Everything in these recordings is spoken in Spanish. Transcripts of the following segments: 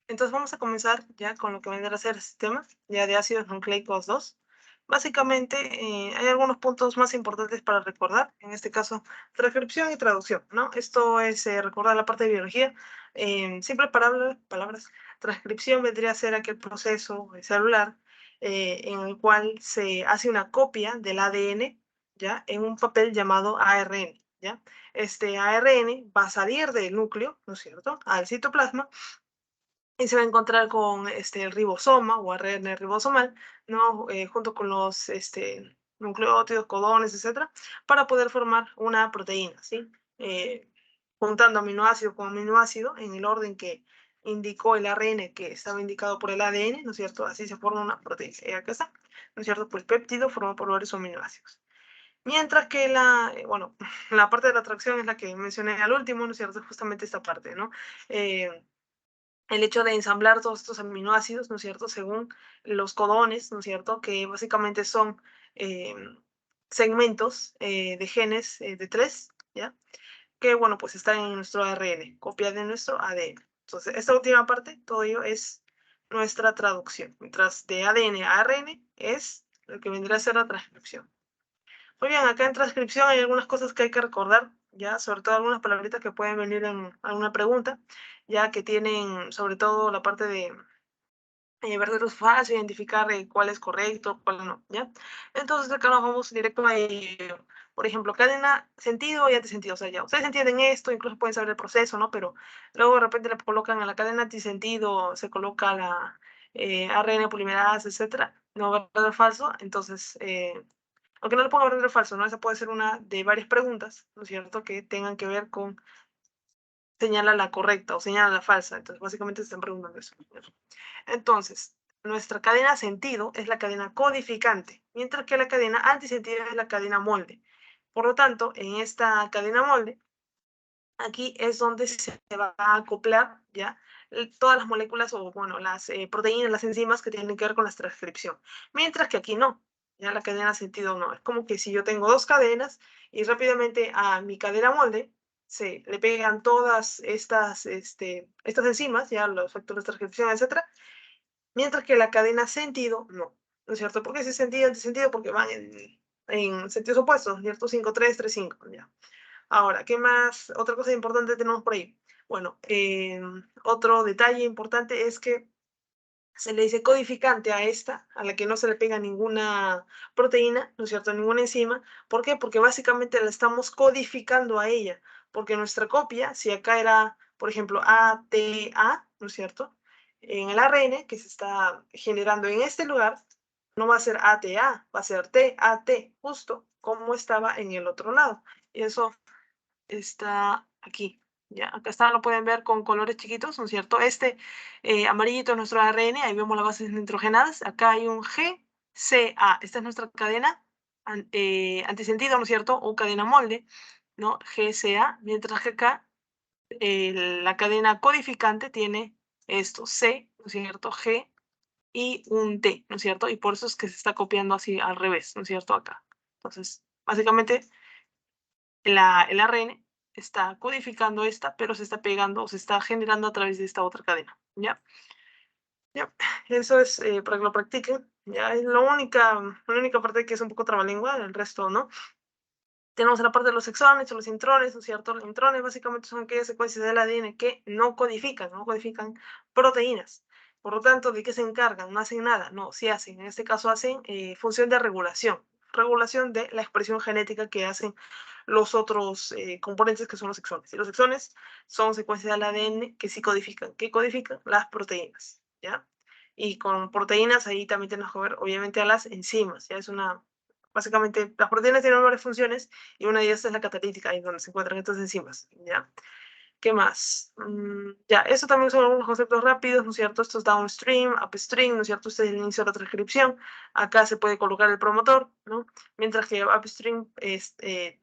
Entonces vamos a comenzar ya con lo que vendrá a ser el sistema ya de ácidos nucleicos 2. Básicamente, hay algunos puntos más importantes para recordar, en este caso, transcripción y traducción, ¿no? Esto es recordar la parte de biología. En simples palabras, transcripción vendría a ser aquel proceso celular en el cual se hace una copia del ADN, ¿ya? En un papel llamado ARN, ¿ya? Este ARN va a salir del núcleo, ¿no es cierto?, al citoplasma y se va a encontrar con el ribosoma o ARN ribosomal, ¿no? Junto con los nucleótidos, codones, etcétera, para poder formar una proteína, ¿sí? Juntando aminoácido con aminoácido en el orden que indicó el ARN que estaba indicado por el ADN, ¿no es cierto? Así se forma una proteína. Y acá está, ¿no es cierto? Pues péptido formado por varios aminoácidos. Mientras que bueno, la parte de la atracción es la que mencioné al último, ¿no es cierto? Justamente esta parte, ¿no? El hecho de ensamblar todos estos aminoácidos, ¿no es cierto?, según los codones, ¿no es cierto?, que básicamente son segmentos de genes de 3, ¿ya?, que, bueno, pues están en nuestro ARN, copia de nuestro ADN. Entonces, esta última parte, todo ello es nuestra traducción, mientras de ADN a ARN es lo que vendría a ser la transcripción. Muy bien, acá en transcripción hay algunas cosas que hay que recordar, ya, sobre todo algunas palabritas que pueden venir en alguna pregunta, ya que tienen sobre todo la parte de verdaderos falsos, identificar cuál es correcto, cuál no, ¿ya? Entonces acá nos vamos directo a, por ejemplo, cadena sentido y antisentido, o sea, ya ustedes entienden esto, incluso pueden saber el proceso, ¿no? Pero luego de repente le colocan a la cadena antisentido, se coloca la ARN polimerasa, etcétera, no verdadero falso, entonces aunque no le ponga verdadero o falso, ¿no? Esa puede ser una de varias preguntas, ¿no es cierto?, que tengan que ver con señala la correcta o señala la falsa. Entonces, básicamente se están preguntando eso. Entonces, nuestra cadena sentido es la cadena codificante, mientras que la cadena antisentido es la cadena molde. Por lo tanto, en esta cadena molde, aquí es donde se va a acoplar, ¿ya?, todas las moléculas o, bueno, las proteínas, las enzimas que tienen que ver con la transcripción. Mientras que aquí no, ya la cadena sentido no. Es como que si yo tengo dos cadenas y rápidamente a mi cadena molde se le pegan todas estas enzimas, ya los factores de transcripción, etcétera, mientras que la cadena sentido no, ¿no es cierto? ¿Por qué ese sentido, antisentido? Porque van en sentidos opuestos, ¿cierto? 5, 3, 3, 5, ya. Ahora, ¿qué más? Otra cosa importante tenemos por ahí. Bueno, otro detalle importante es que se le dice codificante a esta, a la que no se le pega ninguna proteína, ¿no es cierto?, ninguna enzima. ¿Por qué? Porque básicamente la estamos codificando a ella, porque nuestra copia, si acá era, por ejemplo, ATA, ¿no es cierto?, en el ARN que se está generando en este lugar, no va a ser ATA, va a ser TAT, justo como estaba en el otro lado. Y eso está aquí, ¿ya? Acá está, lo pueden ver con colores chiquitos, ¿no es cierto? Amarillito es nuestro ARN, ahí vemos las bases nitrogenadas. Acá hay un GCA, esta es nuestra cadena antisentido, ¿no es cierto? O cadena molde, ¿no? GCA, mientras que acá la cadena codificante tiene esto, C, ¿no es cierto? G y un T, ¿no es cierto? Y por eso es que se está copiando así al revés, ¿no es cierto? Acá. Entonces, básicamente el ARN está codificando esta, pero se está pegando o se está generando a través de esta otra cadena, ¿ya? ¿Ya? Eso es para que lo practiquen, ¿ya? Es la única parte que es un poco trabalengua, el resto no. Tenemos la parte de los exones o los intrones, ¿no es cierto? Los intrones básicamente son aquellas secuencias del ADN que no codifican proteínas. Por lo tanto, ¿de qué se encargan? No hacen nada, no, sí hacen. En este caso hacen función de regulación de la expresión genética que hacen los otros componentes que son los exones. Y los exones son secuencias del ADN que sí codifican. ¿Qué codifican? Las proteínas, ¿ya? Y con proteínas ahí también tenemos que ver, obviamente, a las enzimas, ¿ya? Básicamente, las proteínas tienen varias funciones y una de ellas es la catalítica, ahí donde se encuentran estas enzimas, ¿ya? ¿Qué más? Ya, eso también son algunos conceptos rápidos, ¿no es cierto? Esto es downstream, upstream, ¿no es cierto? Este es el inicio de la transcripción. Acá se puede colocar el promotor, ¿no? Mientras que upstream,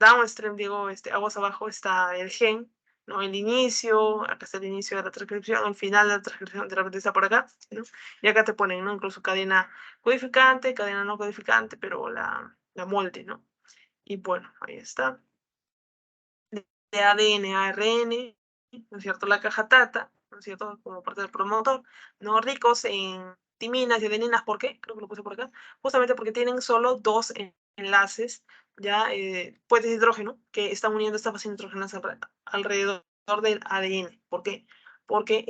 downstream, digo, aguas abajo está el gen, ¿no? El inicio, acá está el inicio de la transcripción, el final de la transcripción de repente está por acá, ¿no? Y acá te ponen, ¿no? Incluso cadena codificante, cadena no codificante, pero la molde, ¿no? Y bueno, ahí está. De ADN a ARN, ¿no es cierto? La caja TATA, ¿no es cierto? Como parte del promotor, ¿no? Ricos en timinas y adeninas, ¿por qué? Creo que lo puse por acá. Justamente porque tienen solo dos enlaces, ya, pues de hidrógeno, que están uniendo estas bases nitrogenas alrededor del ADN. ¿Por qué? Porque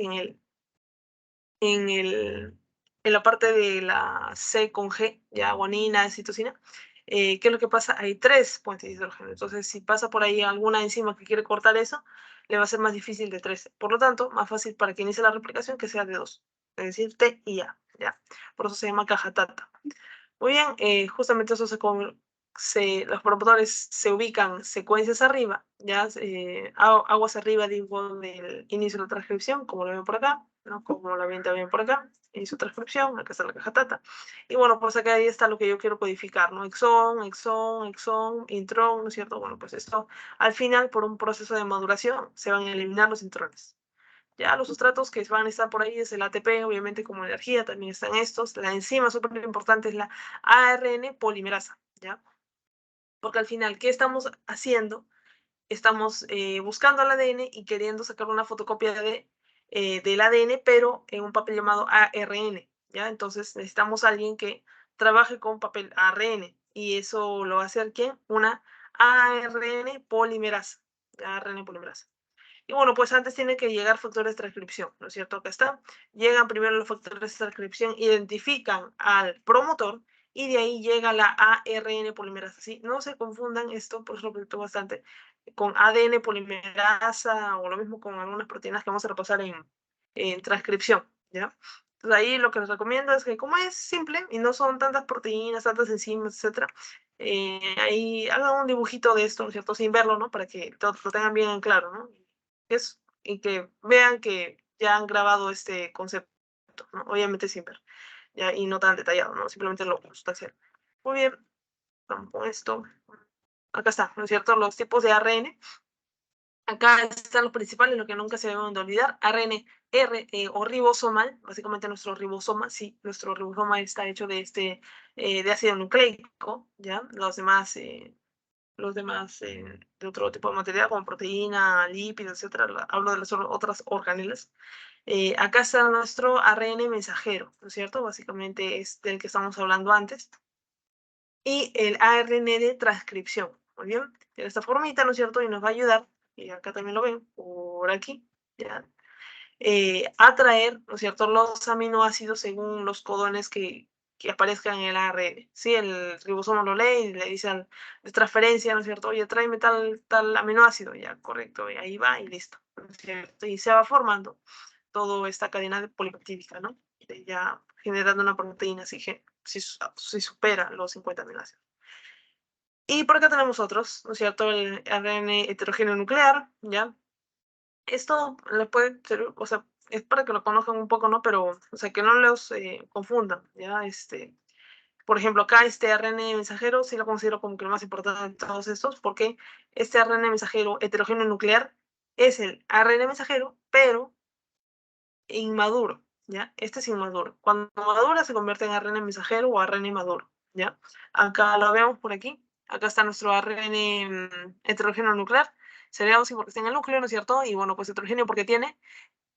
en la parte de la C con G, ya guanina, citosina, ¿qué es lo que pasa? Hay 3 puentes de hidrógeno. Entonces, si pasa por ahí alguna enzima que quiere cortar eso, le va a ser más difícil de 3. Por lo tanto, más fácil para que inicie la replicación que sea de 2. Es decir, T y A, ¿ya? Por eso se llama caja tata. Muy bien, justamente eso los promotores se ubican secuencias arriba, ya, aguas arriba, digo, del inicio de la transcripción, como lo ven por acá, ¿no? Como lo ven también por acá, inicio de transcripción, acá está la caja tata. Y bueno, pues acá ahí está lo que yo quiero codificar, ¿no? Exón, intrón, ¿no es cierto? Bueno, pues esto, al final, por un proceso de maduración, se van a eliminar los intrones. Ya los sustratos que van a estar por ahí es el ATP, obviamente como energía, también están estos. La enzima súper importante es la ARN polimerasa, ¿ya? Porque al final, ¿qué estamos haciendo? Estamos buscando el ADN y queriendo sacar una fotocopia del ADN, pero en un papel llamado ARN, ¿ya? Entonces necesitamos a alguien que trabaje con papel ARN y eso lo va a hacer ¿quién? Una ARN polimerasa, ARN polimerasa. Y bueno, pues antes tiene que llegar factores de transcripción, ¿no es cierto? Acá está. Llegan primero los factores de transcripción, identifican al promotor y de ahí llega la ARN polimerasa. ¿Sí? No se confundan esto, por eso lo repito bastante, con ADN polimerasa o lo mismo con algunas proteínas que vamos a repasar en transcripción, ¿ya? Entonces ahí lo que les recomiendo es que como es simple y no son tantas proteínas, tantas enzimas, etcétera, ahí hagan un dibujito de esto, ¿no es cierto? Sin verlo, ¿no? Para que todos lo tengan bien en claro, ¿no? Y que vean que ya han grabado este concepto, ¿no? Obviamente sin ver, ya, y no tan detallado, ¿no? Simplemente lo sustancial. Muy bien, vamos con esto. Acá está, ¿no es cierto? Los tipos de ARN. Acá están los principales, lo que nunca se deben de olvidar. ARN R o ribosomal, básicamente nuestro ribosoma, sí, nuestro ribosoma está hecho de ácido nucleico, ¿ya? Los demás de otro tipo de material, como proteína, lípidos, etcétera. Hablo de las otras organelas. Acá está nuestro ARN mensajero, ¿no es cierto? Básicamente es del que estamos hablando antes. Y el ARN de transcripción, muy bien. Tiene esta formita, ¿no es cierto? Y nos va a ayudar, y acá también lo ven, por aquí, ¿ya? A traer, ¿no es cierto?, los aminoácidos según los codones que aparezcan en el ARN. Sí, el ribosoma lo lee y le dice de transferencia, ¿no es cierto? Oye, tráeme tal aminoácido, ya, correcto, y ahí va y listo, ¿no es cierto? Y se va formando toda esta cadena de polipeptídica, ¿no? Ya generando una proteína si supera los 50 aminoácidos. Y por acá tenemos otros, ¿no es cierto? El ARN heterogéneo nuclear, ¿ya? Esto les puede servir, o sea, es para que lo conozcan un poco, ¿no? Pero, o sea, que no los confundan, ¿ya? Por ejemplo, acá este ARN mensajero sí lo considero como que el más importante de todos estos, porque este ARN mensajero heterogéneo nuclear es el ARN mensajero, pero inmaduro, ¿ya? Este es inmaduro. Cuando madura se convierte en ARN mensajero o ARN maduro, ¿ya? Acá lo vemos por aquí. Acá está nuestro ARN heterogéneo nuclear. Sería sí porque está en el núcleo, ¿no es cierto? Y bueno, pues heterogéneo porque tiene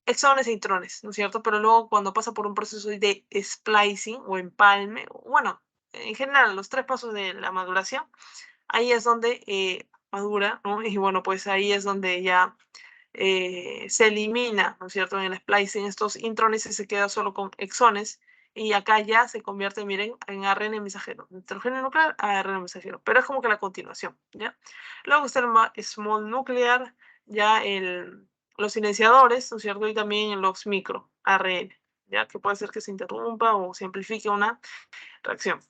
exones e intrones, ¿no es cierto? Pero luego cuando pasa por un proceso de splicing o empalme, bueno, en general, los 3 pasos de la maduración, ahí es donde madura, ¿no? Y bueno, pues ahí es donde ya se elimina, ¿no es cierto? En el splicing estos intrones y se queda solo con exones y acá ya se convierte, miren, en ARN mensajero, nitrógeno nuclear a ARN mensajero, pero es como que la continuación, ¿ya? Luego está el small nuclear, ya los silenciadores, ¿no es cierto? Y también los micro ARN, ¿ya? Que puede ser que se interrumpa o se amplifique una reacción.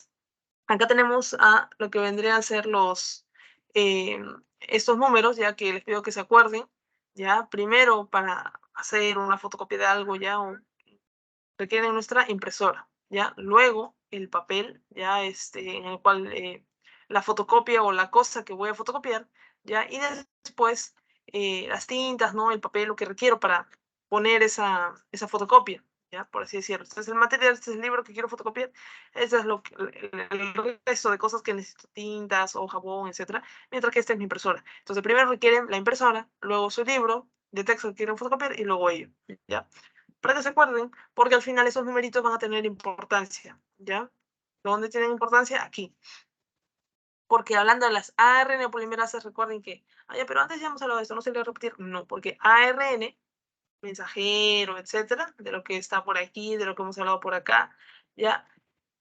Acá tenemos a lo que vendrían a ser estos números, ya que les pido que se acuerden, ya primero para hacer una fotocopia de algo, ya requieren nuestra impresora, ya luego el papel, ya en el cual la fotocopia o la cosa que voy a fotocopiar, ya y después las tintas, ¿no? El papel, lo que requiero para poner esa fotocopia, ya por así decirlo. Este es el material, este es el libro que quiero fotocopiar, ese es el resto de cosas que necesito, tintas o jabón, etcétera, mientras que esta es mi impresora. Entonces primero requieren la impresora, luego su libro, de texto que quieren fotocopiar y luego ello, ¿ya? Para que se acuerden, porque al final esos numeritos van a tener importancia, ¿ya? ¿Dónde tienen importancia? Aquí. Porque hablando de las ARN polimerasas, recuerden que, pero antes ya hemos hablado de esto, no se le voy a repetir, no, porque ARN, mensajero, etcétera, de lo que está por aquí, de lo que hemos hablado por acá, ¿ya?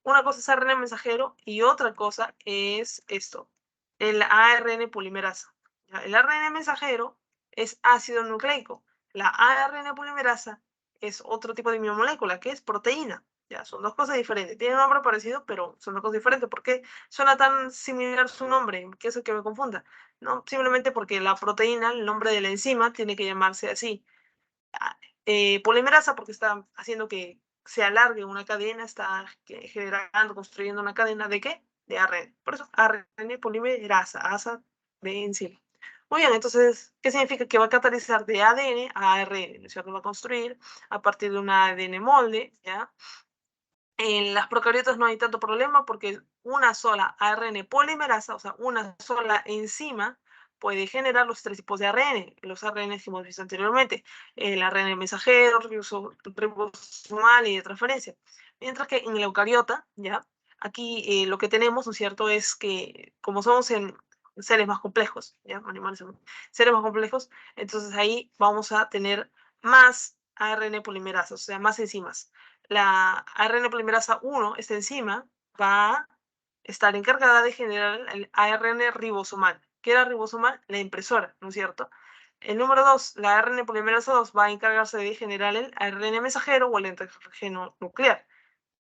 Una cosa es ARN mensajero y otra cosa es esto, el ARN polimerasa. ¿Ya? El ARN mensajero es ácido nucleico. La ARN polimerasa es otro tipo de biomolécula, que es proteína. Ya, son dos cosas diferentes. Tienen un nombre parecido, pero son dos cosas diferentes. ¿Por qué suena tan similar su nombre? ¿Qué es el que me confunda? No, simplemente porque la proteína, el nombre de la enzima, tiene que llamarse así. Polimerasa porque está haciendo que se alargue una cadena, está generando, construyendo una cadena ¿de qué? De ARN. Por eso ARN polimerasa, asa de enzima. Muy bien, entonces, ¿qué significa? Que va a catalizar de ADN a ARN, ¿no es cierto? Va a construir a partir de un ADN molde, ¿ya? En las procariotas no hay tanto problema porque una sola ARN polimerasa, o sea, una sola enzima, puede generar los tres tipos de ARN, los ARN que hemos visto anteriormente, el ARN mensajero, ribosomal y de transferencia. Mientras que en el eucariota, ¿ya? Aquí lo que tenemos, ¿no es cierto?, es que como somos en seres más complejos, ¿ya? Animales, seres más complejos, entonces ahí vamos a tener más ARN polimerasa, o sea, más enzimas. La ARN polimerasa 1, esta enzima, va a estar encargada de generar el ARN ribosomal. ¿Qué era ribosomal? La impresora, ¿no es cierto? El número 2, la ARN polimerasa 2 va a encargarse de generar el ARN mensajero o el antígeno nuclear,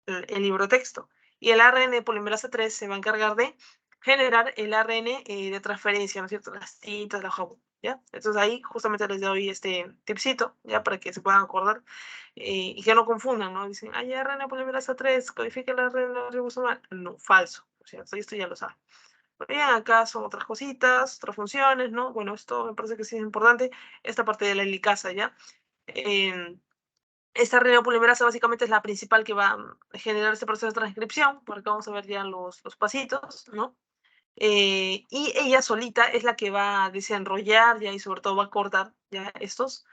el libro texto. Y el ARN polimerasa 3 se va a encargar de generar el ARN de transferencia, ¿no es cierto? Las citas, la hoja, ¿ya? Entonces ahí justamente les doy este tipcito, ¿ya? Para que se puedan acordar y que no confundan, ¿no? Dicen, ay, ARN polimerasa 3, codifica el ARN ribosomal. No, falso, o sea, esto ya lo saben. Bien, acá son otras cositas, otras funciones, ¿no? Bueno, esto me parece que sí es importante, esta parte de la helicasa, ¿ya? Esta RNA polimerasa básicamente es la principal que va a generar este proceso de transcripción, por acá vamos a ver ya los pasitos, ¿no? Y ella solita es la que va a desenrollar ya y sobre todo va a cortar ya estos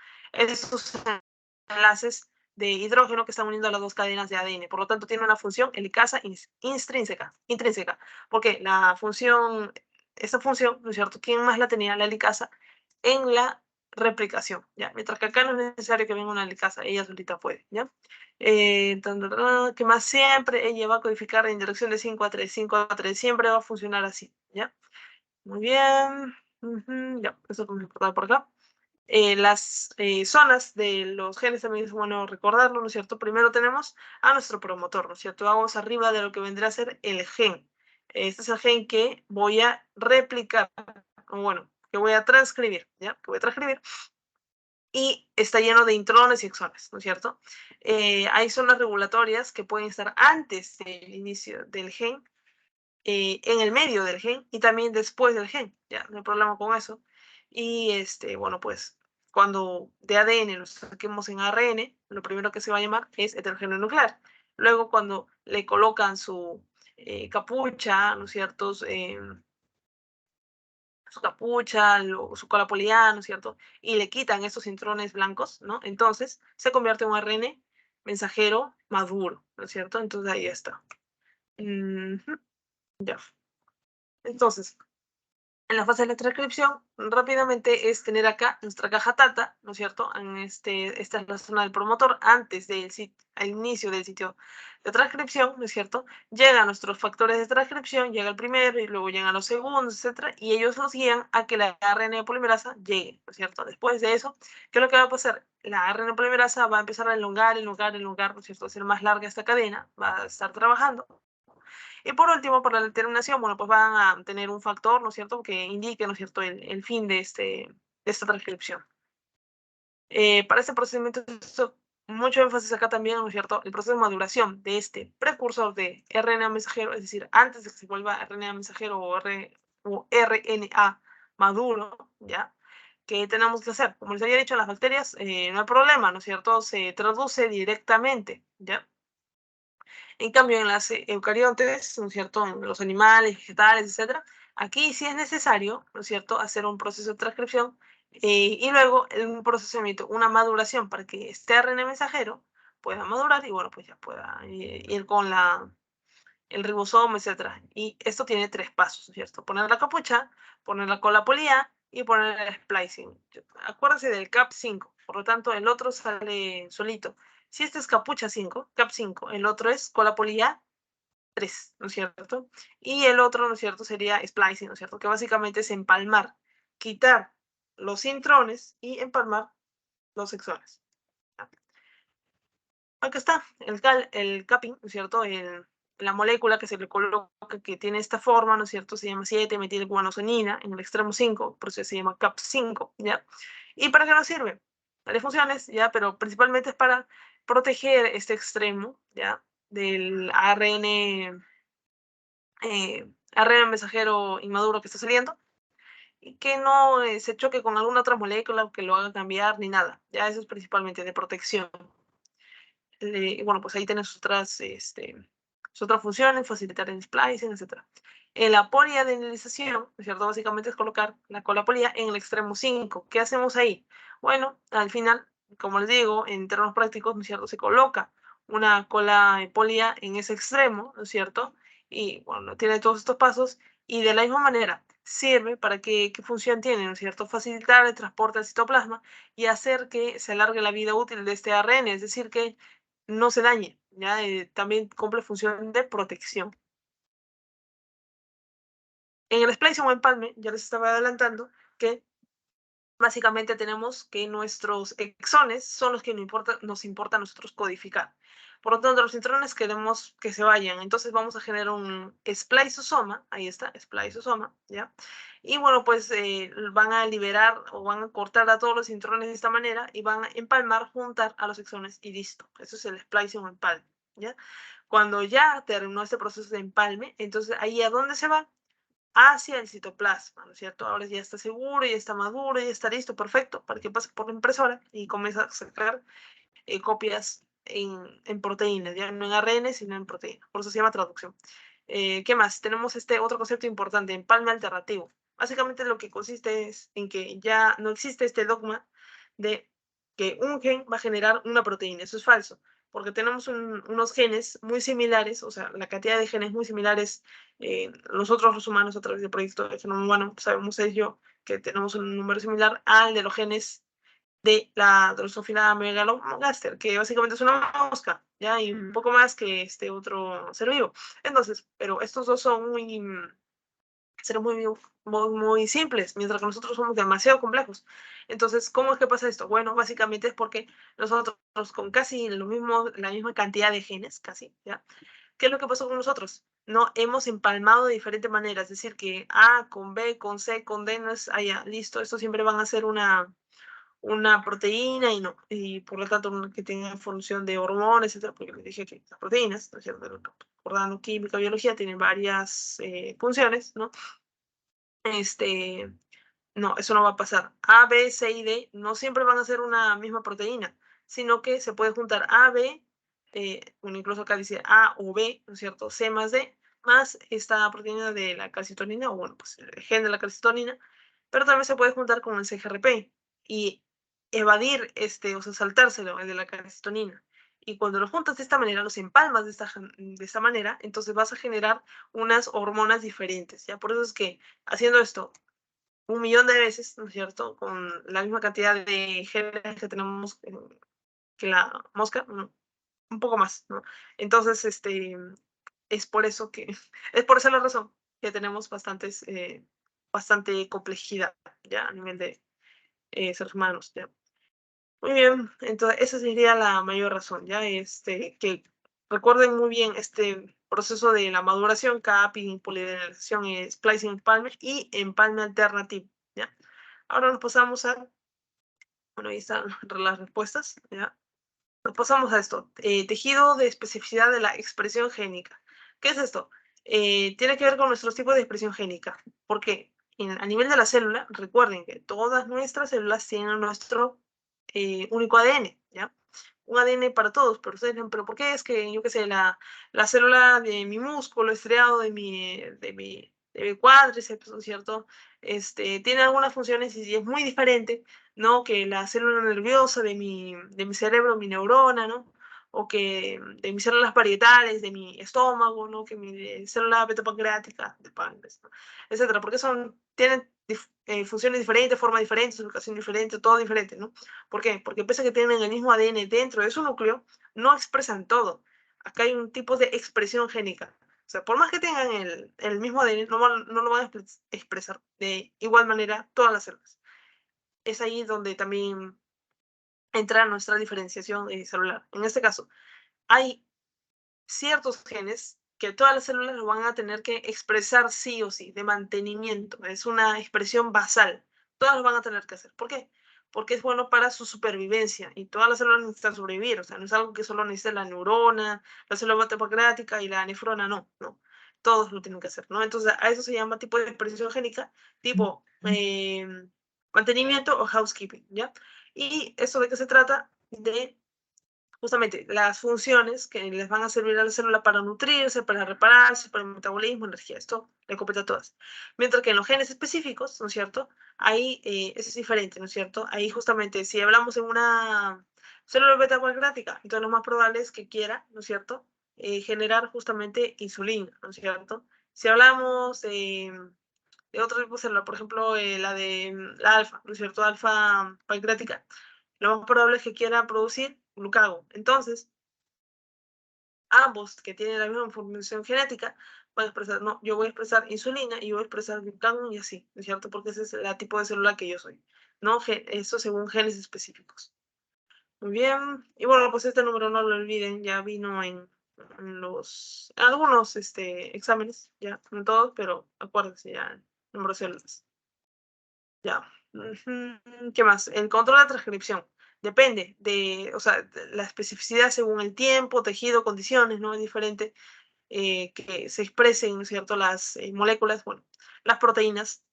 enlaces de hidrógeno que están uniendo a las dos cadenas de ADN. Por lo tanto, tiene una función helicasa intrínseca. Porque esta función, ¿no es cierto? ¿Quién más la tenía? La helicasa en la replicación, ¿ya? Mientras que acá no es necesario que venga una helicasa, ella solita puede, ¿ya? Que más siempre ella va a codificar en dirección de 5 a 3, 5 a 3, siempre va a funcionar así, ¿ya? Muy bien, ya, eso es lo importante por acá. Las zonas de los genes también es bueno recordarlo, ¿no es cierto? Primero tenemos a nuestro promotor, ¿no es cierto? Vamos arriba de lo que vendría a ser el gen. Este es el gen que voy a replicar, o bueno, que voy a transcribir, ¿ya? Que voy a transcribir y está lleno de intrones y exones, ¿no es cierto? Hay zonas regulatorias que pueden estar antes del inicio del gen, en el medio del gen y también después del gen, ya, no hay problema con eso. Y bueno, pues cuando de ADN lo saquemos en ARN, lo primero que se va a llamar es heterogéneo nuclear. Luego cuando le colocan su capucha, ¿no es cierto? Su capucha, su cola poliada, ¿no es cierto? Y le quitan esos intrones blancos, ¿no? Entonces se convierte en un ARN mensajero maduro, ¿no es cierto? Entonces ahí está. Ya. Entonces, en la fase de la transcripción, rápidamente es tener acá nuestra caja tata, ¿no es cierto? Esta es la zona del promotor, antes del al inicio del sitio de transcripción, ¿no es cierto? Llegan nuestros factores de transcripción, llega el primero y luego llegan los segundos, etcétera, y ellos nos guían a que la ARN polimerasa llegue, ¿no es cierto? Después de eso, ¿qué es lo que va a pasar? La ARN polimerasa va a empezar a elongar, ¿no es cierto? A ser más larga esta cadena, va a estar trabajando. Y por último, por la determinación, bueno, pues van a tener un factor, ¿no es cierto?, que indique, ¿no es cierto?, el fin de esta transcripción. Para este procedimiento, mucho énfasis acá también, ¿no es cierto?, el proceso de maduración de este precursor de RNA mensajero, es decir, antes de que se vuelva RNA mensajero o RNA maduro, ¿ya?, que tenemos que hacer. Como les había dicho, en las bacterias no hay problema, ¿no es cierto?, se traduce directamente, ¿ya? En cambio, en las eucariontes, ¿no es cierto?, en los animales, vegetales, etcétera, aquí sí es necesario, ¿no es cierto?, hacer un proceso de transcripción y luego un procesamiento, una maduración para que este ARN mensajero pueda madurar y bueno, pues ya pueda ir con el ribosoma, etcétera. Y esto tiene 3 pasos, ¿cierto? Poner la capucha, poner la cola polía y poner el splicing. Acuérdense del CAP5, por lo tanto el otro sale solito. Si este es capucha 5, CAP5, el otro es cola polía 3, ¿no es cierto? Y el otro, ¿no es cierto?, sería splicing, ¿no es cierto?, que básicamente es empalmar, quitar los intrones y empalmar los exones. Acá está el capping, ¿no es cierto?, la molécula que se le coloca, que tiene esta forma, ¿no es cierto?, se llama 7-metilguanosinina en el extremo 5, por eso se llama CAP5, ¿ya? ¿Y para qué nos sirve? Varias funciones, ¿ya? Pero principalmente es para proteger este extremo, ¿ya?, del ARN mensajero inmaduro que está saliendo y que no se choque con alguna otra molécula que lo haga cambiar ni nada. Ya eso es principalmente de protección. Y bueno, pues ahí tienes sus otras funciones, facilitar el splicing, etc. La poliadenilización, ¿no es cierto? Básicamente es colocar la cola polía en el extremo 5. ¿Qué hacemos ahí? Bueno, al final, como les digo, en términos prácticos, ¿no es cierto?, se coloca una cola polía en ese extremo, ¿no es cierto? Y bueno, tiene todos estos pasos y de la misma manera sirve para ¿qué función tiene, ¿no es cierto? Facilitar el transporte al citoplasma y hacer que se alargue la vida útil de este ARN, es decir, que no se dañe, ¿ya? También cumple función de protección. En el splicing o empalme, ya les estaba adelantando que básicamente tenemos que nuestros exones son los que nos importa a nosotros codificar. Por lo tanto, los intrones queremos que se vayan. Entonces vamos a generar un spliceosoma, ahí está, spliceosoma, ¿ya? Y bueno, pues van a liberar o van a cortar a todos los intrones de esta manera y van a empalmar, juntar a los exones y listo. Eso es el splicing o empalme, ¿ya? Cuando ya terminó este proceso de empalme, entonces ahí ¿a dónde se va? Hacia el citoplasma, ¿no es cierto? Ahora ya está seguro, ya está maduro, ya está listo, perfecto, para que pase por la impresora y comience a sacar copias en proteínas, ya no en ARN, sino en proteínas. Por eso se llama traducción. ¿Qué más? Tenemos este otro concepto importante, empalme alternativo. Básicamente lo que consiste es en que ya no existe este dogma de que un gen va a generar una proteína. Eso es falso, porque tenemos unos genes muy similares, o sea, la cantidad de genes muy similares. Nosotros los humanos, a través del proyecto de genoma humano, sabemos ello, que tenemos un número similar al de los genes de la Drosophila melanogaster, que básicamente es una mosca, ¿ya? Y un poco más que este otro ser vivo. Entonces, pero estos dos son ser muy simples, mientras que nosotros somos demasiado complejos. Entonces, ¿cómo es que pasa esto? Bueno, básicamente es porque nosotros con casi lo mismo, la misma cantidad de genes, casi, ¿ya? ¿Qué es lo que pasó con nosotros? No hemos empalmado de diferente manera, es decir, que A con B, con C, con D no es allá, listo, esto siempre van a ser una proteína y no, y por lo tanto que tenga función de hormonas, etcétera, porque les dije que las proteínas, ¿no es cierto? Recordando química, biología, tienen varias funciones, ¿no? No, eso no va a pasar. A, B, C y D no siempre van a ser una misma proteína, sino que se puede juntar A, B, bueno, incluso acá dice A o B, ¿no es cierto? C más D, más esta proteína de la calcitonina, o bueno, pues el gen de la calcitonina, pero también se puede juntar con el CGRP y evadir o sea, saltárselo, el de la calcitonina. Y cuando lo juntas de esta manera, los empalmas de esta manera, entonces vas a generar unas hormonas diferentes, ¿ya? Por eso es que haciendo esto 1.000.000 de veces, ¿no es cierto? Con la misma cantidad de genes que tenemos que la mosca, ¿no? Un poco más, ¿no? Entonces, es por eso que, es por esa la razón que tenemos bastante complejidad, ¿ya? A nivel de seres humanos, ¿ya? Muy bien, entonces esa sería la mayor razón, ¿ya? Que recuerden muy bien este proceso de la maduración, capping, polidenilización, splicing, empalme y empalme alternativo, ¿ya? Ahora nos pasamos bueno, ahí están las respuestas, ¿ya? Nos pasamos a esto, tejido de especificidad de la expresión génica. ¿Qué es esto? Tiene que ver con nuestros tipos de expresión génica, porque a nivel de la célula, recuerden que todas nuestras células tienen nuestro único ADN, ¿ya? Un ADN para todos, pero ustedes dirán, ¿pero por qué es que, yo qué sé, la célula de mi músculo estriado, de mi cuádriceps, ¿no es cierto? Tiene algunas funciones y es muy diferente, ¿no? Que la célula nerviosa de mi cerebro, mi neurona, ¿no? O que de mis células parietales, de mi estómago, ¿no? Que mi célula beta-pancreática, de páncreas, ¿no? Etcétera, porque tienen funciones diferentes, forma diferente, ubicación diferente, todo diferente, ¿no? ¿Por qué? Porque pese a que tienen el mismo ADN dentro de su núcleo, no expresan todo. Acá hay un tipo de expresión génica. O sea, por más que tengan el mismo ADN, no lo van a expresar de igual manera todas las células. Es ahí donde también entra nuestra diferenciación celular. En este caso, hay ciertos genes que todas las células lo van a tener que expresar sí o sí, de mantenimiento. Es una expresión basal. Todas lo van a tener que hacer. ¿Por qué? Porque es bueno para su supervivencia y todas las células necesitan sobrevivir. O sea, no es algo que solo necesita la neurona, la célula pancreática y la nefrona, no, no. Todos lo tienen que hacer, ¿no? Entonces, a eso se llama tipo de expresión génica, tipo mantenimiento o housekeeping, ¿ya? Y eso de qué se trata, de justamente las funciones que les van a servir a la célula para nutrirse, para repararse, para el metabolismo, energía, esto le compete a todas. Mientras que en los genes específicos, ¿no es cierto? Ahí eso es diferente, ¿no es cierto? Ahí justamente si hablamos en una célula beta-pancreática, entonces lo más probable es que quiera, ¿no es cierto? Generar justamente insulina, ¿no es cierto? Si hablamos de otro tipo de célula, por ejemplo, la de la alfa, ¿no es cierto? Alfa pancreática, lo más probable es que quiera producir glucagón. Entonces, ambos que tienen la misma información genética van a expresar, no, yo voy a expresar insulina y yo voy a expresar glucagón y así, ¿no es cierto? Porque ese es el tipo de célula que yo soy, ¿no? Eso según genes específicos. Muy bien. Y bueno, pues este número no lo olviden, ya vino en algunos exámenes, ya, no todos, pero acuérdense ya, número de células. Ya. ¿Qué más? El control de transcripción. Depende o sea, la especificidad según el tiempo, tejido, condiciones, ¿no? Es diferente que se expresen, ¿no es cierto?, las moléculas, bueno, las proteínas.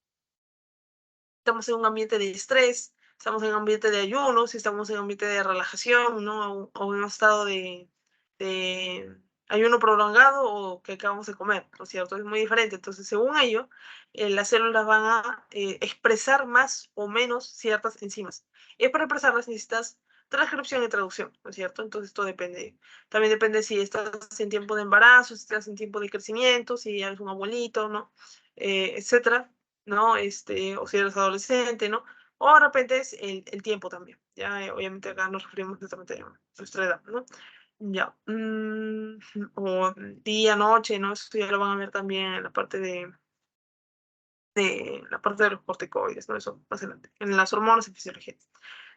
Estamos en un ambiente de estrés, estamos en un ambiente de ayuno, si estamos en un ambiente de relajación, ¿no? O en un estado de ayuno prolongado o que acabamos de comer, ¿no es cierto? Es muy diferente. Entonces, según ello, las células van a expresar más o menos ciertas enzimas. Y para expresarlas necesitas transcripción y traducción, ¿no es cierto? Entonces, esto depende. También depende si estás en tiempo de embarazo, si estás en tiempo de crecimiento, si eres un abuelito, ¿no? Etcétera, ¿no? O si eres adolescente, ¿no? O de repente es el tiempo también. Ya, obviamente acá nos referimos directamente a nuestra edad, ¿no? Ya. O día, noche, ¿no? Eso ya lo van a ver también en la parte de los corticoides, ¿no? Eso más adelante. En las hormonas y fisiología.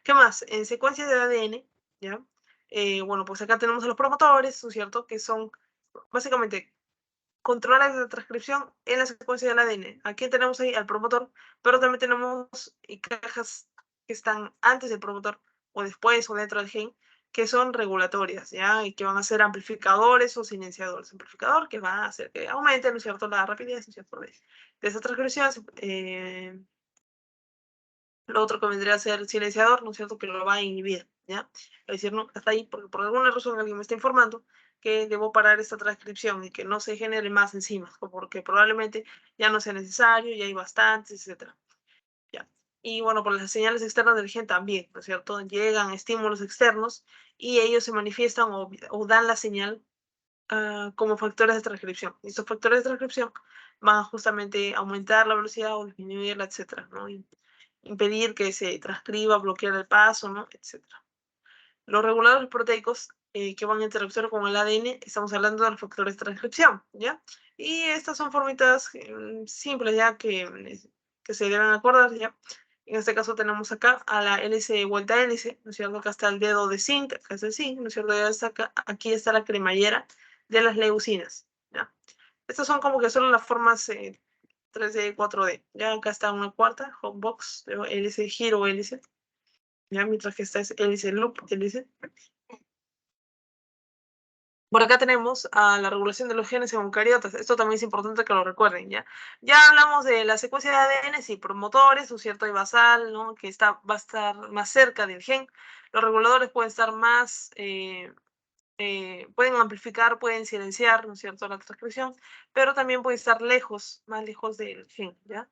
¿Qué más? En secuencias de ADN, ¿ya? Bueno, pues acá tenemos a los promotores, ¿no es cierto? Que son básicamente controlar la transcripción en la secuencia del ADN. Aquí tenemos ahí al promotor, pero también tenemos cajas que están antes del promotor o después o dentro del gen, que son regulatorias, ¿ya? Y que van a ser amplificadores o silenciadores. Amplificador que va a hacer que aumente, ¿no es cierto?, la rapidez, ¿no es cierto?, de esa transcripción. Lo otro que vendría a ser silenciador, ¿no es cierto?, que lo va a inhibir, ¿ya? Es decir, no, hasta ahí, porque por alguna razón alguien me está informando que debo parar esta transcripción y que no se genere más enzimas, o porque probablemente ya no sea necesario, ya hay bastantes, etc. ¿Ya? Y bueno, por las señales externas del gen también, ¿no es cierto? Llegan estímulos externos y ellos se manifiestan o dan la señal como factores de transcripción. Y estos factores de transcripción van a justamente aumentar la velocidad o disminuirla, etcétera, ¿no? Impedir que se transcriba, bloquear el paso, ¿no? Etcétera. Los reguladores proteicos que van a interactuar con el ADN, estamos hablando de los factores de transcripción, ¿ya? Y estas son formitas simples, ¿ya? Que se deben acordar, ¿ya? En este caso tenemos acá a la hélice vuelta hélice, ¿no es cierto? Acá está el dedo de zinc, acá está el zinc, ¿no es cierto? Aquí está la cremallera de las leucinas, ¿ya? Estas son como que solo las formas 3D, 4D. Ya acá está una cuarta, hotbox, hélice, giro hélice. Ya, mientras que esta es hélice loop, hélice. Por acá tenemos a la regulación de los genes en eucariotas. Esto también es importante que lo recuerden, ¿ya? Ya hablamos de la secuencia de ADN, sí, promotores, un cierto y basal, ¿no? Que va a estar más cerca del gen. Los reguladores pueden estar más pueden amplificar, pueden silenciar, ¿no es cierto?, la transcripción, pero también pueden estar lejos, más lejos del gen, ¿ya?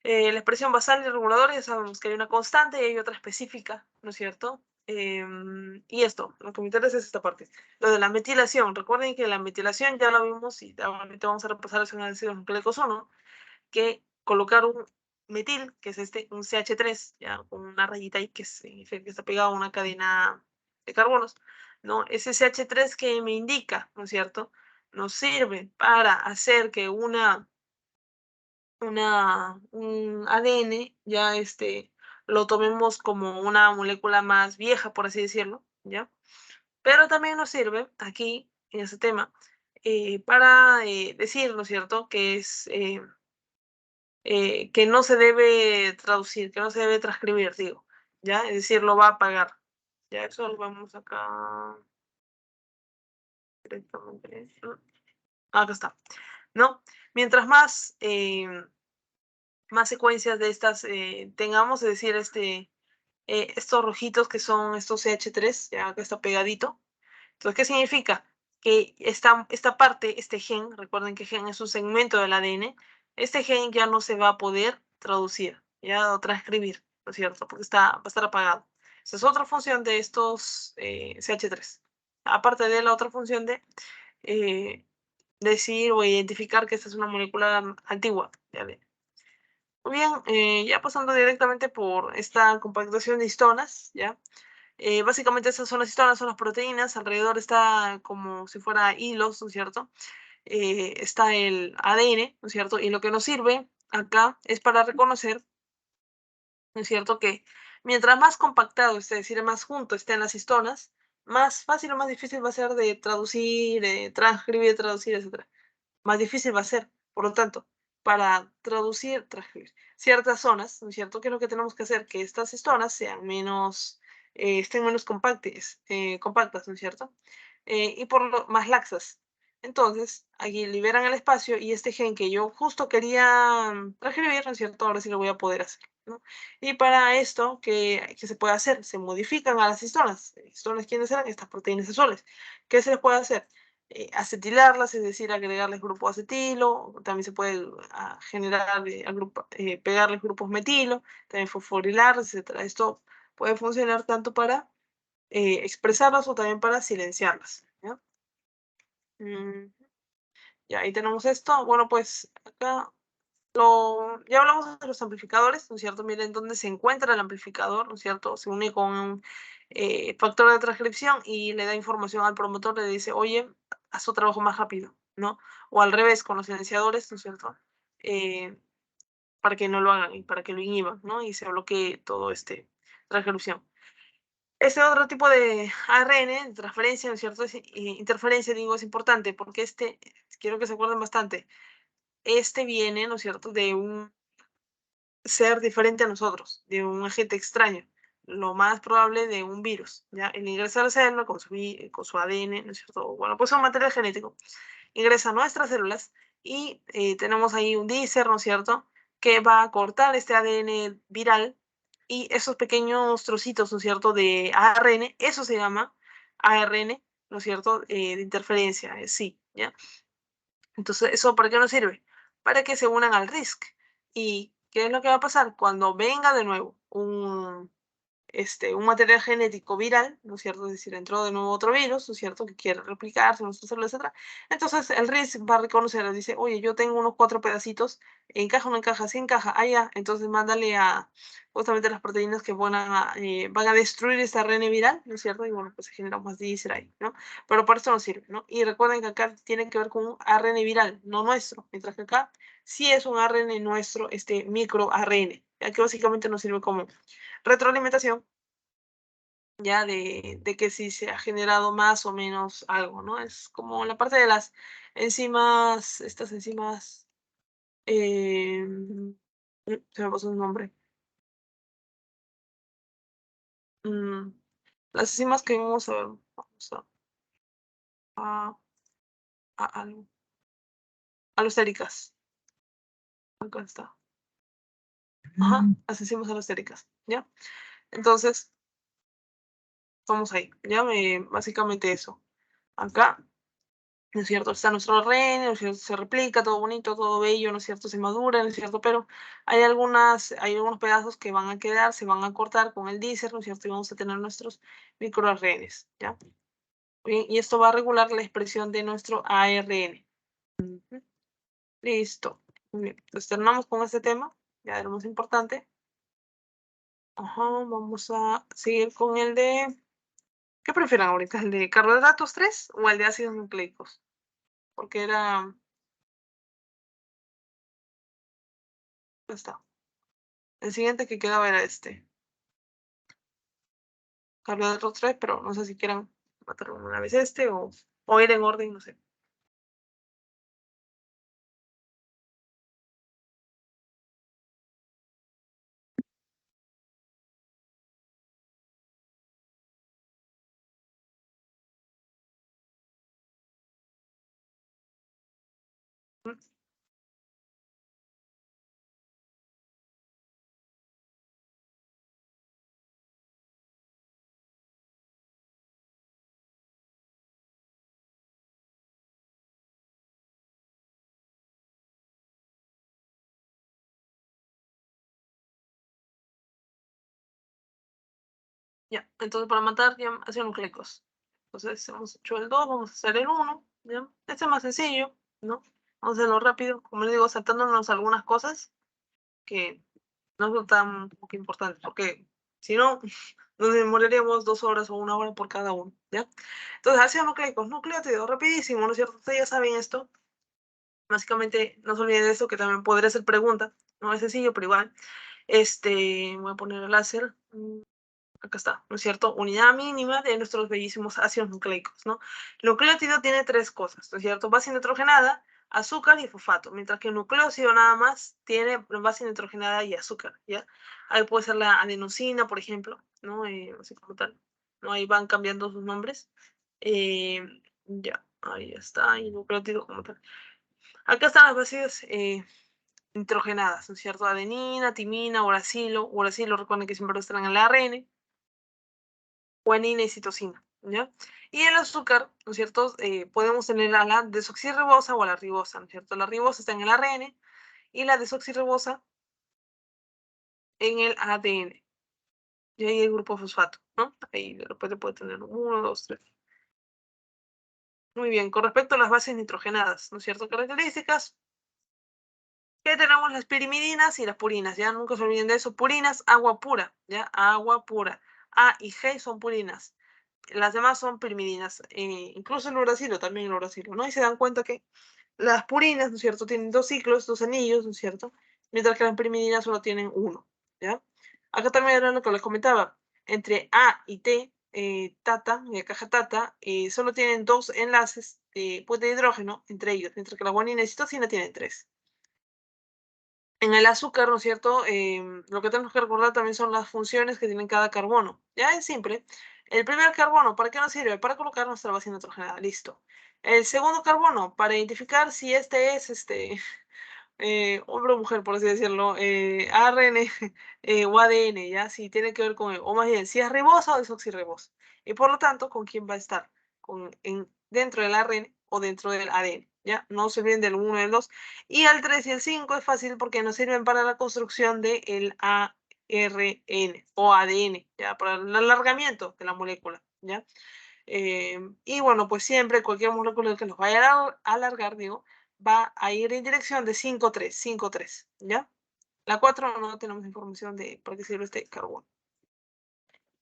La expresión basal y reguladora, ya sabemos que hay una constante y hay otra específica, ¿no es cierto? Y esto, lo que me interesa es esta parte. Lo de la metilación, recuerden que la metilación ya lo vimos y ahorita vamos a repasar los ácidos nucleicos 1, que colocar un metil, que es un CH3, ya con una rayita ahí que significa que está pegado a una cadena de carbonos, ¿no? Ese CH3 que me indica, ¿no es cierto?, nos sirve para hacer que un ADN ya lo tomemos como una molécula más vieja, por así decirlo, ¿ya? Pero también nos sirve aquí, en este tema, para decir, ¿no es cierto?, que que no se debe traducir, que no se debe transcribir, digo, ¿ya? Es decir, lo va a apagar. Ya eso lo vamos acá directamente. Acá está, ¿no? Mientras más secuencias de estas tengamos, es decir, estos rojitos que son estos CH3, ya acá está pegadito. Entonces, ¿qué significa? Que esta parte, este gen, recuerden que gen es un segmento del ADN, este gen ya no se va a poder traducir, ya o transcribir, ¿no es cierto? Porque va a estar apagado. Esa es otra función de estos CH3. Aparte de la otra función de decir o identificar que esta es una molécula antigua de ADN. Muy bien, ya pasando directamente por esta compactación de histonas, ¿ya? Básicamente esas son las histonas, son las proteínas, alrededor está como si fuera hilos, ¿no es cierto? Está el ADN, ¿no es cierto? Y lo que nos sirve acá es para reconocer, ¿no es cierto?, que mientras más compactado, es decir, más junto estén las histonas, más fácil o más difícil va a ser de traducir, transcribir, traducir, etc. Más difícil va a ser. Por lo tanto, para traducir, transcribir ciertas zonas, ¿no es cierto?, ¿qué es lo que tenemos que hacer? Que estas zonas sean menos, estén menos compactas, ¿no es cierto? Y por lo más laxas. Entonces, aquí liberan el espacio y este gen que yo justo quería transcribir, ¿no es cierto?, ahora sí lo voy a poder hacer, ¿no? Y para esto, ¿qué se puede hacer? Se modifican a las histonas. ¿Histonas quiénes eran? Estas proteínas azules. ¿Qué se les puede hacer? Acetilarlas, es decir, agregarles grupo acetilo, también se puede generar, pegarles grupos metilo, también fosforilarlas, etc. Esto puede funcionar tanto para expresarlas o también para silenciarlas, ¿ya? Ya, ahí tenemos esto. Bueno, pues acá ya hablamos de los amplificadores, ¿no es cierto? Miren dónde se encuentra el amplificador, ¿no es cierto? Se une con un factor de transcripción y le da información al promotor, le dice, oye, haz tu trabajo más rápido, ¿no? O al revés, con los silenciadores, ¿no es cierto? Para que no lo hagan y para que lo inhiban, ¿no? Y se bloquee todo transcripción. Este otro tipo de ARN, de transferencia, ¿no es cierto? Interferencia, digo, es importante porque quiero que se acuerden bastante, viene, ¿no es cierto?, de un ser diferente a nosotros, de un agente extraño, lo más probable de un virus, ¿ya? El ingresa a la célula con su ADN, ¿no es cierto? Bueno, pues un material genético, ingresa a nuestras células y tenemos ahí un dícer, ¿no es cierto?, que va a cortar este ADN viral y esos pequeños trocitos, ¿no es cierto?, de ARN, eso se llama ARN, ¿no es cierto?, de interferencia, sí, ¿ya? Entonces, ¿eso para qué nos sirve? Para que se unan al RISC. ¿Y qué es lo que va a pasar? Cuando venga de nuevo un material genético viral, ¿no es cierto? Es decir, entró de nuevo otro virus, ¿no es cierto?, que quiere replicarse en nuestras células, etc. Entonces, el RISC va a reconocer, dice, oye, yo tengo unos 4 pedacitos, ¿encaja o no encaja? Sí encaja, ah, ya, entonces mándale a justamente las proteínas que van a destruir esta ARN viral, ¿no es cierto? Y bueno, pues se genera más dícer ahí, ¿no? Pero para esto nos sirve, ¿no? Y recuerden que acá tiene que ver con un ARN viral, no nuestro, mientras que acá sí es un ARN nuestro, micro ARN, ya que básicamente nos sirve como retroalimentación, ya de que si se ha generado más o menos algo, ¿no? Es como la parte de las enzimas, estas enzimas, se me pasó un nombre. Mm, las enzimas que vamos a ver, vamos a, algo. Alostéricas. Acá está. Ajá, las enzimas alostéricas, ¿ya? Entonces, vamos ahí, ya básicamente eso. acá, ¿no es cierto? Está nuestro ARN, ¿no es cierto? Se replica, todo bonito, todo bello, ¿no es cierto? Se madura, ¿no es cierto? Pero hay algunos pedazos que van a quedar, se van a cortar con el dícer, ¿no es cierto? Y vamos a tener nuestros microARNs, ¿ya? Bien, y esto va a regular la expresión de nuestro ARN. Listo. Muy bien. Entonces terminamos con este tema, ya de lo más importante. Ajá, vamos a seguir con el de... ¿Qué prefieren ahorita? ¿El de carbohidratos 3 o el de ácidos nucleicos? Porque era... Ya está. El siguiente que quedaba era este. Carbohidratos 3, pero no sé si quieran matar una vez este o ir en orden, no sé. Ya, entonces para matar ya ácidos nucleicos. Entonces hemos hecho el 2, vamos a hacer el 1, ¿ya? Este es más sencillo, ¿no? Vamos a hacerlo rápido, como les digo, saltándonos algunas cosas que no son tan importantes, porque si no, nos demoraríamos 2 horas o 1 hora por cada uno, ¿ya? Entonces, ácidos nucleicos, nucleótidos, rapidísimo, ¿no es cierto? Ustedes ya saben esto. Básicamente, no se olviden de esto, que también podría ser pregunta, no es sencillo, pero igual. Voy a poner el láser. Acá está, ¿no es cierto? Unidad mínima de nuestros bellísimos ácidos nucleicos, ¿no? El nucleótido tiene 3 cosas, ¿no es cierto? Base nitrogenada, azúcar y fosfato, mientras que el nucleósido nada más tiene base nitrogenada y azúcar, ¿ya? Ahí puede ser la adenosina, por ejemplo, ¿no? Así como tal, ¿no? Ahí van cambiando sus nombres. Ya, ahí está, y el nucleótido como tal. Acá están las bases nitrogenadas, ¿no es cierto? Adenina, timina, uracilo. Uracilo, recuerden que siempre están en el ARN. Guanina y citosina, ¿ya? Y el azúcar, ¿no es cierto? Podemos tener a la desoxirribosa o a la ribosa, ¿no es cierto? La ribosa está en el ARN y la desoxirribosa en el ADN. Y ahí el grupo fosfato, ¿no? Ahí de repente puede tener 1, 2, 3. Muy bien, con respecto a las bases nitrogenadas, ¿no es cierto? Características. Que tenemos las pirimidinas y las purinas, ya nunca se olviden de eso. Purinas, agua pura, ya, agua pura. A y G son purinas. Las demás son pirimidinas, incluso el uracilo, también el uracilo, ¿no? Y se dan cuenta que las purinas, ¿no es cierto?, tienen 2 ciclos, 2 anillos, ¿no es cierto?, mientras que las pirimidinas solo tienen 1, ¿ya? Acá también era lo que les comentaba, entre A y T, Tata, la caja Tata, solo tienen 2 enlaces pues de hidrógeno entre ellos, mientras que la guanina y citosina tienen 3. En el azúcar, ¿no es cierto? Lo que tenemos que recordar también son las funciones que tiene cada carbono. Ya es simple. El primer carbono, ¿para qué nos sirve? Para colocar nuestra base nitrogenada. Listo. El segundo carbono, para identificar si este es hombre o mujer, por así decirlo, ARN o ADN, ¿ya? Si tiene que ver con, o más bien, si es ribosa o desoxirribosa. Y por lo tanto, ¿con quién va a estar? Dentro del ARN o dentro del ADN, ¿ya? No se olviden del 1 y del 2. Y el 3 y el 5 es fácil porque nos sirven para la construcción del ARN o ADN, ¿ya? Para el alargamiento de la molécula, ¿ya? Y bueno, pues siempre cualquier molécula que nos vaya a alargar, digo, va a ir en dirección de 5,3, 5,3, ¿ya? La 4 no tenemos información de para qué sirve este carbono.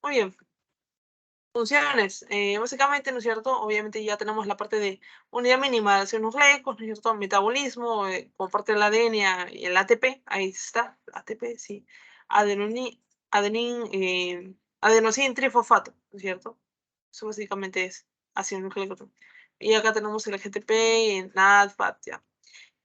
Muy bien. Funciones, básicamente, ¿no es cierto? Obviamente ya tenemos la parte de unidad mínima de ácidos nucleicos, ¿no es cierto? Metabolismo, como parte del ADN y el ATP, ahí está, ATP, sí. Adenosín trifosfato, ¿no es cierto? Eso básicamente es ácido nucleico. Y acá tenemos el GTP, NAD, FAT, ya.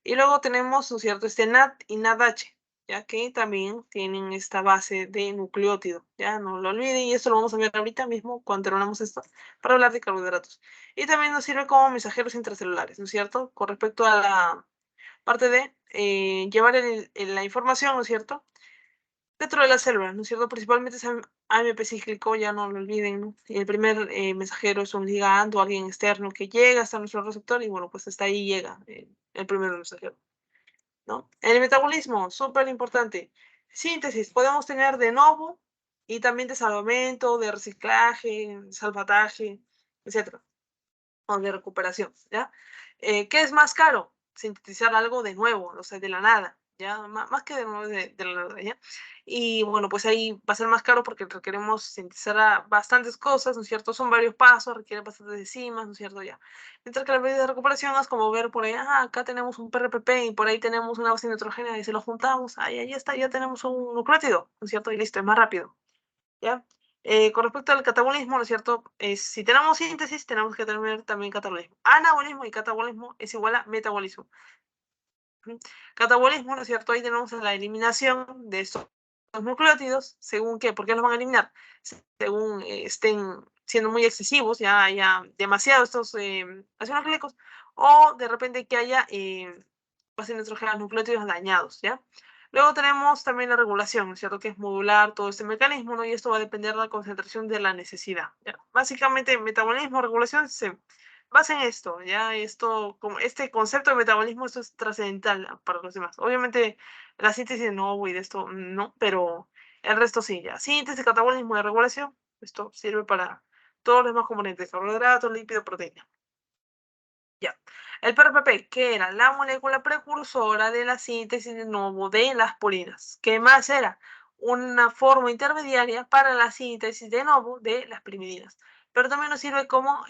Y luego tenemos, ¿no es cierto?, NAT y NADH, ya que también tienen esta base de nucleótido, ya no lo olviden, y esto lo vamos a ver ahorita mismo cuando terminamos esto, para hablar de carbohidratos. Y también nos sirve como mensajeros intracelulares, ¿no es cierto?, con respecto a la parte de llevar la información, ¿no es cierto?, dentro de la célula, ¿no es cierto? Principalmente es AMP cíclico, ya no lo olviden, ¿no? Y el primer mensajero es un ligando, alguien externo que llega hasta nuestro receptor y bueno, pues hasta ahí llega el primer mensajero, ¿no? El metabolismo, súper importante. Síntesis, podemos tener de novo y también de salvamento, de reciclaje, salvataje, etcétera, o de recuperación, ¿ya? ¿Qué es más caro? Sintetizar algo de nuevo, o sea, de la nada, ¿ya? Más que de nuevo de la nada, ¿ya? Y bueno, pues ahí va a ser más caro porque requeremos sintetizar bastantes cosas, ¿no es cierto? Son varios pasos, requiere bastantes enzimas, ¿no es cierto? Ya. Mientras que la medida de recuperación es como ver por ahí, acá tenemos un PRPP y por ahí tenemos una base nitrogénea y se lo juntamos, ahí está, ya tenemos un nucleótido, ¿no es cierto? Y listo, es más rápido, ¿ya? Con respecto al catabolismo, ¿no es cierto? Si tenemos síntesis, tenemos que tener también catabolismo. Anabolismo y catabolismo es igual a metabolismo. Catabolismo, ¿no es cierto? Ahí tenemos la eliminación de estos nucleótidos, ¿según qué? ¿Por qué los van a eliminar? Según estén siendo muy excesivos, ya haya demasiado estos ácidos nucleicos, o de repente que haya bases nitrogenadas nucleótidos dañados, ¿ya? Luego tenemos también la regulación, ¿no es cierto? Que es modular todo este mecanismo, ¿no? Y esto va a depender de la concentración de la necesidad, ¿ya? Básicamente, metabolismo, regulación, se basa en esto, ¿ya? Esto, como este concepto de metabolismo, esto es trascendental para los demás. Obviamente, la síntesis no, y de esto no, pero el resto sí, ya. Síntesis, catabolismo y regulación, esto sirve para todos los demás componentes, carbohidratos, lípidos, proteínas. Ya. El PRPP, que era la molécula precursora de la síntesis de nuevo de las purinas. ¿Qué más era? Una forma intermediaria para la síntesis de nuevo de las primidinas. Pero también nos sirve como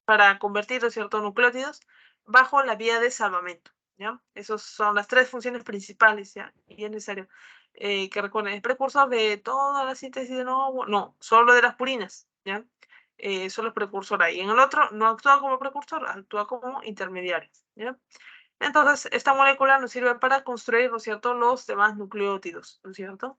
para convertir los ciertos nucleótidos bajo la vía de salvamento. ¿Ya? Esas son las tres funciones principales, ¿ya? Y es necesario que recuerden, es precursor de toda la síntesis de nuevo, no, solo de las purinas, ¿ya? Solo es precursor ahí. En el otro no actúa como precursor, actúa como intermediario, ¿ya? Entonces, esta molécula nos sirve para construir, ¿no es cierto?, los demás nucleótidos, ¿no es cierto?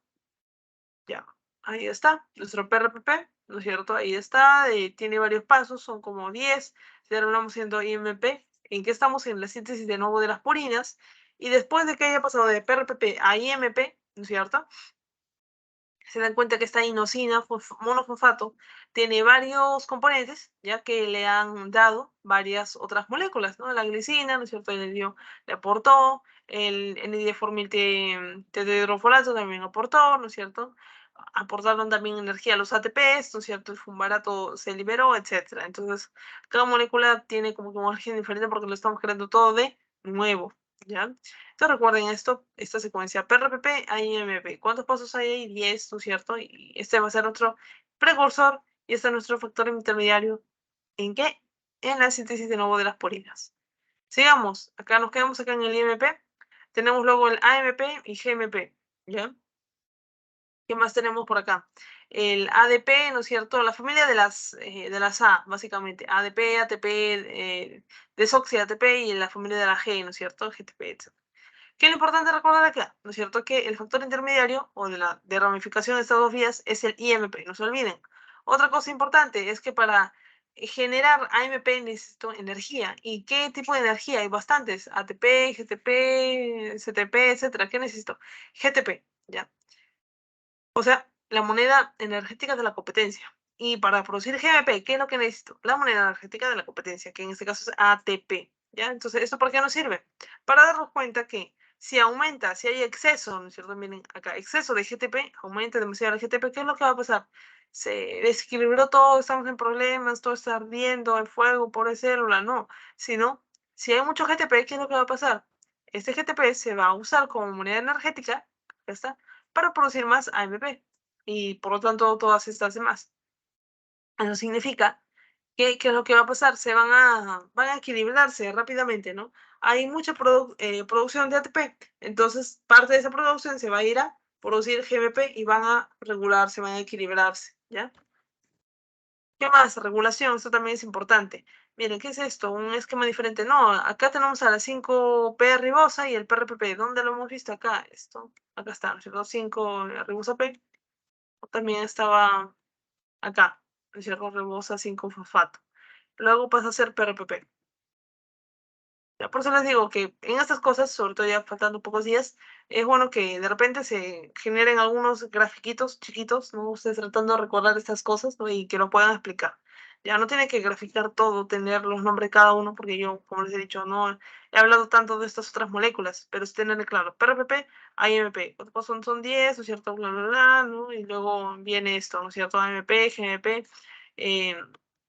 Ya, ahí está, nuestro PRPP, ¿no es cierto? Ahí está, tiene varios pasos, son como 10, terminamos siendo IMP, en que estamos en la síntesis de nuevo de las purinas, y después de que haya pasado de PRPP a IMP, ¿no es cierto?, se dan cuenta que esta inosina, monofosfato, tiene varios componentes, ya que le han dado varias otras moléculas, ¿no? La glicina, ¿no es cierto? Le aportó, el N-diformil tetrahidrofolato también aportó, ¿no es cierto? Aportaron también energía a los ATPs, ¿no es cierto? El fumarato se liberó, etcétera. Entonces, cada molécula tiene como que un origen diferente porque lo estamos creando todo de nuevo, ¿ya? Entonces recuerden esto, esta secuencia PRPP a IMP. ¿Cuántos pasos hay ahí? 10, ¿no es cierto? Y este va a ser nuestro precursor y este es nuestro factor intermediario. ¿En qué? En la síntesis de nuevo de las purinas. Sigamos, acá nos quedamos acá en el IMP. Tenemos luego el AMP y GMP, ¿ya? ¿Qué más tenemos por acá? El ADP, ¿no es cierto? La familia de las A, básicamente. ADP, ATP, desoxi ATP y la familia de la G, ¿no es cierto? GTP, etc. ¿Qué es lo importante recordar acá? ¿No es cierto? Que el factor intermediario o de ramificación de estas dos vías es el IMP, no se olviden. Otra cosa importante es que para generar AMP necesito energía. ¿Y qué tipo de energía? Hay bastantes. ATP, GTP, CTP, etcétera. ¿Qué necesito? GTP, ¿ya? O sea, la moneda energética de la competencia. Y para producir GMP, ¿qué es lo que necesito? La moneda energética de la competencia, que en este caso es ATP. ¿Ya? Entonces, ¿esto por qué nos sirve? Para darnos cuenta que si aumenta, si hay exceso, ¿no es cierto? Miren acá, exceso de GTP, aumenta demasiado el GTP, ¿qué es lo que va a pasar? Se desequilibró todo, estamos en problemas, todo está ardiendo, hay fuego por célula, no. Sino, si hay mucho GTP, ¿qué es lo que va a pasar? Este GTP se va a usar como moneda energética, ya está, para producir más AMP y por lo tanto todas estas demás. Eso significa que, ¿qué es lo que va a pasar? Van a equilibrarse rápidamente, ¿no? Hay mucha producción de ATP, entonces parte de esa producción se va a ir a producir GMP y van a regularse, van a equilibrarse, ¿ya? ¿Qué más? Regulación, esto también es importante. Miren, ¿qué es esto? Un esquema diferente. No, acá tenemos a la 5P ribosa y el PRPP. ¿Dónde lo hemos visto? Acá, esto. Acá está, ¿no es cierto? 5 ribosa P. También estaba acá, ¿no es cierto? Ribosa 5-fosfato. Luego pasa a ser PRPP. Ya, por eso les digo que en estas cosas, sobre todo ya faltando pocos días, es bueno que de repente se generen algunos grafiquitos chiquitos, ¿no? Ustedes tratando de recordar estas cosas, ¿no? Y que lo puedan explicar. Ya no tiene que graficar todo, tener los nombres de cada uno, porque yo, como les he dicho, no he hablado tanto de estas otras moléculas, pero es tenerle claro, PRPP, AMP, pues son 10, ¿no es cierto? Bla, bla, bla, ¿no? Y luego viene esto, ¿no es cierto? AMP, GMP, eh,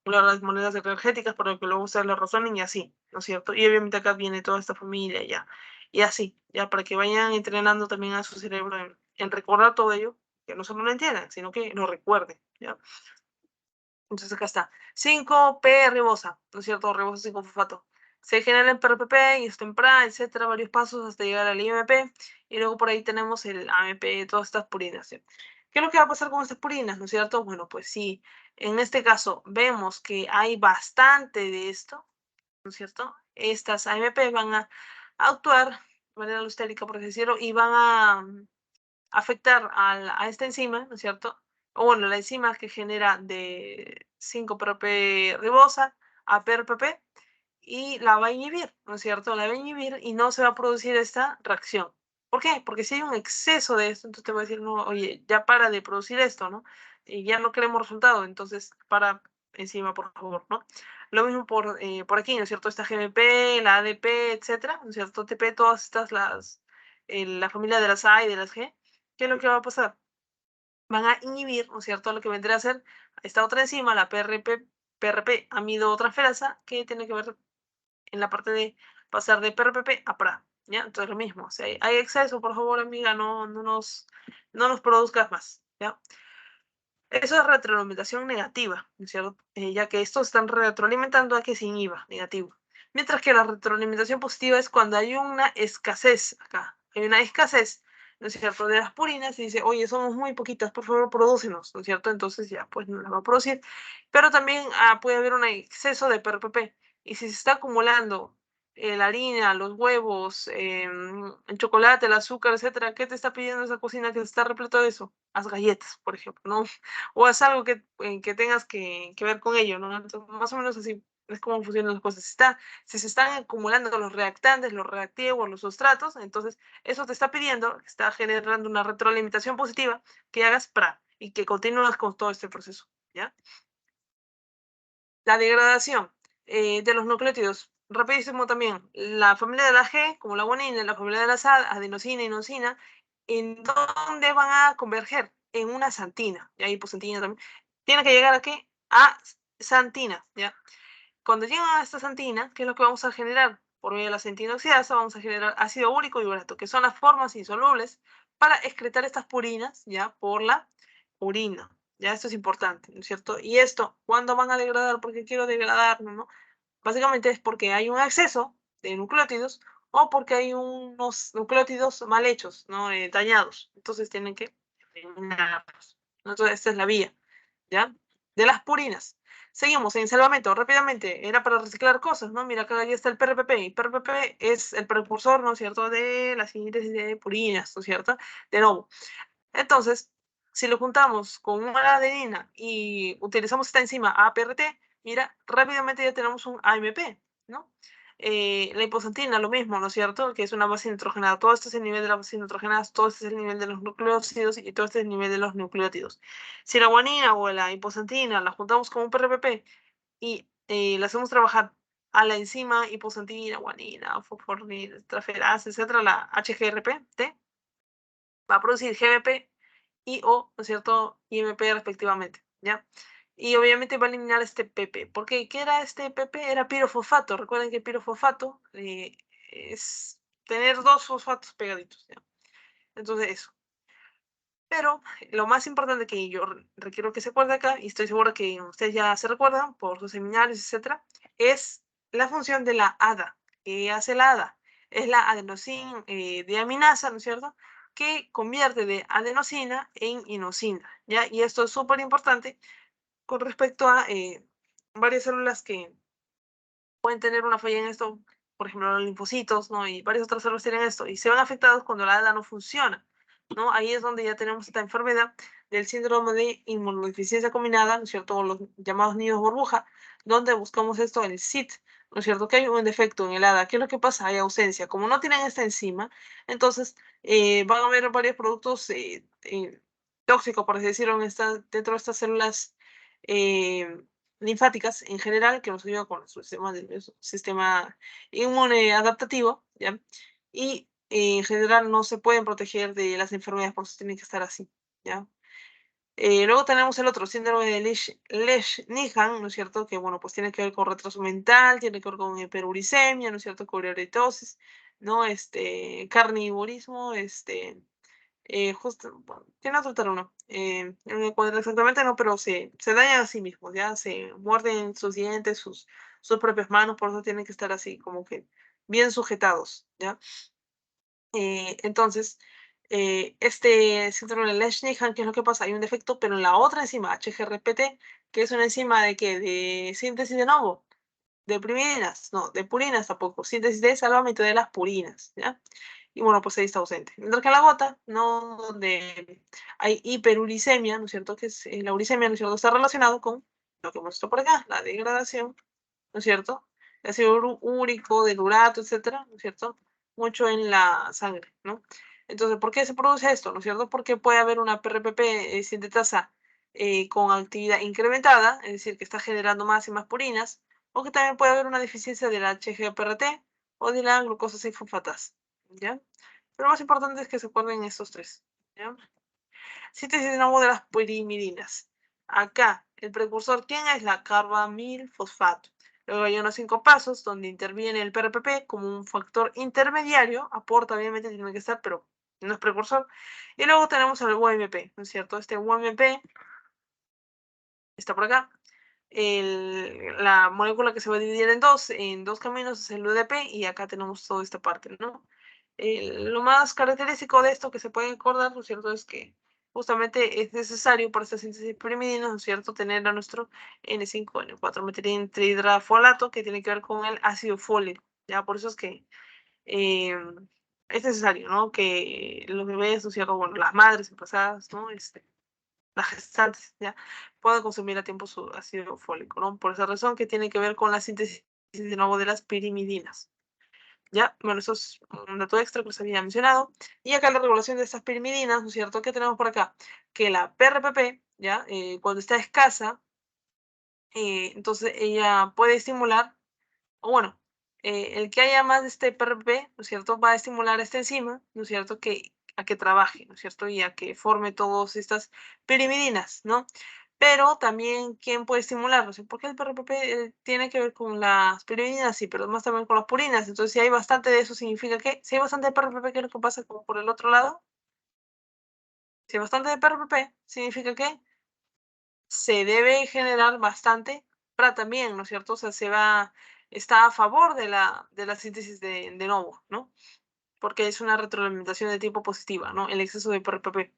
las monedas energéticas para que luego ustedes lo razonen y así, ¿no es cierto? Y obviamente acá viene toda esta familia ya, y así, ya para que vayan entrenando también a su cerebro en recordar todo ello, que no solo lo entiendan, sino que lo recuerden, ¿ya? Entonces acá está, 5P ribosa, ¿no es cierto? Ribosa 5-fosfato. Se genera el PRPP y esto en PRA, etcétera, varios pasos hasta llegar al IMP, y luego por ahí tenemos el AMP, todas estas purinas, ¿sí? ¿Qué es lo que va a pasar con estas purinas, no es cierto? Bueno, pues sí, en este caso vemos que hay bastante de esto, ¿no es cierto? Estas AMP van a actuar de manera alostérica, por así decirlo, y van a afectar a esta enzima, ¿no es cierto? O bueno, la enzima que genera de 5-PRP ribosa a PRPP y la va a inhibir, ¿no es cierto? La va a inhibir y no se va a producir esta reacción. ¿Por qué? Porque si hay un exceso de esto, entonces te voy a decir, no, oye, ya para de producir esto, ¿no? Y ya no queremos resultado, entonces para encima, por favor, ¿no? Lo mismo por aquí, ¿no es cierto? Esta GMP, la ADP, etcétera, ¿no es cierto? TP, todas estas, la familia de las A y de las G, ¿qué es lo que va a pasar? Van a inhibir, ¿no es cierto?, lo que vendría a ser esta otra enzima, la PRP amidotransferasa, que tiene que ver en la parte de pasar de PRPP a PRA, ¿ya? Entonces lo mismo, si hay exceso, por favor, amiga, no nos produzcas más, ¿ya? Eso es retroalimentación negativa, ¿no es cierto? Ya que estos están retroalimentando a que se inhiba, negativo. Mientras que la retroalimentación positiva es cuando hay una escasez acá, hay una escasez, ¿no es cierto?, de las purinas y dice, oye, somos muy poquitas, por favor, prodúcenos, ¿no es cierto? Entonces ya, pues no las va a producir. Pero también puede haber un exceso de PRPP y si se está acumulando la harina, los huevos, el chocolate, el azúcar, etcétera, ¿qué te está pidiendo esa cocina que está repleto de eso? Haz galletas, por ejemplo, ¿no? O haz algo que tengas que ver con ello, ¿no? Entonces, más o menos así es como funcionan las cosas. Si se están acumulando los reactantes, los reactivos, los sustratos, entonces eso te está pidiendo, está generando una retroalimentación positiva que hagas PRA y que continúes con todo este proceso, ¿ya? La degradación de los nucleótidos. Rapidísimo también. La familia de la G, como la guanina, la familia de la SAD, adenosina, inosina, ¿en dónde van a converger? En una santina, y hiposantina también. Tiene que llegar aquí a santina, ¿ya? Cuando llegan a esta santina, ¿qué es lo que vamos a generar? Por medio de la santina oxidasa vamos a generar ácido úrico y urato, que son las formas insolubles para excretar estas purinas, ¿ya? Por la orina. Ya esto es importante, ¿no es cierto? Y esto, ¿cuándo van a degradar? Porque quiero degradar, ¿no? Básicamente es porque hay un exceso de nucleótidos o porque hay unos nucleótidos mal hechos, ¿no? Dañados. Entonces tienen que eliminarlos, ¿no? Entonces esta es la vía, ¿ya? De las purinas. Seguimos en salvamento, rápidamente, era para reciclar cosas, ¿no? Mira, acá ya está el PRPP, y PRPP es el precursor, ¿no es cierto?, de la síntesis de purinas, ¿no es cierto?, de nuevo. Entonces, si lo juntamos con una adenina y utilizamos esta enzima APRT, mira, rápidamente ya tenemos un AMP, ¿no? La hiposantina, lo mismo, ¿no es cierto? Que es una base nitrogenada. Todo este es el nivel de la base nitrogenada, todo este es el nivel de los nucleósidos y todo este es el nivel de los nucleótidos. Si la guanina o la hiposantina la juntamos con un PRPP y la hacemos trabajar a la enzima hiposantina, guanina, fosforilasa, transferasa, etcétera, la HGRP, va a producir GBP y o, ¿no es cierto?, IMP respectivamente, ¿ya? Y obviamente va a eliminar este PP. ¿Por qué? ¿Qué era este PP? Era pirofosfato. Recuerden que pirofosfato es tener dos fosfatos pegaditos, ¿ya? Entonces eso. Pero lo más importante que yo requiero que se acuerde acá, y estoy segura que ustedes ya se recuerdan por sus seminarios, etcétera, es la función de la ADA. ¿Qué hace la ADA? Es la adenosina deaminasa, ¿no es cierto?, que convierte de adenosina en inosina, ¿ya? Y esto es súper importante con respecto a varias células que pueden tener una falla en esto, por ejemplo, los linfocitos, ¿no? Y varias otras células tienen esto, y se van afectados cuando la ADA no funciona, ¿no? Ahí es donde ya tenemos esta enfermedad del síndrome de inmunodeficiencia combinada, ¿no es cierto? O los llamados nidos burbuja, donde buscamos esto, el SIT, ¿no es cierto? Que hay un defecto en el ADA. ¿Qué es lo que pasa? Hay ausencia. Como no tienen esta enzima, entonces van a haber varios productos tóxicos, por así decirlo, dentro de estas células linfáticas en general, que nos ayuda con su sistema inmune adaptativo, ¿ya? Y en general no se pueden proteger de las enfermedades, por eso tienen que estar así, ¿ya? Luego tenemos el otro síndrome de Lesch-Nyhan, ¿no es cierto? Que, bueno, pues tiene que ver con retraso mental, tiene que ver con hiperuricemia, ¿no es cierto? Con ureatosis, ¿no? Carnivorismo, justo, bueno, tiene otro término, no me acuerdo exactamente, no, pero se dañan a sí mismos, ¿ya? Se muerden sus dientes, sus propias manos, por eso tienen que estar así, como que bien sujetados, ¿ya? Entonces, este síndrome de Lesch-Nyhan, ¿qué es lo que pasa? Hay un defecto, pero en la otra enzima, HGRPT, que es una enzima de ¿qué? De síntesis de nuevo, de primidinas, no, de purinas tampoco, síntesis de salvamento de las purinas, ¿ya? Y bueno, pues ahí está ausente. Mientras que en la gota, ¿no? Donde hay hiperuricemia, ¿no es cierto? Que es la uricemia, ¿no es cierto? Está relacionado con lo que hemos visto por acá, la degradación, ¿no es cierto? De ácido úrico, del urato, etcétera, ¿no es cierto? Mucho en la sangre, ¿no? Entonces, ¿por qué se produce esto? ¿No es cierto? Porque puede haber una PRPP sintetasa con actividad incrementada, es decir, que está generando más y más purinas, o que también puede haber una deficiencia de la HGPRT o de la glucosa 6-fosfatasa, ¿ya? Pero lo más importante es que se acuerden estos tres, ¿ya? Síntesis de nuevo de las pirimidinas. Acá, el precursor, ¿quién es? La carbamilfosfato. Luego hay unos 5 pasos donde interviene el PRPP como un factor intermediario, aporta, obviamente tiene que estar, pero no es precursor. Y luego tenemos el UMP, ¿no es cierto? Este UMP está por acá. La molécula que se va a dividir en dos caminos es el UDP y acá tenemos toda esta parte, ¿no? Lo más característico de esto que se puede acordar, ¿no es cierto?, es que justamente es necesario para esta síntesis pirimidina, ¿no es cierto?, tener a nuestro N5N4-metiltrihidrafolato que tiene que ver con el ácido fólico, ¿ya? Por eso es que es necesario, ¿no?, que los bebés, ¿no es cierto?, bueno, las madres embarazadas, ¿no?, las gestantes, ¿ya? Pueden consumir a tiempo su ácido fólico, ¿no? Por esa razón que tiene que ver con la síntesis de nuevo de las pirimidinas. ¿Ya? Bueno, eso es un dato extra que les había mencionado. Y acá la regulación de estas pirimidinas, ¿no es cierto? ¿Qué tenemos por acá? Que la PRPP, ¿ya? Cuando está escasa, entonces ella puede estimular, o bueno, el que haya más de este PRP, ¿no es cierto?, va a estimular esta enzima, ¿no es cierto?, a que trabaje, ¿no es cierto?, y a que forme todas estas pirimidinas, ¿no? Pero también, ¿quién puede estimularlo? Porque el PRPP tiene que ver con las pirimidinas, sí, pero más también con las purinas. Entonces, si hay bastante de eso, significa que, si hay bastante de PRPP, ¿qué es lo que pasa como por el otro lado? Si hay bastante de PRPP, significa que se debe generar bastante para también, ¿no es cierto? O sea, está a favor de la síntesis de nuevo, ¿no? Porque es una retroalimentación de tipo positiva, ¿no? El exceso de PRPP.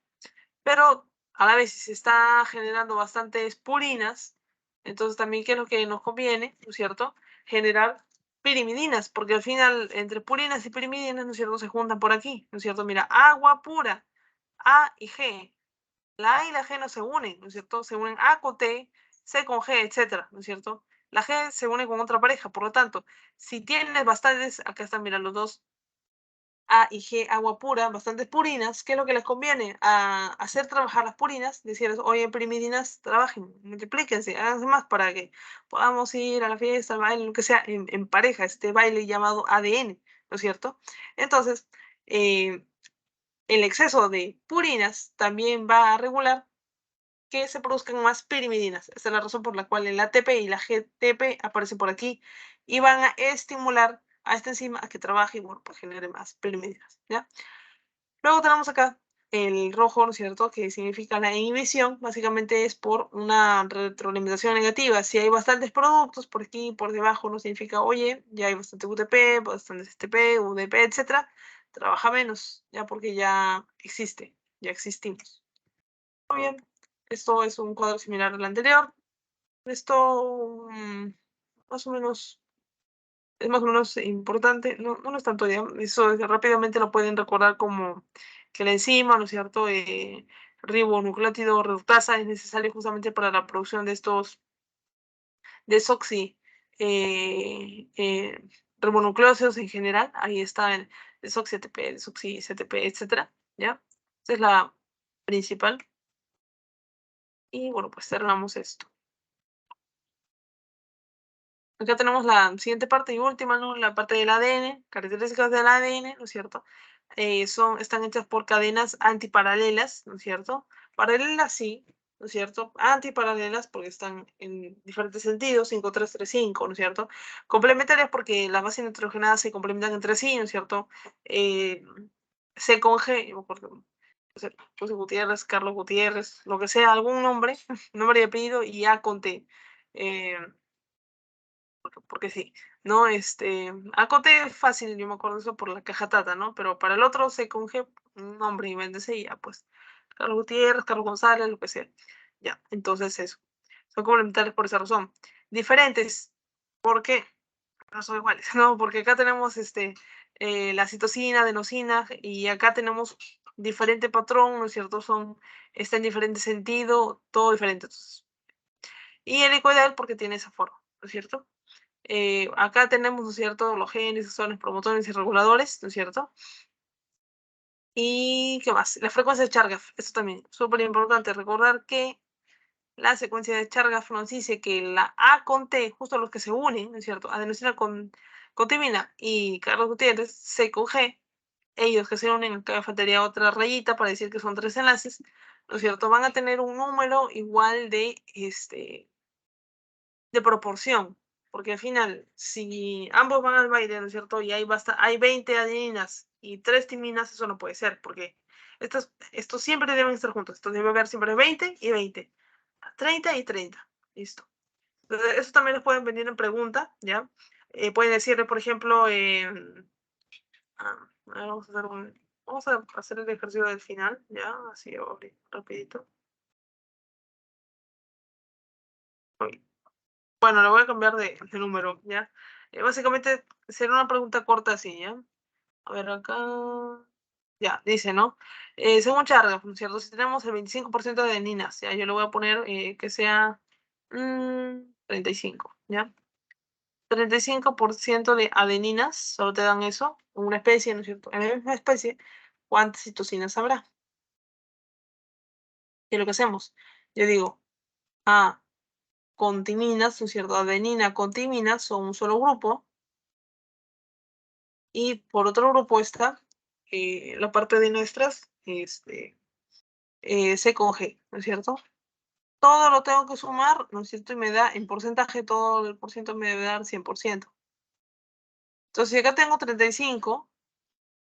Pero a la vez, si se está generando bastantes purinas, entonces también, ¿qué es lo que nos conviene, ¿no es cierto? Generar pirimidinas, porque al final, entre purinas y pirimidinas, ¿no es cierto?, se juntan por aquí, ¿no es cierto? Mira, agua pura, A y G, la A y la G no se unen, ¿no es cierto? Se unen A con T, C con G, etcétera, ¿no es cierto? La G se une con otra pareja, por lo tanto, si tienes bastantes, acá están, mira, los dos A y G, agua pura, bastantes purinas, ¿qué es lo que les conviene? A hacer trabajar las purinas, decirles, oye, pirimidinas, trabajen, multiplíquense, háganse más para que podamos ir a la fiesta, al baile, lo que sea, en pareja, este baile llamado ADN, ¿no es cierto? Entonces, el exceso de purinas también va a regular que se produzcan más pirimidinas. Esta es la razón por la cual el ATP y la GTP aparecen por aquí y van a estimular a esta enzima a que trabaje y, bueno, pues genere más pirimidinas, ¿ya? Luego tenemos acá el rojo, ¿no es cierto?, que significa la inhibición. Básicamente es por una retroalimentación negativa. Si hay bastantes productos por aquí, por debajo, no significa, oye, ya hay bastante UTP, bastante STP, UDP, etcétera. Trabaja menos, ya porque ya existe, ya existimos. Muy bien, esto es un cuadro similar al anterior. Esto más o menos es más o menos importante, no es tanto ya, eso rápidamente lo pueden recordar como que la enzima, ¿no es cierto?, ribonucleótido reductasa es necesario justamente para la producción de estos desoxi ribonucleósidos en general. Ahí está el desoxi-ATP, desoxi-CTP, etcétera, ¿ya? Esa es la principal. Y bueno, pues cerramos esto. Acá tenemos la siguiente parte y última, ¿no? La parte del ADN, características del ADN, ¿no es cierto? Están hechas por cadenas antiparalelas, ¿no es cierto? Paralelas sí, ¿no es cierto? Antiparalelas porque están en diferentes sentidos, 5-3-3-5, ¿no es cierto? Complementarias porque las bases nitrogenadas se complementan entre sí, ¿no es cierto? C con G, José Gutiérrez, Carlos Gutiérrez, lo que sea, algún nombre, nombre y apellido, y A con T. Porque sí, ¿no? Acote es fácil, yo me acuerdo eso por la caja Tata, ¿no? Pero para el otro se conge un nombre y véndese y ya, pues, Carlos Gutiérrez, Carlos González, lo que sea. Ya, entonces eso. Son complementarios por esa razón. Diferentes, ¿por qué? No son iguales, ¿no? Porque acá tenemos la citosina, adenosina, y acá tenemos diferente patrón, ¿no es cierto? Está en diferente sentido, todo diferente. Entonces. Y helicoidal porque tiene esa forma, ¿no es cierto? Acá tenemos, ¿no es cierto?, los genes, exones, promotores y reguladores, ¿no es cierto? ¿Y qué más? La frecuencia de Chargaff, esto también, súper importante recordar que la secuencia de Chargaff nos dice que la A con T, justo los que se unen, ¿no es cierto?, adenosina con timina y Carlos Gutiérrez, C con G, ellos que se unen, acá faltaría otra rayita para decir que son 3 enlaces, ¿no es cierto?, van a tener un número igual de proporción, porque al final, si ambos van al baile, ¿no es cierto? Y hay 20 adeninas y 3 timinas, eso no puede ser, porque estos siempre deben estar juntos. Esto debe haber siempre 20 y 20, 30 y 30. Listo. Entonces, eso también les pueden venir en pregunta, ¿ya? Pueden decirle, por ejemplo, vamos a hacer el ejercicio del final, ¿ya? Así, rapidito. Bueno, le voy a cambiar de número, ¿ya? Básicamente será una pregunta corta así, ¿ya? A ver, acá. Ya, dice, ¿no? Según Chargaff, ¿no es cierto? Si tenemos el 25% de adeninas, ya, yo le voy a poner que sea 35, ¿ya? 35% de adeninas, solo te dan eso, en una especie, ¿no es cierto? En la misma especie, ¿cuántas citosinas habrá? ¿Qué es lo que hacemos? Yo digo, con timinas, ¿no es cierto? Adenina con timinas son un solo grupo. Y por otro grupo está la parte de nuestras C con G, ¿no es cierto? Todo lo tengo que sumar, ¿no es cierto? Y me da en porcentaje, todo el por ciento me debe dar 100%. Entonces, si acá tengo 35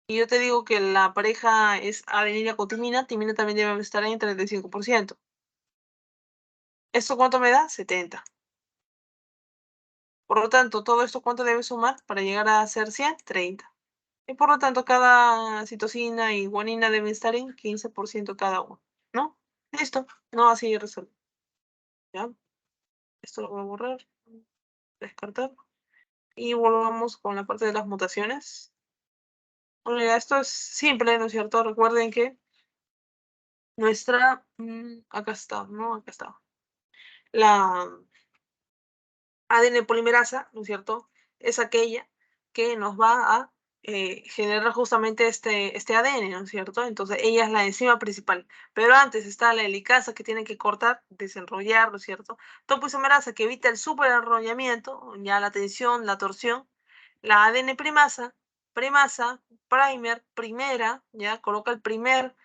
y yo te digo que la pareja es adenina con timina, timina también debe estar en 35%. ¿Esto cuánto me da? 70. Por lo tanto, todo esto, ¿cuánto debe sumar para llegar a ser 100? 30. Y por lo tanto, cada citosina y guanina deben estar en 15% cada uno, ¿no? Listo, no así resuelve. ¿Ya? Esto lo voy a borrar, descartar. Y volvamos con la parte de las mutaciones. Bueno, ya esto es simple, ¿no es cierto? Recuerden que nuestra, acá está, ¿no? Acá está. La ADN polimerasa, ¿no es cierto? Es aquella que nos va a generar justamente este ADN, ¿no es cierto? Entonces ella es la enzima principal. Pero antes está la helicasa que tiene que cortar, desenrollar, ¿no es cierto? Topoisomerasa que evita el superenrollamiento, ya la tensión, la torsión. La ADN primasa, primer, primera, ya coloca el primer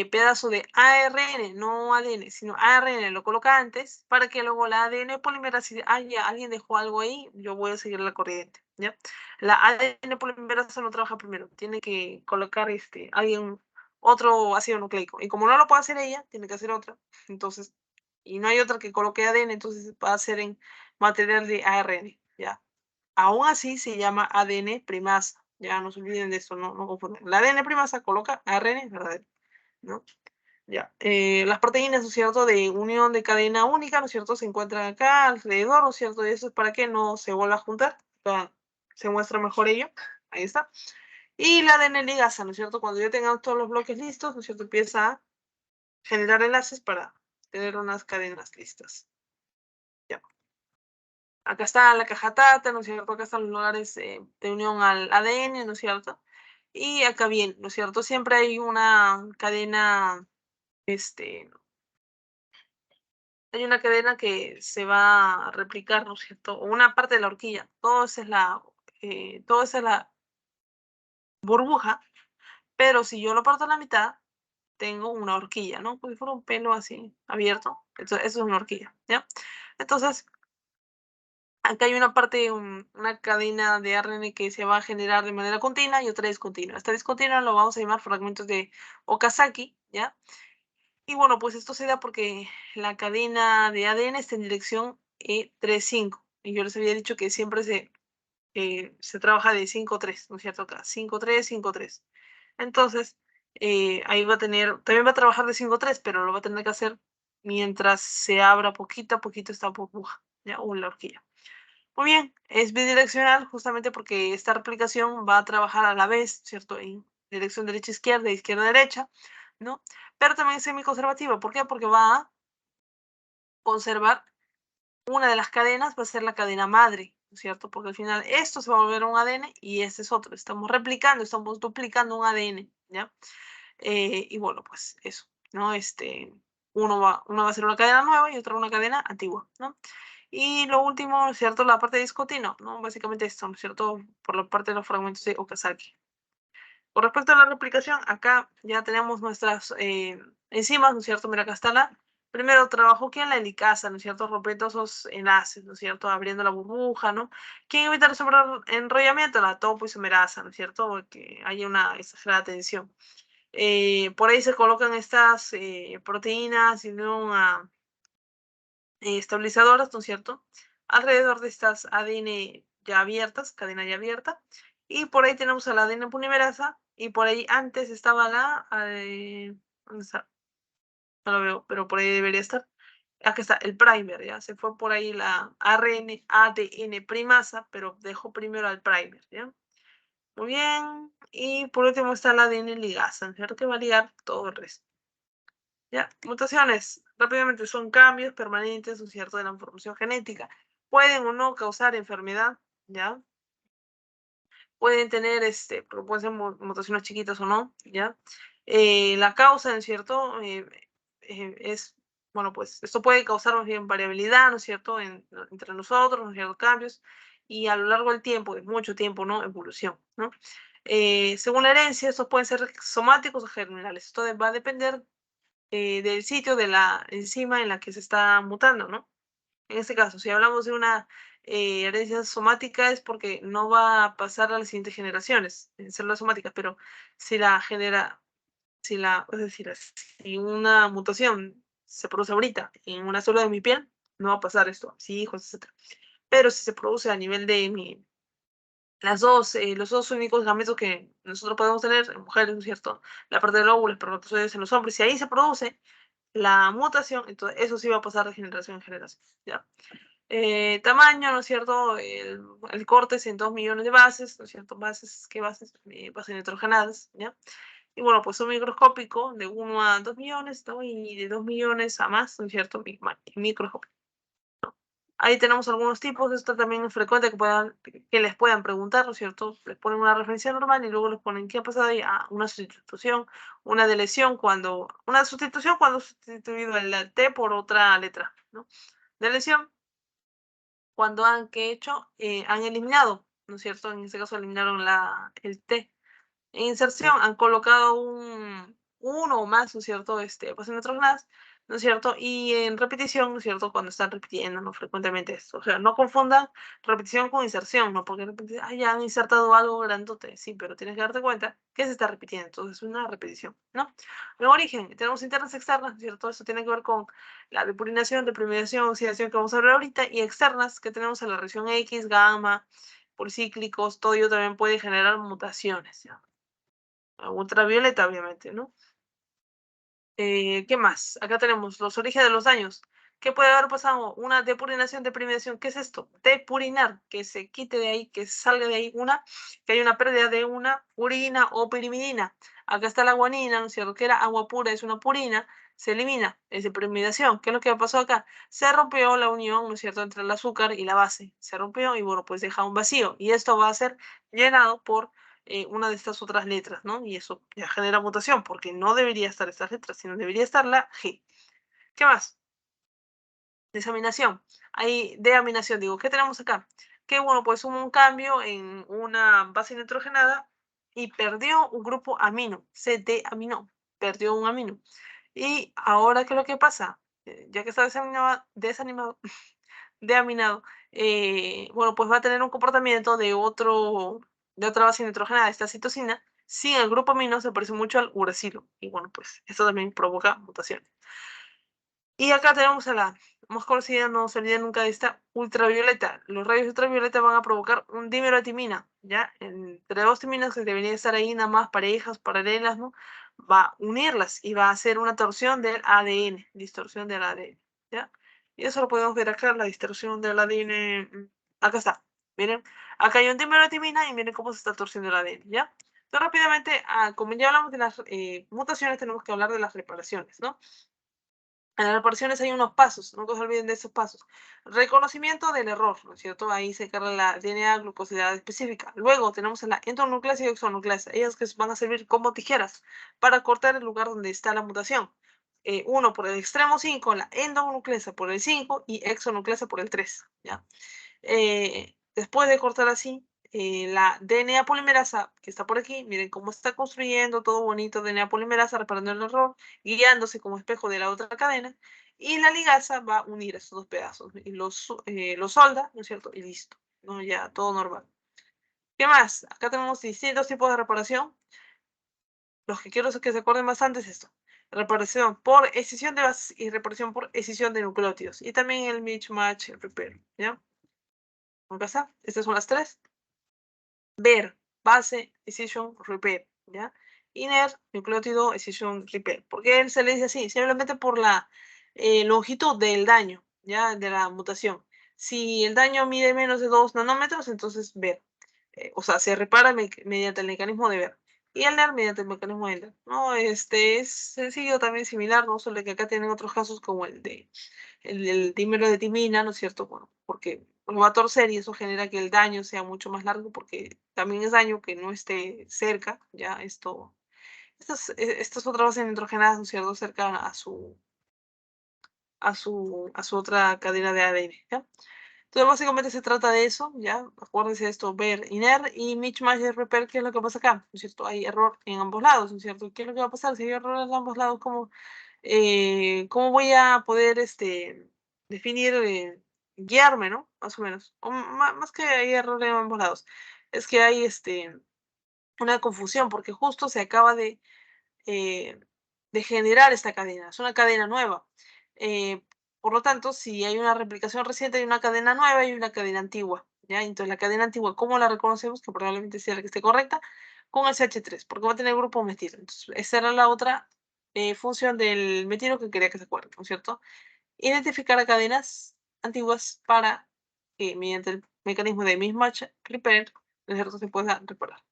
pedazo de ARN, no ADN, sino ARN, lo coloca antes para que luego la ADN polimerasa, ya, alguien dejó algo ahí, yo voy a seguir la corriente, ¿ya? La ADN polimerasa no trabaja primero, tiene que colocar alguien, otro ácido nucleico, y como no lo puede hacer ella, tiene que hacer otra, entonces, y no hay otra que coloque ADN, entonces va a ser en material de ARN, ¿ya? Aún así se llama ADN primasa, ya no se olviden de esto, no confunden. La ADN primasa coloca ARN verdadero, ¿no? Ya. Las proteínas, ¿no es cierto?, de unión de cadena única, ¿no es cierto?, se encuentran acá alrededor, ¿no es cierto?, y eso es para que no se vuelva a juntar. Se muestra mejor ello. Ahí está. Y la ADN ligasa, ¿no es cierto?, cuando ya tengan todos los bloques listos, ¿no es cierto?, empieza a generar enlaces para tener unas cadenas listas. Ya. Acá está la caja TATA, ¿no es cierto? Acá están los lugares de unión al ADN, ¿no es cierto? Y acá bien, ¿no es cierto? Siempre hay una cadena, hay una cadena que se va a replicar, ¿no es cierto? O una parte de la horquilla. Todo esa es la burbuja, pero si yo lo parto a la mitad, tengo una horquilla, ¿no? Como si fuera un pelo así abierto. Entonces, eso es una horquilla, ¿ya? Entonces, acá hay una parte, una cadena de ARN que se va a generar de manera continua y otra discontinua. Esta discontinua lo vamos a llamar fragmentos de Okazaki, ¿ya? Y bueno, pues esto se da porque la cadena de ADN está en dirección E35. Y yo les había dicho que siempre se trabaja de 5-3, ¿no es cierto? Acá, 5-3, 5-3. Entonces, ahí va a tener, también va a trabajar de 5-3, pero lo va a tener que hacer mientras se abra poquito a poquito esta burbuja, ¿ya? O la horquilla. Muy bien, es bidireccional justamente porque esta replicación va a trabajar a la vez, ¿cierto? En dirección derecha-izquierda, izquierda-derecha, ¿no? Pero también es semiconservativa. ¿Por qué? Porque va a conservar una de las cadenas, va a ser la cadena madre, ¿no es cierto? Porque al final esto se va a volver un ADN y este es otro. Estamos replicando, estamos duplicando un ADN, ¿ya? Y bueno, pues eso, ¿no? Uno va a ser una cadena nueva y otra una cadena antigua, ¿no? Y lo último, ¿no es cierto? La parte de discontinua, ¿no? Básicamente esto, ¿no es cierto? Por la parte de los fragmentos de Okazaki. Con respecto a la replicación, acá ya tenemos nuestras enzimas, ¿no es cierto? Mira, acá está primero trabajó aquí en la helicasa, ¿no es cierto? Rompiendo esos enlaces, ¿no es cierto? Abriendo la burbuja, ¿no? ¿Quién evita el sobreenrollamiento? La topoisomerasa, ¿no es cierto? Que haya una exagerada tensión. Por ahí se colocan estas proteínas y no estabilizadoras, ¿no es cierto? Alrededor de estas ADN ya abiertas, cadena ya abierta. Y por ahí tenemos a la ADN polimerasa. Y por ahí antes estaba ¿dónde está? No lo veo, pero por ahí debería estar. Aquí está el primer, ¿ya? Se fue por ahí la ADN primasa, pero dejó primero al primer, ¿ya? Muy bien. Y por último está la ADN ligasa, ¿no es cierto? Que va a ligar todo el resto. ¿Ya? Mutaciones, rápidamente, son cambios permanentes, ¿no es cierto?, de la información genética. Pueden o no causar enfermedad, ¿ya? Pueden tener, pero pueden ser mutaciones chiquitas o no, ¿ya? La causa, ¿no es cierto?, es, bueno, pues esto puede causar más bien variabilidad, ¿no es cierto?, entre nosotros, ¿no es cierto?, cambios, y a lo largo del tiempo, de mucho tiempo, ¿no?, evolución, ¿no? Según la herencia, estos pueden ser somáticos o germinales. Esto va a depender del sitio de la enzima en la que se está mutando, ¿no? En este caso, si hablamos de una herencia somática es porque no va a pasar a las siguientes generaciones en células somáticas, pero si la genera, es decir, si una mutación se produce ahorita en una célula de mi piel, no va a pasar esto a mis hijos, etc. Pero si se produce a nivel de los dos únicos gametos que nosotros podemos tener en mujeres, ¿no es cierto? La parte del óvulo, espermatozoides en los hombres, si ahí se produce la mutación, entonces eso sí va a pasar de generación en generación, ¿ya? Tamaño, ¿no es cierto? El corte es en 2 millones de bases, ¿no es cierto? Bases, ¿qué bases? Bases nitrogenadas, ¿ya? Y bueno, pues un microscópico de 1 a 2 millones, ¿no? Y de 2 millones a más, ¿no es cierto? Microscópico. Ahí tenemos algunos tipos, esto también es frecuente que les puedan preguntar, ¿no es cierto? Les ponen una referencia normal y luego les ponen qué ha pasado ahí, una sustitución, una sustitución cuando sustituido el T por otra letra, ¿no? De lesión, cuando han hecho, han eliminado, ¿no es cierto? En este caso eliminaron el T. En inserción han colocado uno o más, ¿no es cierto? Pues en otros más, ¿no es cierto? Y en repetición, ¿no es cierto? Cuando están repitiendo, ¿no? Frecuentemente esto. O sea, no confundan repetición con inserción, ¿no? Porque de repente, ya han insertado algo grandote, sí, pero tienes que darte cuenta que se está repitiendo. Entonces, es una repetición, ¿no? En origen, tenemos internas y externas, ¿no es cierto? Esto tiene que ver con la depurinación, deprimidación, oxidación que vamos a hablar ahorita, y externas, que tenemos en la región X, gamma, policíclicos, todo ello también puede generar mutaciones, ¿ya? Ultravioleta, obviamente, ¿no? ¿Qué más? Acá tenemos los orígenes de los daños. ¿Qué puede haber pasado? Una depurinación, deprimidación. ¿Qué es esto? Depurinar, que se quite de ahí, que salga de ahí que hay una pérdida de una urina o pirimidina. Acá está la guanina, ¿no es cierto? Que era agua pura, es una purina, se elimina, es de primidación. ¿Qué es lo que pasó acá? Se rompió la unión, ¿no es cierto?, entre el azúcar y la base. Se rompió y bueno, pues deja un vacío. Y esto va a ser llenado por una de estas otras letras, ¿no? Y eso ya genera mutación, porque no debería estar estas letras, sino debería estar la G. ¿Qué más? Desaminación. Hay deaminación, digo, ¿qué tenemos acá? Que bueno, pues hubo un cambio en una base nitrogenada y perdió un grupo amino, se deaminó, perdió un amino. Y ahora, ¿qué es lo que pasa? Ya que está desaminado, deaminado, bueno, pues va a tener un comportamiento de otra base nitrogenada, esta citosina, sin el grupo amino se parece mucho al uracilo. Y bueno, pues esto también provoca mutaciones. Y acá tenemos a la más conocida, no se olviden nunca de esta, ultravioleta. Los rayos ultravioleta van a provocar un dímero de timina, ¿ya? Entre dos timinas que deberían estar ahí nada más parejas, paralelas, ¿no? Va a unirlas y va a hacer una torsión del ADN, distorsión del ADN, ¿ya? Y eso lo podemos ver acá, la distorsión del ADN. Acá está, miren. Acá hay un dímero de timina y miren cómo se está torciendo el ADN, ¿ya? Entonces rápidamente, como ya hablamos de las mutaciones, tenemos que hablar de las reparaciones, ¿no? En las reparaciones hay unos pasos, no se olviden de esos pasos. Reconocimiento del error, ¿no es cierto? Ahí se carga la DNA glucosidad específica. Luego tenemos la endonucleasa y exonucleasa, ellas que van a servir como tijeras para cortar el lugar donde está la mutación. Uno por el extremo 5, la endonucleasa por el 5 y exonucleasa por el 3, ¿ya? Después de cortar así, la DNA polimerasa que está por aquí, miren cómo está construyendo todo bonito DNA polimerasa, reparando el error, guiándose como espejo de la otra cadena, y la ligasa va a unir estos dos pedazos, y los solda, ¿no es cierto? Y listo, ¿no? Ya, todo normal. ¿Qué más? Acá tenemos distintos tipos de reparación. Los que quiero es que se acuerden bastante es esto. Reparación por escisión de bases y reparación por escisión de nucleótidos. Y también el mismatch repair, ¿ya? Acá está. Estas son las tres. Ver, base, excision, repair, ¿ya? Inner, nucleótido, excision, repair. ¿Por qué se le dice así? Simplemente por la longitud del daño, ¿ya? De la mutación. Si el daño mide menos de 2 nanómetros, entonces ver. O sea, se repara mediante el mecanismo de ver. Y el NER mediante el mecanismo de NER. No, este es sencillo, también similar, ¿no? Solo que acá tienen otros casos como el de el dímero de timina, ¿no es cierto? Bueno, porque lo va a torcer y eso genera que el daño sea mucho más largo porque también es daño que no esté cerca, ya estas otras bases nitrogenadas, ¿no es cierto?, cerca a su otra cadena de ADN, ¿ya? Entonces, básicamente se trata de eso, ¿ya? Acuérdense de esto, ver INER y mismatch repair, ¿qué es lo que pasa acá? ¿No es cierto? Hay error en ambos lados, ¿no es cierto? ¿Qué es lo que va a pasar? Si hay error en ambos lados, ¿cómo voy a poder definir, guiarme, ¿no? Más o menos. O más que hay error en ambos lados. Es que hay una confusión, porque justo se acaba eh, de generar esta cadena. Es una cadena nueva. Por lo tanto, si hay una replicación reciente, hay una cadena nueva y una cadena antigua, ¿ya? Entonces, la cadena antigua, ¿cómo la reconocemos? Que probablemente sea la que esté correcta, con el CH3, porque va a tener grupo metilo. Entonces, esa era la otra función del metilo que quería que se acuerden, ¿no es cierto? Identificar a cadenas antiguas para que mediante el mecanismo de mismatch repair, ¿no es cierto?, se pueda reparar.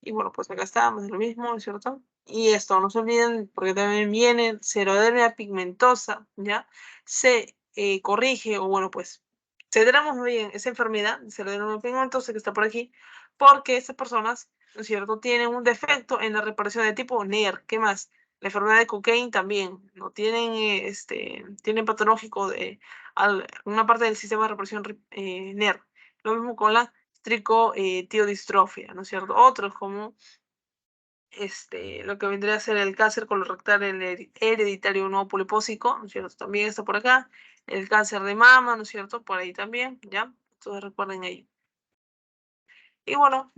Y bueno, pues acá estamos, es lo mismo, ¿no es cierto? Y esto, no se olviden, porque también viene xerodermia pigmentosa, ¿ya? Se corrige, o bueno, pues, cedremos muy bien esa enfermedad, xerodermia pigmentosa que está por aquí, porque estas personas, ¿no es cierto?, tienen un defecto en la reparación de tipo NER. ¿Qué más? La enfermedad de Cockayne también, ¿no? Tienen patológico de una parte del sistema de reparación NER. Lo mismo con la tricotiodistrofia, ¿no es cierto? Otros como lo que vendría a ser el cáncer colorectal hereditario no polipósico, ¿no es cierto? También está por acá. El cáncer de mama, ¿no es cierto? Por ahí también, ¿ya? Entonces recuerden ahí. Y bueno,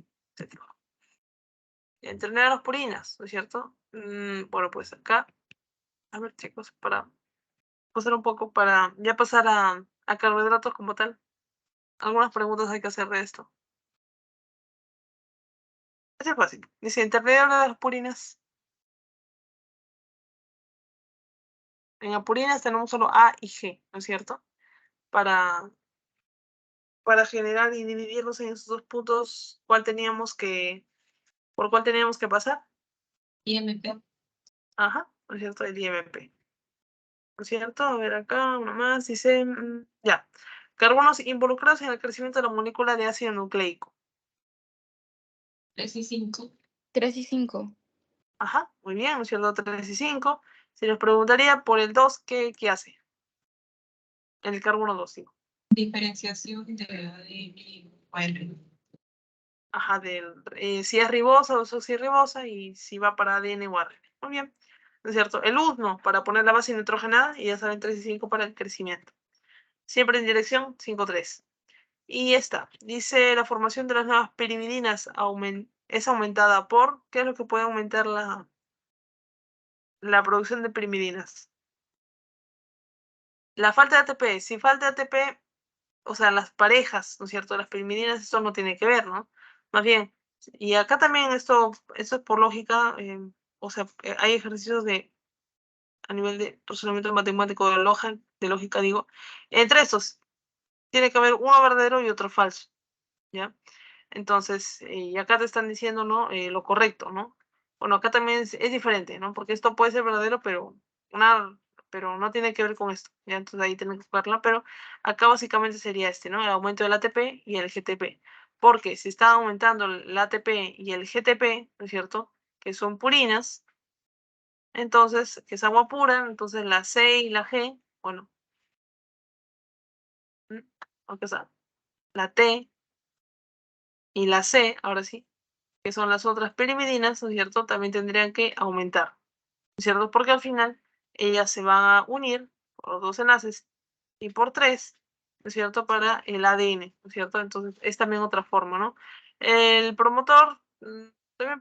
entrenar las purinas, ¿no es cierto? Bueno, pues acá, a ver chicos, para pasar un poco, para ya pasar a carbohidratos como tal. Algunas preguntas hay que hacer de esto. Es fácil. Dice, intermedio de las purinas. En apurinas tenemos solo A y G, ¿no es cierto? Para, para generar y dividirlos en esos dos puntos, por cuál teníamos que pasar. IMP. Ajá, ¿no es cierto? El IMP. ¿No es cierto? A ver acá, uno más, dice, ya. Carbonos involucrados en el crecimiento de la molécula de ácido nucleico. 3 y 5. 3 y 5. Ajá, muy bien, ¿no es cierto? 3 y 5. Se les preguntaría por el 2, ¿qué hace? En el carbono 2, digo. Diferenciación de ADN o ARN. Ajá, si es ribosa o desoxirribosa y si va para ADN o ARN. Muy bien, ¿no es cierto? El 1 para poner la base nitrogenada y ya saben 3 y 5 para el crecimiento. Siempre en dirección 5-3. Y esta, dice la formación de las nuevas pirimidinas es aumentada por, ¿qué es lo que puede aumentar la producción de pirimidinas? La falta de ATP. Si falta ATP, o sea, las parejas, ¿no es cierto? Las pirimidinas, esto no tiene que ver, ¿no? Más bien, y acá también esto es por lógica, o sea, hay ejercicios a nivel de razonamiento matemático de lógica, digo, entre estos tiene que haber uno verdadero y otro falso, ¿ya? Entonces, y acá te están diciendo, ¿no? Lo correcto, ¿no? Bueno, acá también es diferente, ¿no? Porque esto puede ser verdadero, pero no tiene que ver con esto, ¿ya? Entonces ahí tienen que jugarla, pero acá básicamente sería ¿no? El aumento del ATP y el GTP. Porque si está aumentando el ATP y el GTP, ¿no es cierto? Que son purinas, entonces, que es agua pura, entonces la C y la G, bueno, aunque sea, la T y la C, ahora sí, que son las otras pirimidinas, ¿no es cierto? También tendrían que aumentar, ¿no es cierto? Porque al final ellas se van a unir por 2 enlaces y por 3, ¿no es cierto? Para el ADN, ¿no es cierto? Entonces es también otra forma, ¿no? El promotor, también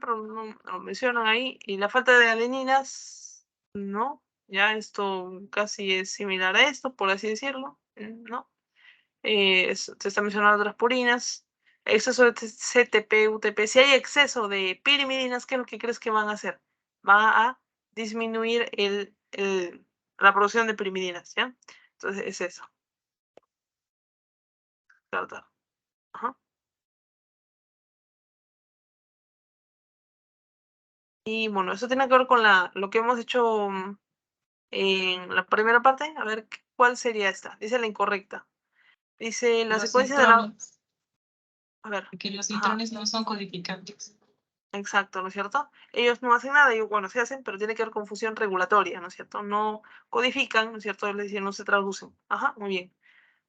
lo mencionan ahí, y la falta de adeninas, ¿no? Ya esto casi es similar a esto, por así decirlo, ¿no? Se está mencionando otras purinas, exceso de CTP, UTP. Si hay exceso de pirimidinas, ¿qué es lo que crees que van a hacer? Van a disminuir la producción de pirimidinas, ¿ya? Entonces es eso. Claro. Ajá. Y bueno, eso tiene que ver con lo que hemos hecho en la primera parte. A ver, ¿cuál sería esta? Dice la incorrecta. Dice la secuencia de la... A ver. Porque los Ajá. nitrones no son codificantes. Exacto, ¿no es cierto? Ellos no hacen nada, ellos, bueno, se hacen, pero tiene que ver con función regulatoria, ¿no es cierto? No codifican, ¿no es cierto? Es decir, no se traducen. Ajá, muy bien.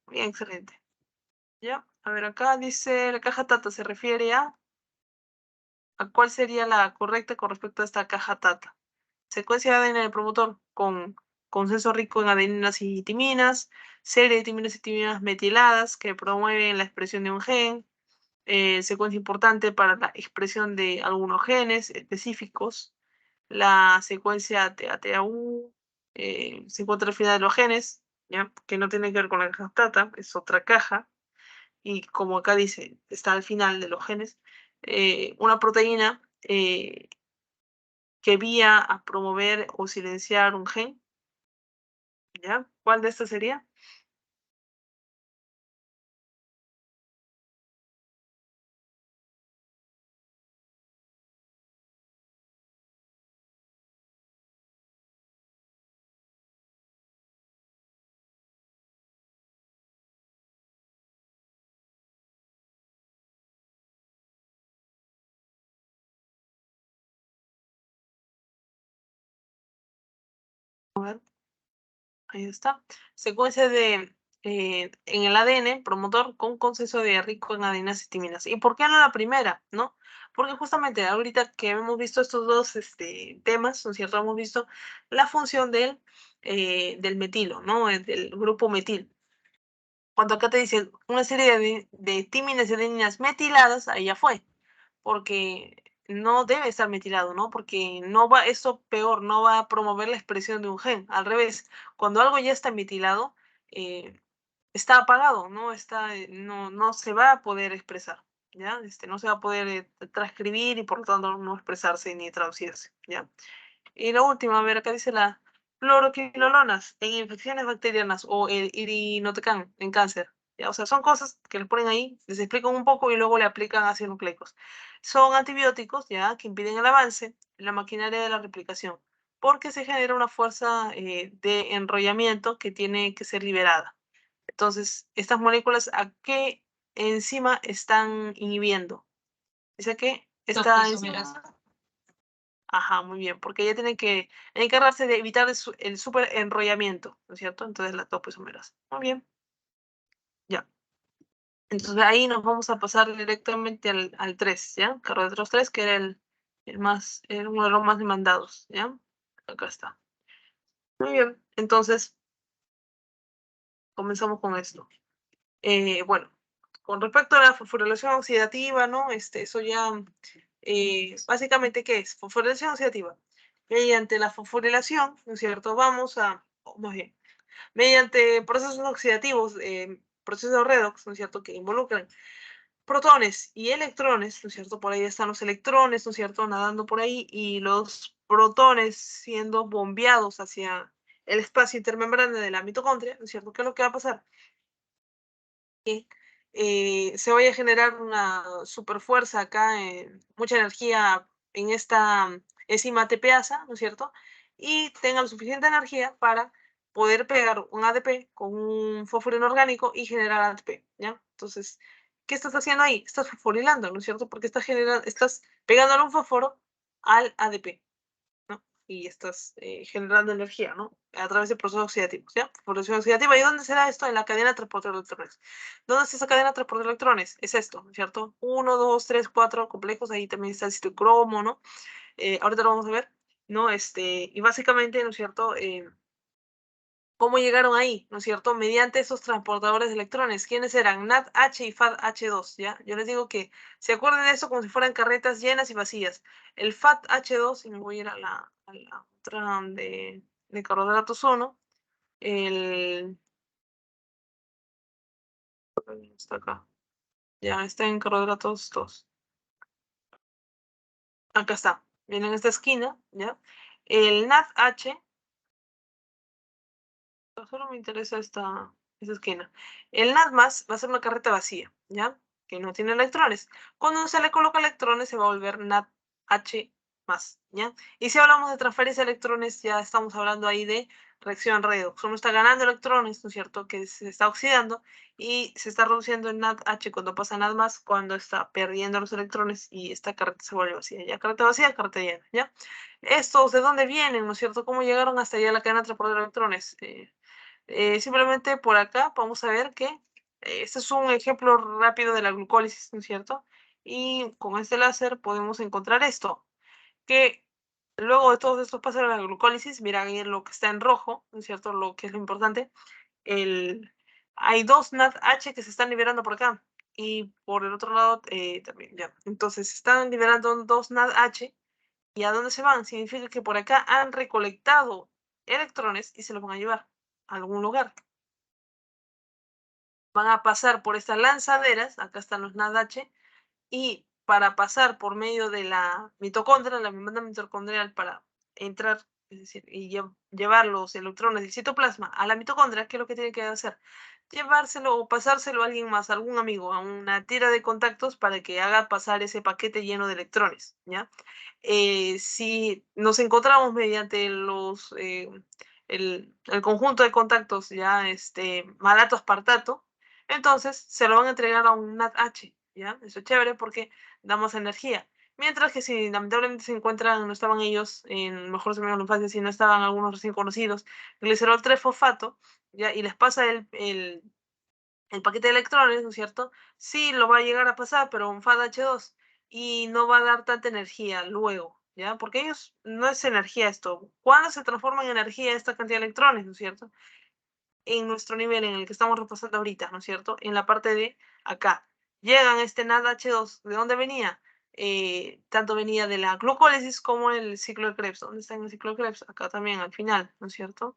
Muy bien, excelente. Ya, a ver, acá dice la caja Tata, se refiere a cuál sería la correcta con respecto a esta caja Tata. Secuencia de ADN del promotor con consenso rico en adeninas y timinas, serie de timinas y timinas metiladas que promueven la expresión de un gen, secuencia importante para la expresión de algunos genes específicos, la secuencia TATAU, se encuentra al final de los genes, ¿ya? Que no tiene que ver con la caja Tata, es otra caja, y como acá dice, está al final de los genes, una proteína que vía a promover o silenciar un gen, ¿ya? ¿Cuál de estas sería? A ver, ahí está. Secuencia de en el ADN promotor con consenso de rico en adenas y timinas. ¿Y por qué no la primera? ¿No? Porque justamente ahorita que hemos visto estos dos temas, ¿no es cierto? Hemos visto la función del metilo, ¿no? Del grupo metil. Cuando acá te dicen una serie de timinas y adeninas metiladas, ahí ya fue. Porque no debe estar metilado, ¿no? Porque no va, esto peor, no va a promover la expresión de un gen. Al revés, cuando algo ya está metilado, está apagado, ¿no? No se va a poder expresar, ¿ya? No se va a poder transcribir y por lo tanto no expresarse ni traducirse, ¿ya? Y la última, a ver, acá dice la fluoroquinolonas en infecciones bacterianas o el irinotecan en cáncer. ¿ya? O sea, son cosas que le ponen ahí, les explican un poco y luego le aplican ácidos nucleicos. Son antibióticos, ¿ya? Que impiden el avance en la maquinaria de la replicación, porque se genera una fuerza de enrollamiento que tiene que ser liberada. Entonces, estas moléculas, ¿a qué enzima están inhibiendo? Dice que esta enzima... Ajá, muy bien, porque ella tiene que encargarse de evitar el superenrollamiento, ¿no es cierto? Entonces la topoisomerasa. Muy bien, ya. Entonces ahí nos vamos a pasar directamente al 3, ¿ya? Carbohidratos 3, que era era uno de los más demandados, ¿ya? Acá está. Muy bien, entonces comenzamos con esto. Bueno, con respecto a la fosforilación oxidativa, ¿no? Eso ya, básicamente, ¿qué es? Fosforilación oxidativa. Mediante la fosforilación, ¿no es cierto? Más bien, mediante procesos oxidativos, procesos redox, ¿no es cierto? Que involucran protones y electrones, ¿no es cierto? Por ahí están los electrones, ¿no es cierto? Nadando por ahí y los protones siendo bombeados hacia el espacio intermembrana de la mitocondria, ¿no es cierto? ¿Qué es lo que va a pasar? Que se vaya a generar una superfuerza acá, mucha energía en esta enzima ATPasa, ¿no es cierto? Y tenga la suficiente energía para poder pegar un ADP con un fósforo inorgánico y generar ATP, ¿ya? Entonces, ¿qué estás haciendo ahí? Estás fosforilando, ¿no es cierto? Porque estás pegándole un fósforo al ADP, ¿no? Y estás generando energía, ¿no? A través de procesos oxidativos, ¿ya? Producción oxidativa. ¿Y dónde se da esto? En la cadena de transporte de electrones. ¿Dónde está esa cadena de transporte de electrones? Es esto, ¿no es cierto? 1, 2, 3, 4 complejos, ahí también está el citocromo, ¿no? Ahorita lo vamos a ver, ¿no? Y básicamente, ¿no es cierto? ¿Cómo llegaron ahí? ¿No es cierto? Mediante esos transportadores de electrones. ¿Quiénes eran? NADH y FADH2, ¿ya? Yo les digo que se acuerden de eso como si fueran carretas llenas y vacías. El FADH2, y me voy a ir a la otra de carbohidratos 1, el... Está acá. Ya, está en carbohidratos 2. Acá está. Viene en esta esquina, ¿ya? El NADH, solo me interesa esta esquina. El NAD+ va a ser una carreta vacía, ¿ya? Que no tiene electrones. Cuando se le coloca electrones se va a volver NADH+, ¿ya? Y si hablamos de transferencia de electrones, ya estamos hablando ahí de reacción redox. Uno está ganando electrones, ¿no es cierto? Que se está oxidando y se está reduciendo en NADH cuando pasa NAD+, cuando está perdiendo los electrones y esta carreta se vuelve vacía. Ya carreta vacía, carreta llena, ¿ya? ¿Estos de dónde vienen, no es cierto? ¿Cómo llegaron hasta allá la cadena de transporte de electrones? Simplemente por acá vamos a ver que este es un ejemplo rápido de la glucólisis, ¿no es cierto? Y con este láser podemos encontrar esto, que luego de todos estos pasos de la glucólisis, mira ahí lo que está en rojo, ¿no es cierto? Lo que es lo importante, hay dos NADH que se están liberando por acá y por el otro lado también, ya. Entonces se están liberando dos NADH y ¿a dónde se van? Significa que por acá han recolectado electrones y se los van a llevar a algún lugar. Van a pasar por estas lanzaderas, acá están los NADH, y para pasar por medio de la mitocondria, la membrana mitocondrial, para entrar, es decir, y llevar los electrones del citoplasma a la mitocondria, ¿qué es lo que tiene que hacer? Llevárselo o pasárselo a alguien más, a algún amigo, a una tira de contactos para que haga pasar ese paquete lleno de electrones, ¿ya? Si nos encontramos mediante el conjunto de contactos ya malato aspartato, entonces se lo van a entregar a un NADH, ¿ya? Eso es chévere porque da más energía. Mientras que si lamentablemente se encuentran, no estaban ellos en mejor infancia, si no estaban algunos recién conocidos, glicerol 3-fosfato, ¿ya? Y les pasa el paquete de electrones, ¿no es cierto? Sí, lo va a llegar a pasar, pero un FADH2 y no va a dar tanta energía luego, ¿ya? Porque ellos no es energía esto. ¿Cuándo se transforma en energía esta cantidad de electrones, ¿no es cierto? En nuestro nivel en el que estamos repasando ahorita, ¿no es cierto? En la parte de acá. Llegan este NADH2, ¿de dónde venía? Tanto venía de la glucólisis como el ciclo de Krebs. ¿Dónde está en el ciclo de Krebs? Acá también, al final, ¿no es cierto?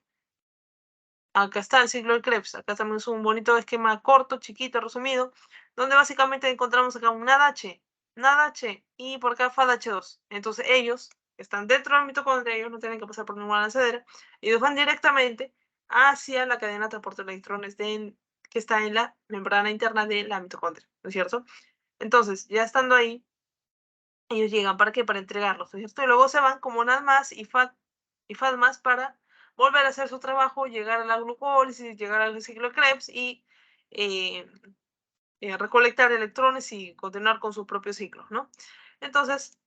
Acá está el ciclo de Krebs. Acá también es un bonito esquema corto, chiquito, resumido, donde básicamente encontramos acá un NADH y por acá FADH2. Entonces ellos están dentro del mitocondria, ellos no tienen que pasar por ninguna lanzadera, y ellos van directamente hacia la cadena de transporte de electrones que está en la membrana interna de la mitocondria, ¿no es cierto? Entonces, ya estando ahí, ellos llegan, ¿para qué? Para entregarlos, ¿no es cierto? Y luego se van como NAD más y FAD más para volver a hacer su trabajo, llegar a la glucólisis, llegar al ciclo de Krebs y recolectar electrones y continuar con su propio ciclo, ¿no? Entonces,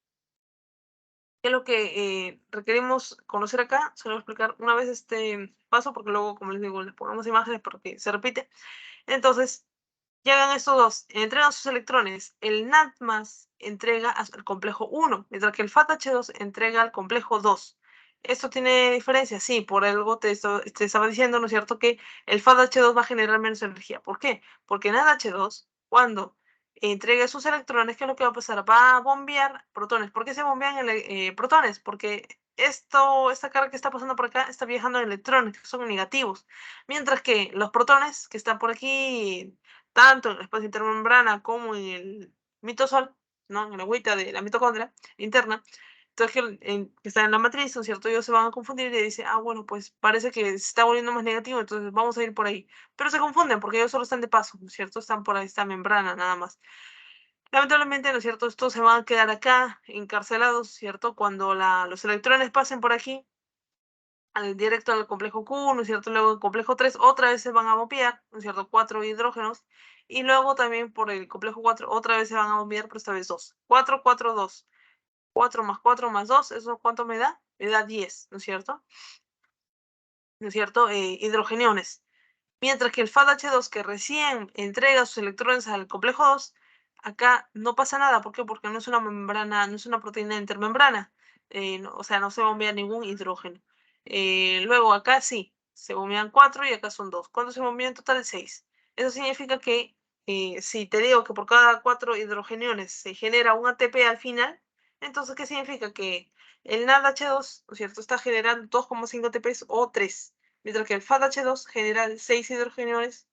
¿qué es lo que requerimos conocer acá? Se lo voy a explicar una vez este paso, porque luego, como les digo, les ponemos imágenes porque se repite. Entonces, llegan estos dos, entregan sus electrones. El NAD+ entrega al complejo 1, mientras que el FADH2 entrega al complejo 2. ¿Esto tiene diferencia? Sí, por algo te estaba diciendo, ¿no es cierto?, que el FADH2 va a generar menos energía. ¿Por qué? Porque NADH2, cuando entregue sus electrones, ¿qué es lo que va a pasar? Va a bombear protones. ¿Por qué se bombean protones? Porque esta carga que está pasando por acá está viajando en electrones, que son negativos. Mientras que los protones que están por aquí, tanto en el espacio intermembrana como en el mitosol, ¿no? En la agüita de la mitocondria interna, entonces que está en la matriz, ¿no es cierto? Ellos se van a confundir y dicen, bueno, pues parece que se está volviendo más negativo, entonces vamos a ir por ahí. Pero se confunden porque ellos solo están de paso, ¿no es cierto? Están por ahí, esta membrana nada más. Lamentablemente, ¿no es cierto? Estos se van a quedar acá encarcelados, ¿cierto? Cuando los electrones pasen por aquí, directo al complejo Q, ¿no es cierto? Luego el complejo 3 otra vez se van a bombear, ¿no es cierto? 4 hidrógenos. Y luego también por el complejo 4 otra vez se van a bombear, pero esta vez 2. 4, 4, 2. 4 más 4 más 2, ¿eso cuánto me da? Me da 10, ¿no es cierto? ¿No es cierto? Hidrogeniones. Mientras que el FADH2, que recién entrega sus electrones al complejo 2, acá no pasa nada. ¿Por qué? Porque no es una membrana, no es una proteína intermembrana. O sea, no se bombea ningún hidrógeno. Luego acá sí, se bombean 4 y acá son 2. ¿Cuánto se bombea en total? 6. Eso significa que si te digo que por cada 4 hidrogeniones se genera un ATP al final, entonces, ¿qué significa? Que el NADH2, ¿no es cierto?, está generando 2,5 ATPs o 3. Mientras que el FADH2 genera 6 hidrogeniones,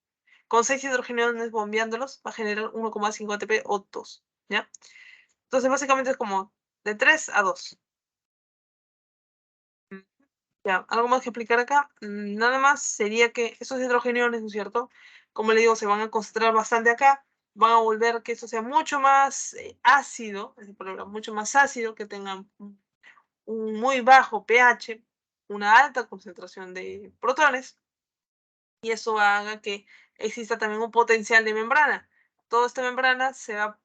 con 6 hidrogeniones bombeándolos va a generar 1,5 ATP o 2, ¿ya? Entonces, básicamente es como de 3 a 2. Ya, algo más que explicar acá. Nada más sería que esos hidrogeniones, ¿no es cierto? Como le digo, se van a concentrar bastante acá, van a volver que esto sea mucho más ácido, es decir, mucho más ácido, que tengan un muy bajo pH, una alta concentración de protones, y eso haga que exista también un potencial de membrana. Toda esta membrana se va a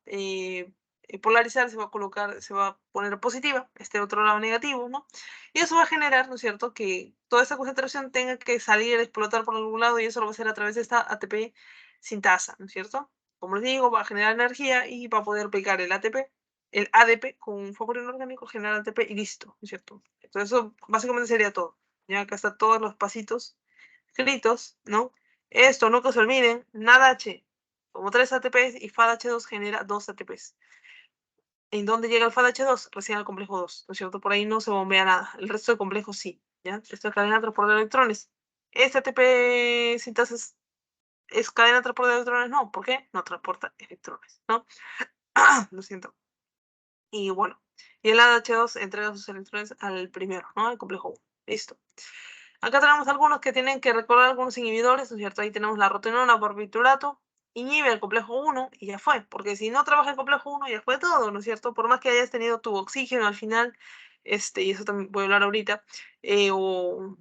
polarizar, se va a colocar, se va a poner positiva, este otro lado negativo, ¿no? Y eso va a generar, ¿no es cierto?, que toda esta concentración tenga que salir a explotar por algún lado, y eso lo va a hacer a través de esta ATP sintasa, ¿no es cierto? Como les digo, va a generar energía y va a poder aplicar el ATP, el ADP con un fósforo inorgánico, generar ATP y listo, ¿no es cierto? Entonces eso básicamente sería todo. Ya acá están todos los pasitos escritos, ¿no? Esto, no que se olviden, NADH, como 3 ATPs y FADH2 genera 2 ATPs. ¿En dónde llega el FADH2? Recién al complejo 2, ¿no es cierto? Por ahí no se bombea nada. El resto del complejo sí, ¿ya? Esto es cadena de transporte de electrones. Este ATP sintasis es cadena de transporte de electrones, no. ¿Por qué? No transporta electrones, ¿no? Lo siento. Y bueno, y el ADH2 entrega sus electrones al primero, ¿no? Al complejo 1. Listo. Acá tenemos algunos que tienen que recordar algunos inhibidores, ¿no es cierto? Ahí tenemos la rotenona barbiturato, inhibe el complejo 1 y ya fue, porque si no trabaja el complejo 1 ya fue todo, ¿no es cierto? Por más que hayas tenido tu oxígeno al final, y eso también voy a hablar ahorita, o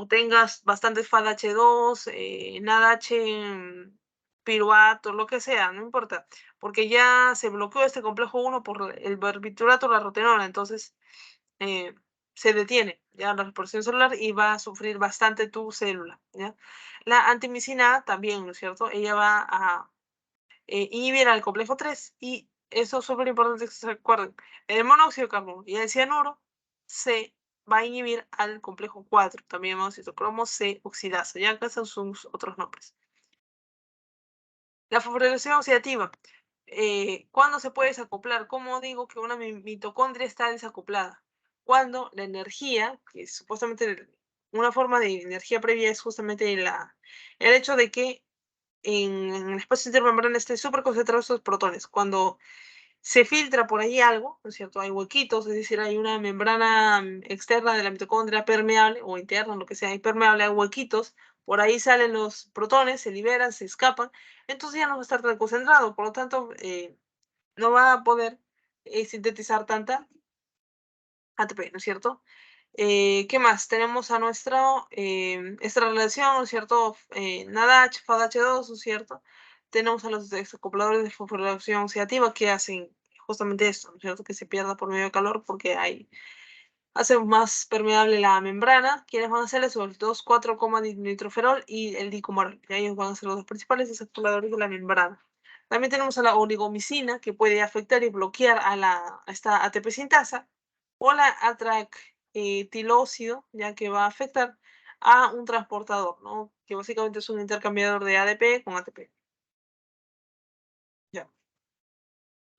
tengas bastantes FADH2, NADH, piruvato, lo que sea, no importa, porque ya se bloqueó este complejo 1 por el barbiturato, la rotenona, entonces se detiene ya la reposición celular y va a sufrir bastante tu célula, ¿ya? La antimicina A también, ¿no es cierto? Ella va a inhibir al complejo 3 y eso es súper importante que se recuerden. El monóxido de carbono y el cianuro se va a inhibir al complejo 4, también llamado citocromo C oxidasa, ya acá son sus otros nombres. La fosforilación oxidativa. ¿Cuándo se puede desacoplar? ¿Cómo digo que una mitocondria está desacoplada? Cuando la energía, que es supuestamente una forma de energía previa, es justamente el hecho de que en el espacio intermembrana estén súper concentrados esos protones. Cuando se filtra por ahí algo, ¿no es cierto? Hay huequitos, es decir, hay una membrana externa de la mitocondria permeable o interna, lo que sea, impermeable, hay huequitos, por ahí salen los protones, se liberan, se escapan, entonces ya no va a estar tan concentrado, por lo tanto, no va a poder sintetizar tanta ATP, ¿no es cierto? ¿Qué más? Tenemos a esta relación, ¿no es cierto? NADH, FADH2, ¿no es cierto? Tenemos a los desacopladores de fosforilación oxidativa que hacen justamente esto, ¿no es cierto? Que se pierda por medio de calor porque hacen más permeable la membrana. ¿Quiénes van a ser eso? El 2,4-nitroferol y el dicumarol. Y ellos van a ser los dos principales desacopladores de la membrana. También tenemos a la oligomicina que puede afectar y bloquear a esta ATP sintasa o la atractilócido, ya que va a afectar a un transportador, ¿no? Que básicamente es un intercambiador de ADP con ATP. Ya.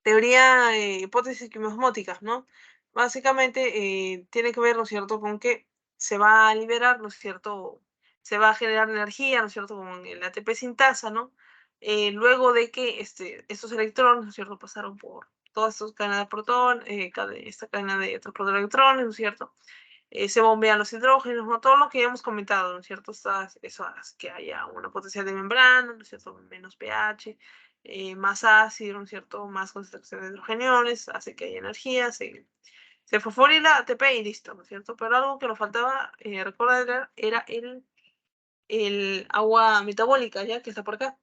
Teoría, hipótesis quimosmóticas, ¿no? Básicamente tiene que ver, ¿no es cierto?, con que se va a liberar, ¿no es cierto?, se va a generar energía, ¿no es cierto?, con el ATP sintasa, ¿no? Luego de que estos electrones, ¿no es cierto?, pasaron por todas estas cadenas de protón, esta cadena de transporte de electrones, ¿no es cierto?, se bombean los hidrógenos, ¿no? Todo lo que ya hemos comentado, ¿no es cierto? Eso hace que haya una potencial de membrana, ¿no es cierto? Menos pH, más ácido, ¿no es cierto? Más concentración de hidrogeniones, hace que haya energía, se fosforila ATP y listo, ¿no es cierto? Pero algo que nos faltaba recordar era el agua metabólica, ¿ya? Que está por acá,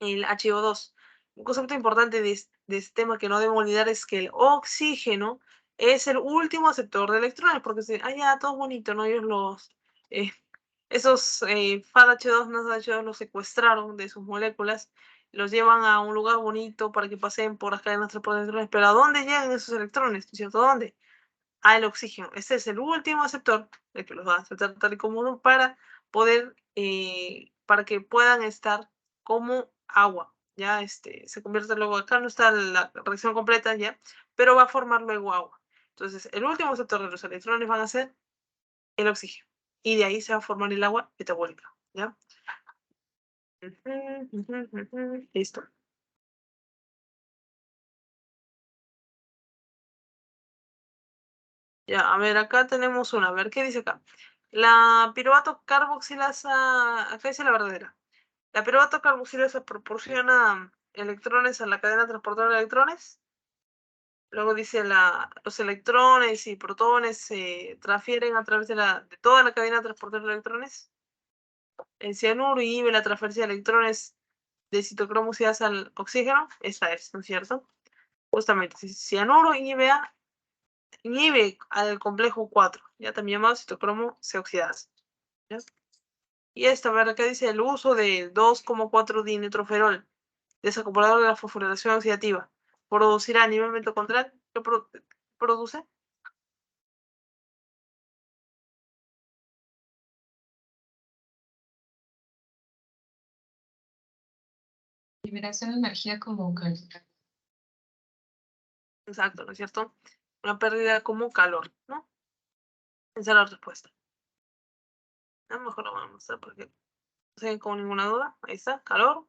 el HO2. Un concepto importante de este tema que no debemos olvidar es que el oxígeno es el último aceptor de electrones, porque ya, todo bonito, ¿no? Ellos esos FADH2, NADH2 los secuestraron de sus moléculas, los llevan a un lugar bonito para que pasen por las cadenas de transporte de electrones, pero ¿a dónde llegan esos electrones? ¿No es cierto? ¿Dónde? Al oxígeno. Este es el último aceptor, el que los va a aceptar tal y como uno para poder, para que puedan estar como agua, ya se convierte luego, acá no está la reacción completa ya, pero va a formar luego agua. Entonces, el último aceptor de los electrones van a ser el oxígeno, y de ahí se va a formar el agua metabólica, ¿ya? Listo. Ya, a ver, acá tenemos una, a ver, ¿qué dice acá? La piruvato carboxilasa, acá dice la verdadera. La piruvato carboxilasa proporciona electrones a la cadena transportadora de electrones. Luego dice los electrones y protones se transfieren a través de toda la cadena transportadora de electrones. El cianuro inhibe la transferencia de electrones de citocromo oxidasa al oxígeno. Esta es, ¿no es cierto? Justamente, si cianuro inhibe al complejo 4, ya también llamado citocromo C oxidasa. ¿Ya? Y esta, ¿verdad? Que dice el uso del 2,4-dinitroferol, desacoplador de la fosforilación oxidativa, producirá a nivel mitocondrial, ¿qué produce? Liberación de energía como calor. Exacto, ¿no es cierto? Una pérdida como calor, ¿no? Esa es la respuesta. A lo mejor lo vamos a mostrar porque no se con ninguna duda. Ahí está, calor.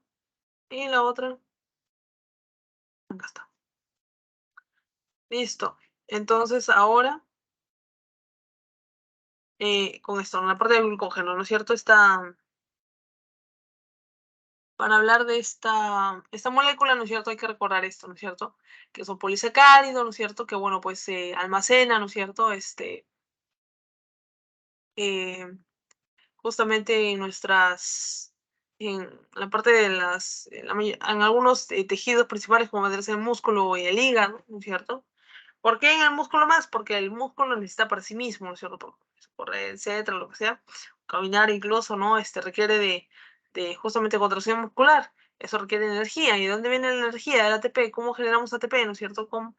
Y la otra, acá está. Listo. Entonces ahora, con esto, en la parte del glucógeno, ¿no es cierto? Para hablar de esta molécula, ¿no es cierto? Hay que recordar esto, ¿no es cierto? Que es un polisacárido, ¿no es cierto? Que, bueno, pues se almacena, ¿no es cierto? Eh, justamente en la parte de en algunos tejidos principales, como vendría a ser el músculo y el hígado, ¿no es cierto? ¿Por qué en el músculo más? Porque el músculo necesita para sí mismo, ¿no es cierto? Por correr, etcétera, lo que sea, caminar incluso, ¿no? Requiere de justamente contracción muscular. Eso requiere energía. ¿Y de dónde viene la energía? Del ATP. ¿Cómo generamos ATP? ¿No es cierto? Uno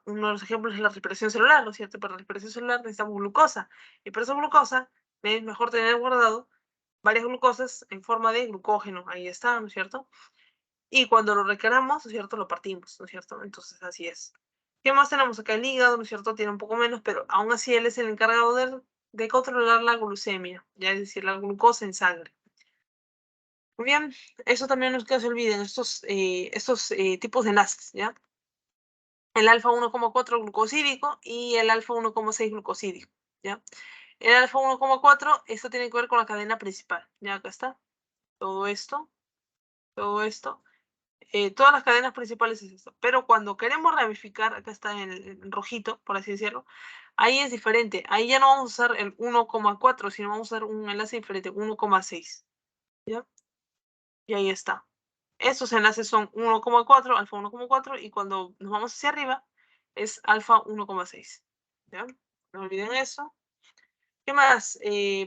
de los ejemplos es la respiración celular, ¿no es cierto? Para la respiración celular necesitamos glucosa. Y por esa glucosa es mejor tener guardado varias glucosas en forma de glucógeno. Ahí está, ¿no es cierto? Y cuando lo requeramos, ¿no es cierto? Lo partimos, ¿no es cierto? Entonces, así es. ¿Qué más tenemos acá? El hígado, ¿no es cierto? Tiene un poco menos, pero aún así él es el encargado de controlar la glucemia, ya es decir, la glucosa en sangre. Muy bien, eso también no es que se olviden, estos tipos de enlaces, ¿ya? El alfa 1,4 glucosídico y el alfa 1,6 glucosídico, ¿ya? El alfa 1,4, esto tiene que ver con la cadena principal, ¿ya? Acá está, todo esto, todas las cadenas principales es esto, pero cuando queremos ramificar, acá está en rojito, por así decirlo, ahí es diferente, ahí ya no vamos a usar el 1,4, sino vamos a usar un enlace diferente, 1,6, ¿ya? Y ahí está. Estos enlaces son 1,4, alfa 1,4, y cuando nos vamos hacia arriba es alfa 1,6, ¿ya? No olviden eso. ¿Qué más?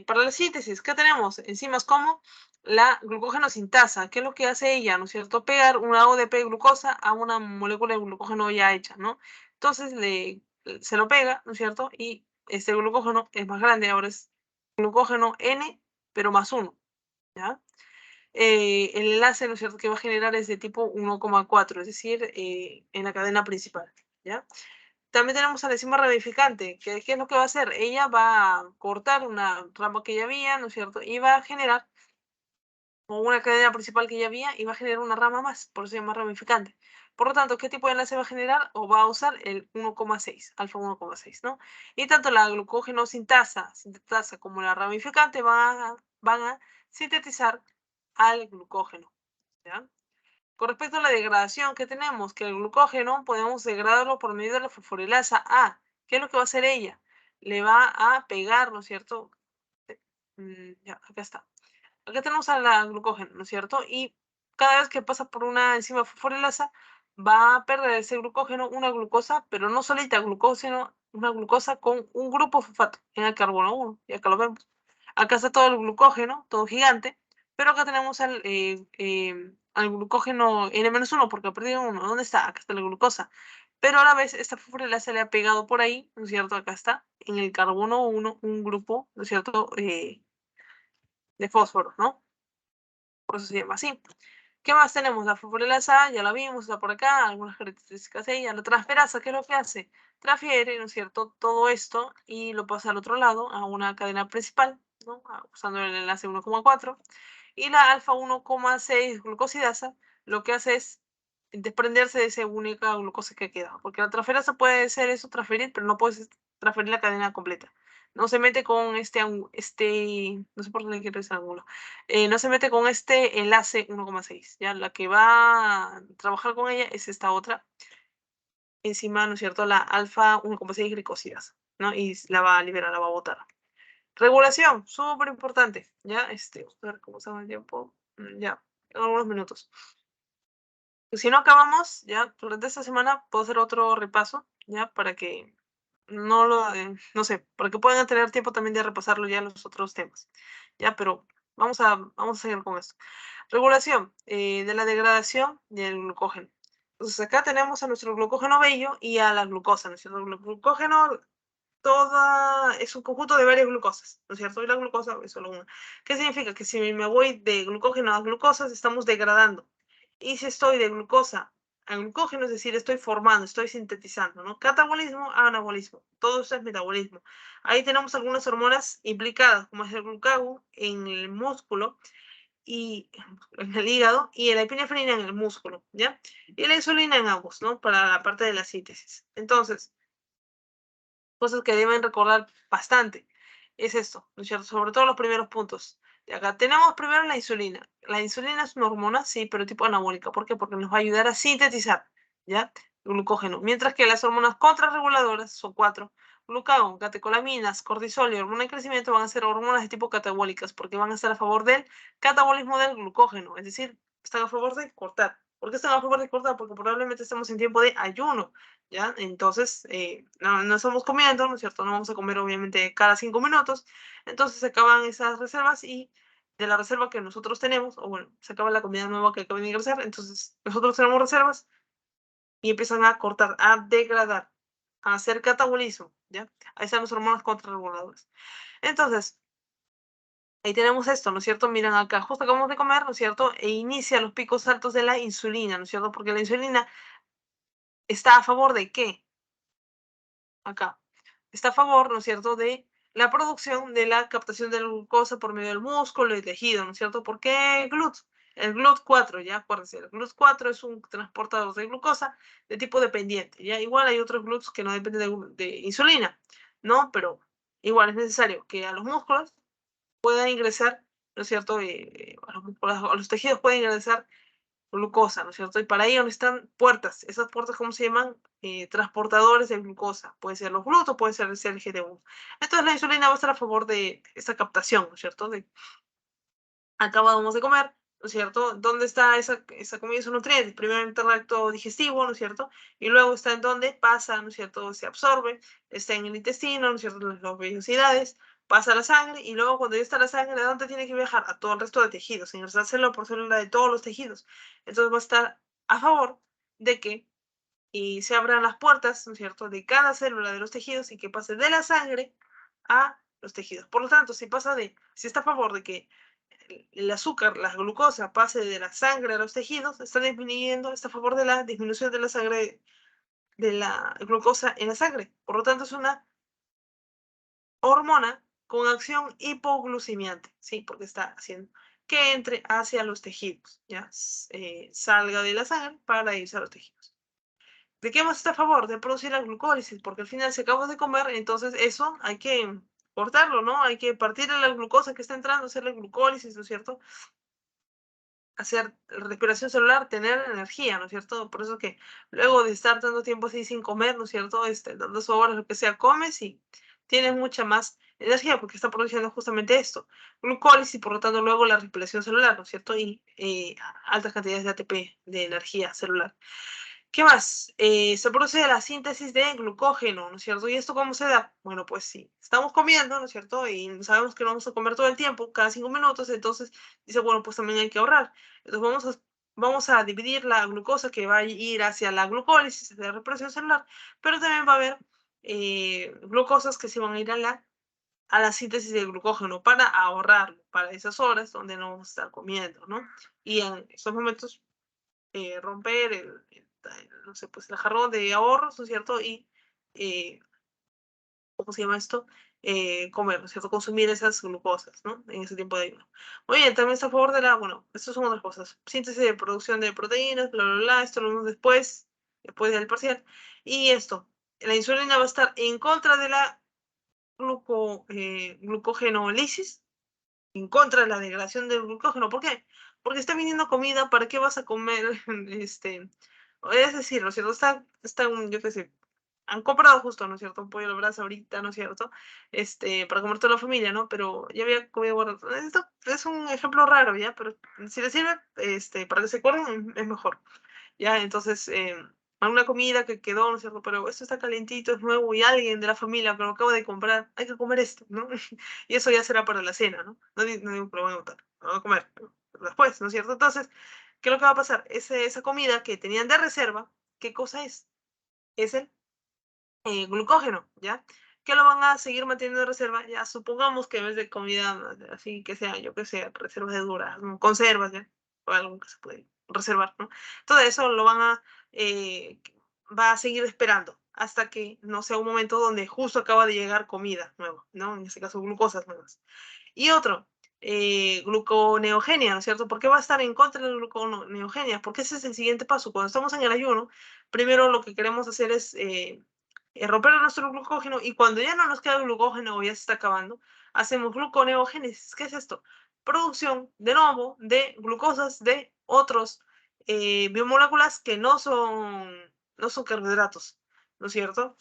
Para la síntesis, ¿qué tenemos? Enzimas como la glucógeno sintasa. ¿Qué es lo que hace ella? ¿No es cierto? Pegar una ODP de glucosa a una molécula de glucógeno ya hecha, ¿no? Entonces se lo pega, ¿no es cierto? Y este glucógeno es más grande, ahora es glucógeno N, pero más 1, ¿ya? El enlace, ¿no es cierto?, que va a generar es de tipo 1,4, es decir, en la cadena principal, ¿ya? También tenemos a la enzima ramificante, que ¿qué es lo que va a hacer? Ella va a cortar una rama que ya había, ¿no es cierto? Y va a generar, o una cadena principal que ya había, y va a generar una rama más, por eso se llama ramificante. Por lo tanto, ¿qué tipo de enlace va a generar? O va a usar el 1,6, alfa 1,6, ¿no? Y tanto la glucógeno sintetasa como la ramificante van a sintetizar al glucógeno, ¿ya? Con respecto a la degradación que tenemos, que el glucógeno podemos degradarlo por medio de la fosforilasa A. ¿Qué es lo que va a hacer ella? Le va a pegar, ¿no es cierto? Ya, acá está. Acá tenemos a la glucógeno, ¿no es cierto? Y cada vez que pasa por una enzima fosforilasa, va a perder ese glucógeno una glucosa, pero no solita glucógeno, una glucosa con un grupo fosfato en el carbono 1, y acá lo vemos. Acá está todo el glucógeno, todo gigante, pero acá tenemos al glucógeno N-1 porque ha perdido uno. ¿Dónde está? Acá está la glucosa. Pero a la vez esta fosforilasa le ha pegado por ahí, ¿no es cierto? Acá está, en el carbono 1, un grupo, ¿no es cierto?, de fósforo, ¿no? Por eso se llama así. ¿Qué más tenemos? La fosforilasa, ya la vimos, está por acá, algunas características de ella. La transferasa, ¿qué es lo que hace? Transfiere, ¿no es cierto?, todo esto y lo pasa al otro lado, a una cadena principal, ¿no?, usando el enlace 1,4. Y la alfa 1,6 glucosidasa lo que hace es desprenderse de esa única glucosa que queda, porque la transferasa puede ser eso, transferir, pero no puedes transferir la cadena completa. No se mete con no sé por qué le quiero ese ángulo, no se mete con este enlace 1,6, ¿ya? La que va a trabajar con ella es esta otra enzima, ¿no es cierto? La alfa 1,6 glicosidasa, ¿no? Y la va a liberar, la va a botar. Regulación, súper importante, ¿ya? Vamos a ver cómo se va el tiempo. Ya, en algunos minutos. Si no acabamos, ya, durante esta semana puedo hacer otro repaso, ¿ya? Para que no sé, para que puedan tener tiempo también de repasarlo ya los otros temas, ¿ya? Pero vamos a seguir con esto. Regulación de la degradación del glucógeno. Entonces acá tenemos a nuestro glucógeno bello y a la glucosa, ¿no es cierto? El glucógeno es un conjunto de varias glucosas, ¿no es cierto? Y la glucosa es solo una. ¿Qué significa? Que si me voy de glucógeno a glucosas, estamos degradando. Y si estoy de glucosa a glucógeno, es decir, estoy formando, estoy sintetizando, ¿no? Catabolismo a anabolismo. Todo eso es metabolismo. Ahí tenemos algunas hormonas implicadas, como es el glucagón en el músculo y en el hígado, y la epinefrina en el músculo, ¿ya? Y la insulina en ambos, ¿no? Para la parte de la síntesis. Entonces, cosas que deben recordar bastante es esto, ¿no es cierto? Sobre todo los primeros puntos. De acá tenemos primero la insulina. La insulina es una hormona, sí, pero tipo anabólica. ¿Por qué? Porque nos va a ayudar a sintetizar, ¿ya?, glucógeno. Mientras que las hormonas contrarreguladoras son 4. Glucagón, catecolaminas, cortisol y hormona de crecimiento van a ser hormonas de tipo catabólicas porque van a estar a favor del catabolismo del glucógeno, es decir, están a favor de cortar. ¿Por qué están a favor de cortar? Porque probablemente estamos en tiempo de ayuno, ¿ya? Entonces, no estamos comiendo, ¿no es cierto? No vamos a comer obviamente cada 5 minutos, entonces se acaban esas reservas y de la reserva que nosotros tenemos, o bueno, se acaba la comida nueva que acaba de ingresar, entonces nosotros tenemos reservas y empiezan a cortar, a degradar, a hacer catabolismo, ¿ya? Ahí están las hormonas contrarreguladoras. Entonces, ahí tenemos esto, ¿no es cierto? Miren acá, justo acabamos de comer, ¿no es cierto? E inicia los picos altos de la insulina, ¿no es cierto? Porque la insulina está a favor de ¿qué? Acá. Está a favor, ¿no es cierto?, de la producción de la captación de la glucosa por medio del músculo y tejido, ¿no es cierto? ¿Por qué GLUT? el GLUT4, ya acuérdense, el GLUT4 es un transportador de glucosa de tipo dependiente, ya igual hay otros GLUTs que no dependen de insulina, ¿no? Pero igual es necesario que a los músculos puedan ingresar, ¿no es cierto? A los tejidos pueden ingresar glucosa, ¿no es cierto? Y para ello necesitan puertas. Esas puertas, ¿cómo se llaman? Transportadores de glucosa. Puede ser los GLUT o puede ser el CLGT1. Entonces la insulina va a estar a favor de esa captación, ¿no es cierto? Acabamos de comer, ¿no es cierto? ¿Dónde está esa comida, esos nutrientes? Primero en el tracto digestivo, ¿no es cierto? Y luego está en donde pasa, ¿no es cierto? Se absorbe, está en el intestino, ¿no es cierto? Las vellosidades, pasa a la sangre y luego cuando ya está la sangre, ¿a dónde tiene que viajar? A todo el resto de tejidos, ingresar célula por célula de todos los tejidos. Entonces va a estar a favor de que se abran las puertas, ¿no es cierto?, de cada célula de los tejidos y que pase de la sangre a los tejidos. Por lo tanto, si está a favor de que el azúcar, la glucosa, pase de la sangre a los tejidos, está a favor de la disminución de la sangre, de la glucosa en la sangre. Por lo tanto, es una hormona con acción hipoglucemiante, ¿sí? Porque está haciendo que entre hacia los tejidos, ¿ya? Salga de la sangre para irse a los tejidos. ¿De qué más está a favor? De producir la glucólisis, porque al final si acabas de comer, entonces eso hay que cortarlo, ¿no? Hay que partir la glucosa que está entrando, hacer la glucólisis, ¿no es cierto? Hacer respiración celular, tener energía, ¿no es cierto? Por eso que luego de estar tanto tiempo así sin comer, ¿no es cierto? 2 horas, lo que sea, comes y tienes mucha más energía porque está produciendo justamente esto, glucólisis y por lo tanto luego la respiración celular, ¿no es cierto? Y altas cantidades de ATP, de energía celular. ¿Qué más? Se produce la síntesis de glucógeno, ¿no es cierto? ¿Y esto cómo se da? Bueno, pues sí, estamos comiendo, ¿no es cierto? Y sabemos que no vamos a comer todo el tiempo, cada 5 minutos, entonces dice, bueno, pues también hay que ahorrar. Entonces vamos a dividir la glucosa que va a ir hacia la glucólisis, de la respiración celular, pero también va a haber glucosas que se van a ir a la síntesis de glucógeno para ahorrarlo, para esas horas donde no vamos a estar comiendo, ¿no? Y en esos momentos romper no sé, pues el jarrón de ahorros, ¿no es cierto? Y, ¿cómo se llama esto? Comer, ¿no es cierto? Consumir esas glucosas, ¿no? En ese tiempo de ayuno. Muy bien, también está a favor de bueno, estas son otras cosas. Síntesis de producción de proteínas, bla, bla, bla, esto lo vemos después del parcial. Y esto, la insulina va a estar en contra de la glucogenólisis, en contra de la degradación del glucógeno. ¿Por qué? Porque está viniendo comida, ¿para qué vas a comer? Es decir, ¿no es cierto? Yo qué sé, han comprado justo, ¿no es cierto? Un pollo a la brasa ahorita, ¿no es cierto? Para comer toda la familia, ¿no? Pero ya había comido guardado. Esto es un ejemplo raro, ¿ya? Pero si les sirve, para que se acuerden, es mejor. Ya, entonces, alguna comida que quedó, ¿no es cierto? Pero esto está calientito, es nuevo y alguien de la familia que lo acaba de comprar, hay que comer esto, ¿no? Y eso ya será para la cena, ¿no? No digo que lo van a botar, lo van a comer, pero después, ¿no es cierto? Entonces, ¿qué es lo que va a pasar? Esa comida que tenían de reserva, ¿qué cosa es? Es el glucógeno, ¿ya? Que lo van a seguir manteniendo de reserva, ya supongamos que en vez de comida así que sea, yo que sé, reservas de durazno, conservas, ¿ya? O algo que se puede reservar, ¿no? Todo eso va a seguir esperando hasta que no sea un momento donde justo acaba de llegar comida nueva, ¿no? En este caso, glucosas nuevas. Y otro, gluconeogenia, ¿no es cierto? ¿Por qué va a estar en contra de la gluconeogenia? Porque ese es el siguiente paso. Cuando estamos en el ayuno, primero lo que queremos hacer es romper nuestro glucógeno y cuando ya no nos queda glucógeno o ya se está acabando, hacemos gluconeogénesis. ¿Qué es esto? Producción de nuevo de glucosas de otros biomoléculas que no son carbohidratos, ¿no es cierto?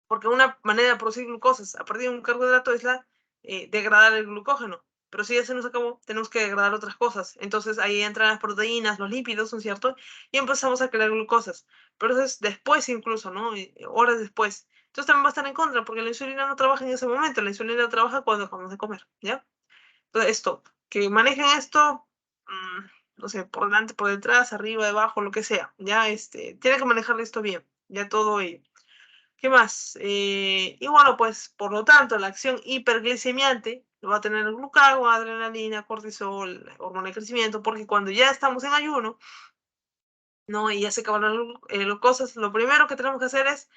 Porque una manera de producir glucosas a partir de un carbohidrato es degradar el glucógeno. Pero si ya se nos acabó, tenemos que degradar otras cosas. Entonces ahí entran las proteínas, los lípidos, ¿no es cierto? Y empezamos a crear glucosas. Pero eso es después incluso, ¿no? Horas después. Entonces también va a estar en contra, porque la insulina no trabaja en ese momento. La insulina trabaja cuando acabamos de comer, ¿ya? Entonces esto, que manejen esto, no sé, por delante, por detrás, arriba, debajo, lo que sea. Ya, tiene que manejar esto bien. Ya todo ello. ¿Qué más? Y bueno, pues por lo tanto, la acción hiperglicemiante va a tener glucagón, adrenalina, cortisol, hormona de crecimiento, porque cuando ya estamos en ayuno, ¿no? Y ya se acaban las glucosas, lo primero que tenemos que hacer es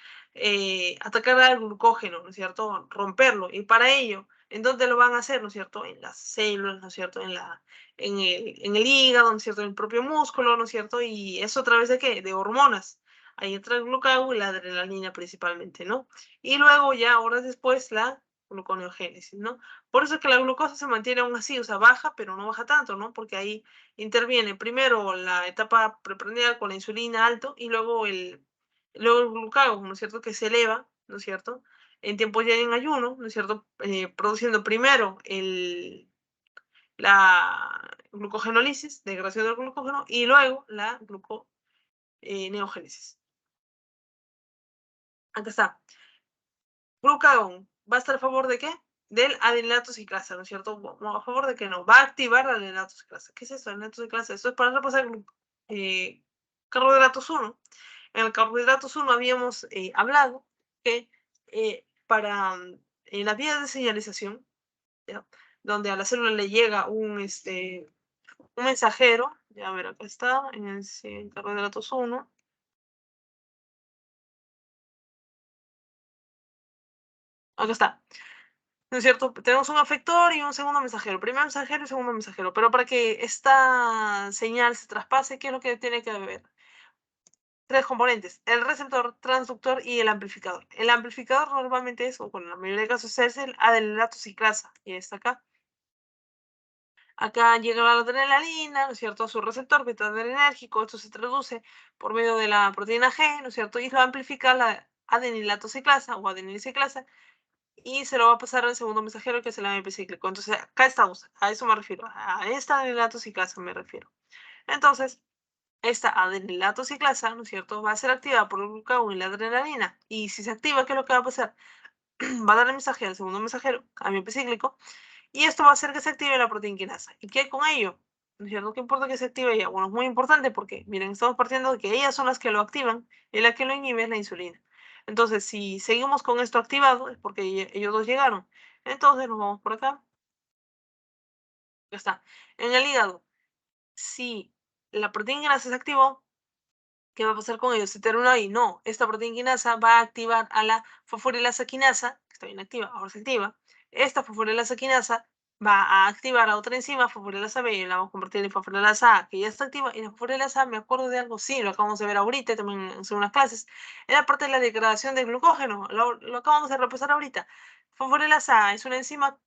atacar al glucógeno, ¿no es cierto? Romperlo. Y para ello, ¿en dónde lo van a hacer, no es cierto? En las células, ¿no es cierto? En el hígado, ¿no es cierto? En el propio músculo, ¿no es cierto? Y eso a través de ¿qué? De hormonas. Ahí entra el glucagón y la adrenalina principalmente, ¿no? Y luego ya horas después la gluconeogénesis, ¿no? Por eso es que la glucosa se mantiene aún así, o sea, baja, pero no baja tanto, ¿no? Porque ahí interviene primero la etapa preprandial con la insulina alto y luego el glucagón, ¿no es cierto? Que se eleva, ¿no es cierto? En tiempo ya en ayuno, ¿no es cierto? Produciendo primero la glucogenólisis, degradación del glucógeno, y luego la gluconeogénesis. Acá está. Glucagón va a estar a favor de qué? Del adeninato ciclasa, ¿no es cierto? ¿A favor de qué no? Va a activar la adeninato ciclasa. ¿Qué es eso? Adeninato ciclasa. Esto es para repasar carbohidratos 1. En el carbohidratos 1 habíamos hablado que para en las vías de señalización, ¿ya? Donde a la célula le llega un mensajero, ya a ver, acá está, en el carbohidratos 1. Acá está. ¿No es cierto? Tenemos un efector y un segundo mensajero, primer mensajero y segundo mensajero, pero para que esta señal se traspase, ¿qué es lo que tiene que haber? Tres componentes, el receptor, transductor y el amplificador. El amplificador normalmente es, o bueno, en la mayoría de casos es el adeninato ciclasa, y está acá. Acá llega la adrenalina, ¿no es cierto? A su receptor beta-adrenérgico, esto se traduce por medio de la proteína G, ¿no es cierto? Y lo amplifica la adenilato ciclasa o adenilciclasa, y se lo va a pasar al segundo mensajero, que es el AMP cíclico. Entonces, acá estamos, a eso me refiero, a esta adenilato ciclasa me refiero. Entonces, esta adenilato ciclasa, ¿no es cierto?, va a ser activada por el glucagón y la adrenalina. Y si se activa, ¿qué es lo que va a pasar? Va a dar el mensaje al segundo mensajero, AMP cíclico, y esto va a hacer que se active la proteína quinasa. ¿Y qué hay con ello? ¿No es cierto? ¿Qué importa que se active ella? Bueno, es muy importante porque, miren, estamos partiendo de que ellas son las que lo activan y la que lo inhibe es la insulina. Entonces, si seguimos con esto activado, es porque ellos dos llegaron. Entonces, nos vamos por acá. Ya está. En el hígado, si la proteína quinasa se activó, ¿qué va a pasar con ellos? ¿Se terminó ahí? No. Esta proteína quinasa va a activar a la fosforilasa quinasa, que está bien activa, ahora se activa. Esta fosforilasa quinasa va a activar a otra enzima, fosforilasa B, y la vamos a convertir en fosforilasa A, que ya está activa. Y la fosforilasa A, me acuerdo de algo, sí, lo acabamos de ver ahorita, también en unas clases, era parte de la degradación del glucógeno, lo acabamos de repasar ahorita. Fosforilasa A es una enzima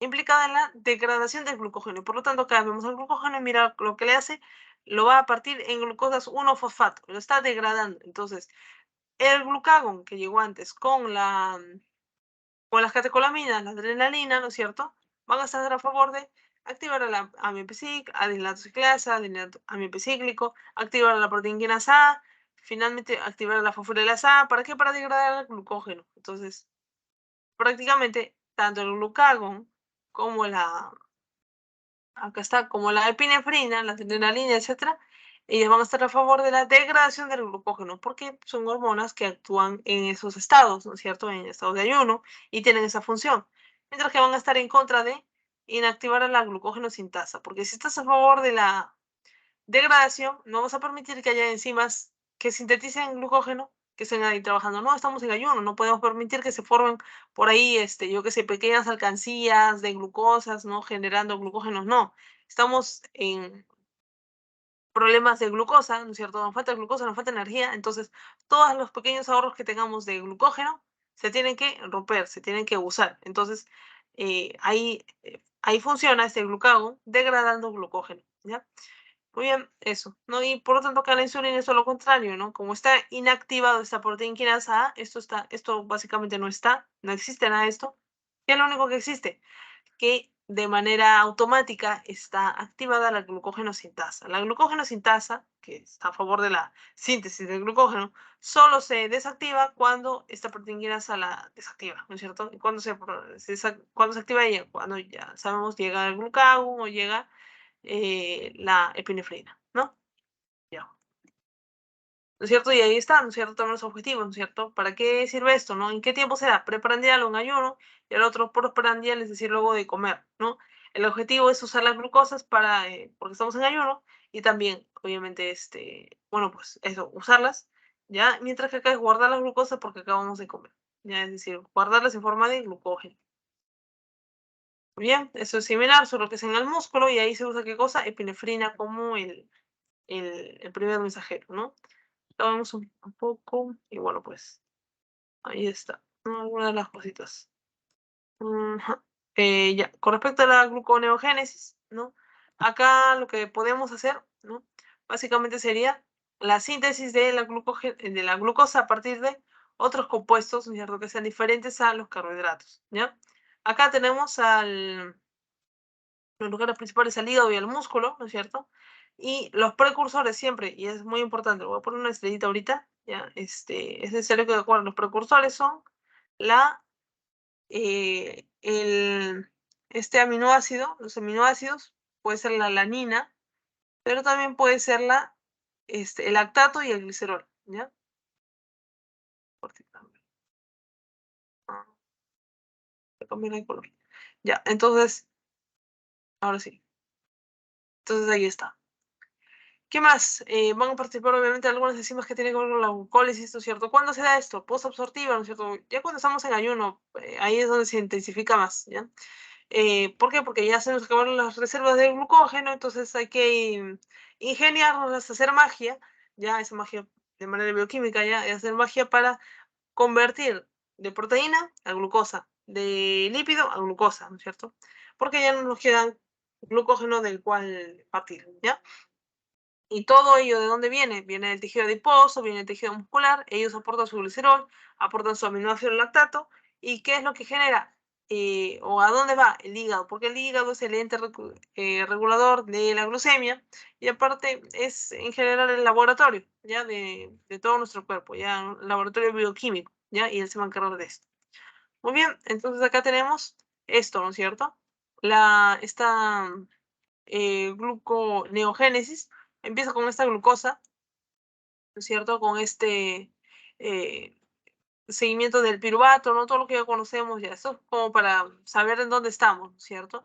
implicada en la degradación del glucógeno. Por lo tanto, acá vemos el glucógeno y mira lo que le hace, lo va a partir en glucosas 1-fosfato, lo está degradando. Entonces, el glucagón que llegó antes con las catecolaminas, la adrenalina, ¿no es cierto?, van a estar a favor de activar a la AMP-cic, adenilato ciclasa, adenilato AMP cíclico, activar a la proteína quinasa A, finalmente activar a la fosforilasa A. ¿Para qué? Para degradar el glucógeno. Entonces, prácticamente, tanto el glucagón como acá está, como la epinefrina, la adrenalina, etcétera, ellas van a estar a favor de la degradación del glucógeno, porque son hormonas que actúan en esos estados, ¿no es cierto?, en estados de ayuno, y tienen esa función, mientras que van a estar en contra de inactivar a la glucógeno sintasa, porque si estás a favor de la degradación, no vas a permitir que haya enzimas que sinteticen glucógeno, que estén ahí trabajando. No, estamos en ayuno, no podemos permitir que se formen por ahí, yo qué sé, pequeñas alcancías de glucosas, ¿no? Generando glucógenos, no. Estamos en problemas de glucosa, ¿no es cierto? Nos falta glucosa, nos falta energía, entonces todos los pequeños ahorros que tengamos de glucógeno se tienen que romper, se tienen que usar. Entonces, ahí funciona este glucagón degradando glucógeno, ¿ya? Muy bien, eso, ¿no? Y por lo tanto, acá la insulina es todo lo contrario, ¿no? Como está inactivado esta proteína quinasa A, esto básicamente no está, no existe nada de esto. ¿Qué es lo único que existe? Que de manera automática está activada la glucógeno sintasa. La glucógeno sintasa, que está a favor de la síntesis del glucógeno, solo se desactiva cuando esta proteína quinasa la desactiva, ¿no es cierto? ¿Y cuando se activa ella? Cuando ya sabemos llega el glucagón o llega la epinefrina, ¿no? Ya. ¿No es cierto? Y ahí está, ¿no es cierto? También los objetivos, ¿no es cierto? ¿Para qué sirve esto, no? ¿En qué tiempo se da? Preprandial o en ayuno, y el otro postprandial, es decir, luego de comer, ¿no? El objetivo es usar las glucosas porque estamos en ayuno, y también, obviamente, bueno, pues eso, usarlas ¿ya? Mientras que acá es guardar la glucosa porque acabamos de comer, ¿ya? Es decir, guardarlas en forma de glucógeno. Bien, eso es similar, solo que es en el músculo y ahí se usa ¿qué cosa? Epinefrina como el primer mensajero, ¿no? Lo vemos un poco y bueno, pues ahí está, ¿no? Algunas de las cositas. Ya, con respecto a la gluconeogénesis, ¿no? Acá lo que podemos hacer, ¿no? Básicamente sería la síntesis de la glucosa a partir de otros compuestos, ¿no es cierto?, que sean diferentes a los carbohidratos, ¿ya? Acá tenemos los lugares principales al hígado y al músculo, ¿no es cierto? Y los precursores siempre, y es muy importante, voy a poner una estrellita ahorita, ¿ya? Es necesario que acuerden, los precursores son la este aminoácido, los aminoácidos, puede ser la alanina, pero también puede ser el lactato y el glicerol, ¿ya? Ah, voy a cambiar el color. Ya, entonces, ahora sí. Entonces ahí está. ¿Qué más? Van a participar obviamente algunas enzimas que tienen que ver con la glucólisis, ¿no es cierto? ¿Cuándo se da esto? Posabsortiva, ¿no es cierto? Ya cuando estamos en ayuno, ahí es donde se intensifica más, ¿ya? ¿Por qué? Porque ya se nos acabaron las reservas de glucógeno, entonces hay que ingeniárnoslas, hacer magia, ya esa magia de manera bioquímica, ya hacer magia para convertir de proteína a glucosa, de lípido a glucosa, ¿no es cierto? Porque ya no nos quedan glucógeno del cual partir, ¿ya? Y todo ello, ¿de dónde viene? Viene del tejido adiposo, viene del tejido muscular, ellos aportan su glicerol, aportan su aminoácido lactato, ¿y qué es lo que genera? ¿O a dónde va? El hígado, porque el hígado es el ente regulador de la glucemia, y aparte es en general el laboratorio, ¿ya? De todo nuestro cuerpo, ¿ya? Un laboratorio bioquímico, ¿ya? Y él se va a encargar de esto. Muy bien, entonces acá tenemos esto, ¿no es cierto? Esta gluconeogénesis empieza con esta glucosa, ¿no es cierto? Con eh, seguimiento del piruvato, ¿no? Todo lo que ya conocemos ya, esto es como para saber en dónde estamos, ¿no es cierto?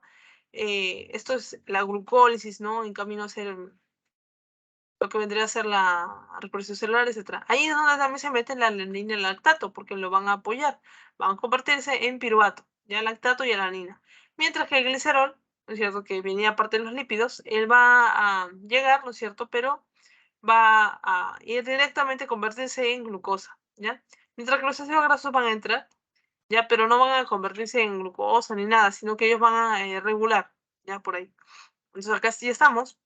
Esto es la glucólisis, ¿no? En camino a ser lo que vendría a ser la reproducción celular, etcétera. Ahí es donde también se mete la alanina y el lactato, porque lo van a apoyar, van a convertirse en piruvato, ya el lactato y alanina. Mientras que el glicerol, ¿no es cierto?, que venía aparte de los lípidos, él va a llegar, ¿no es cierto?, pero va a ir directamente a convertirse en glucosa, ¿ya? Mientras que los ácidos grasos van a entrar, ¿ya? Pero no van a convertirse en glucosa ni nada, sino que ellos van a regular, ¿ya? Por ahí. Entonces acá sí estamos.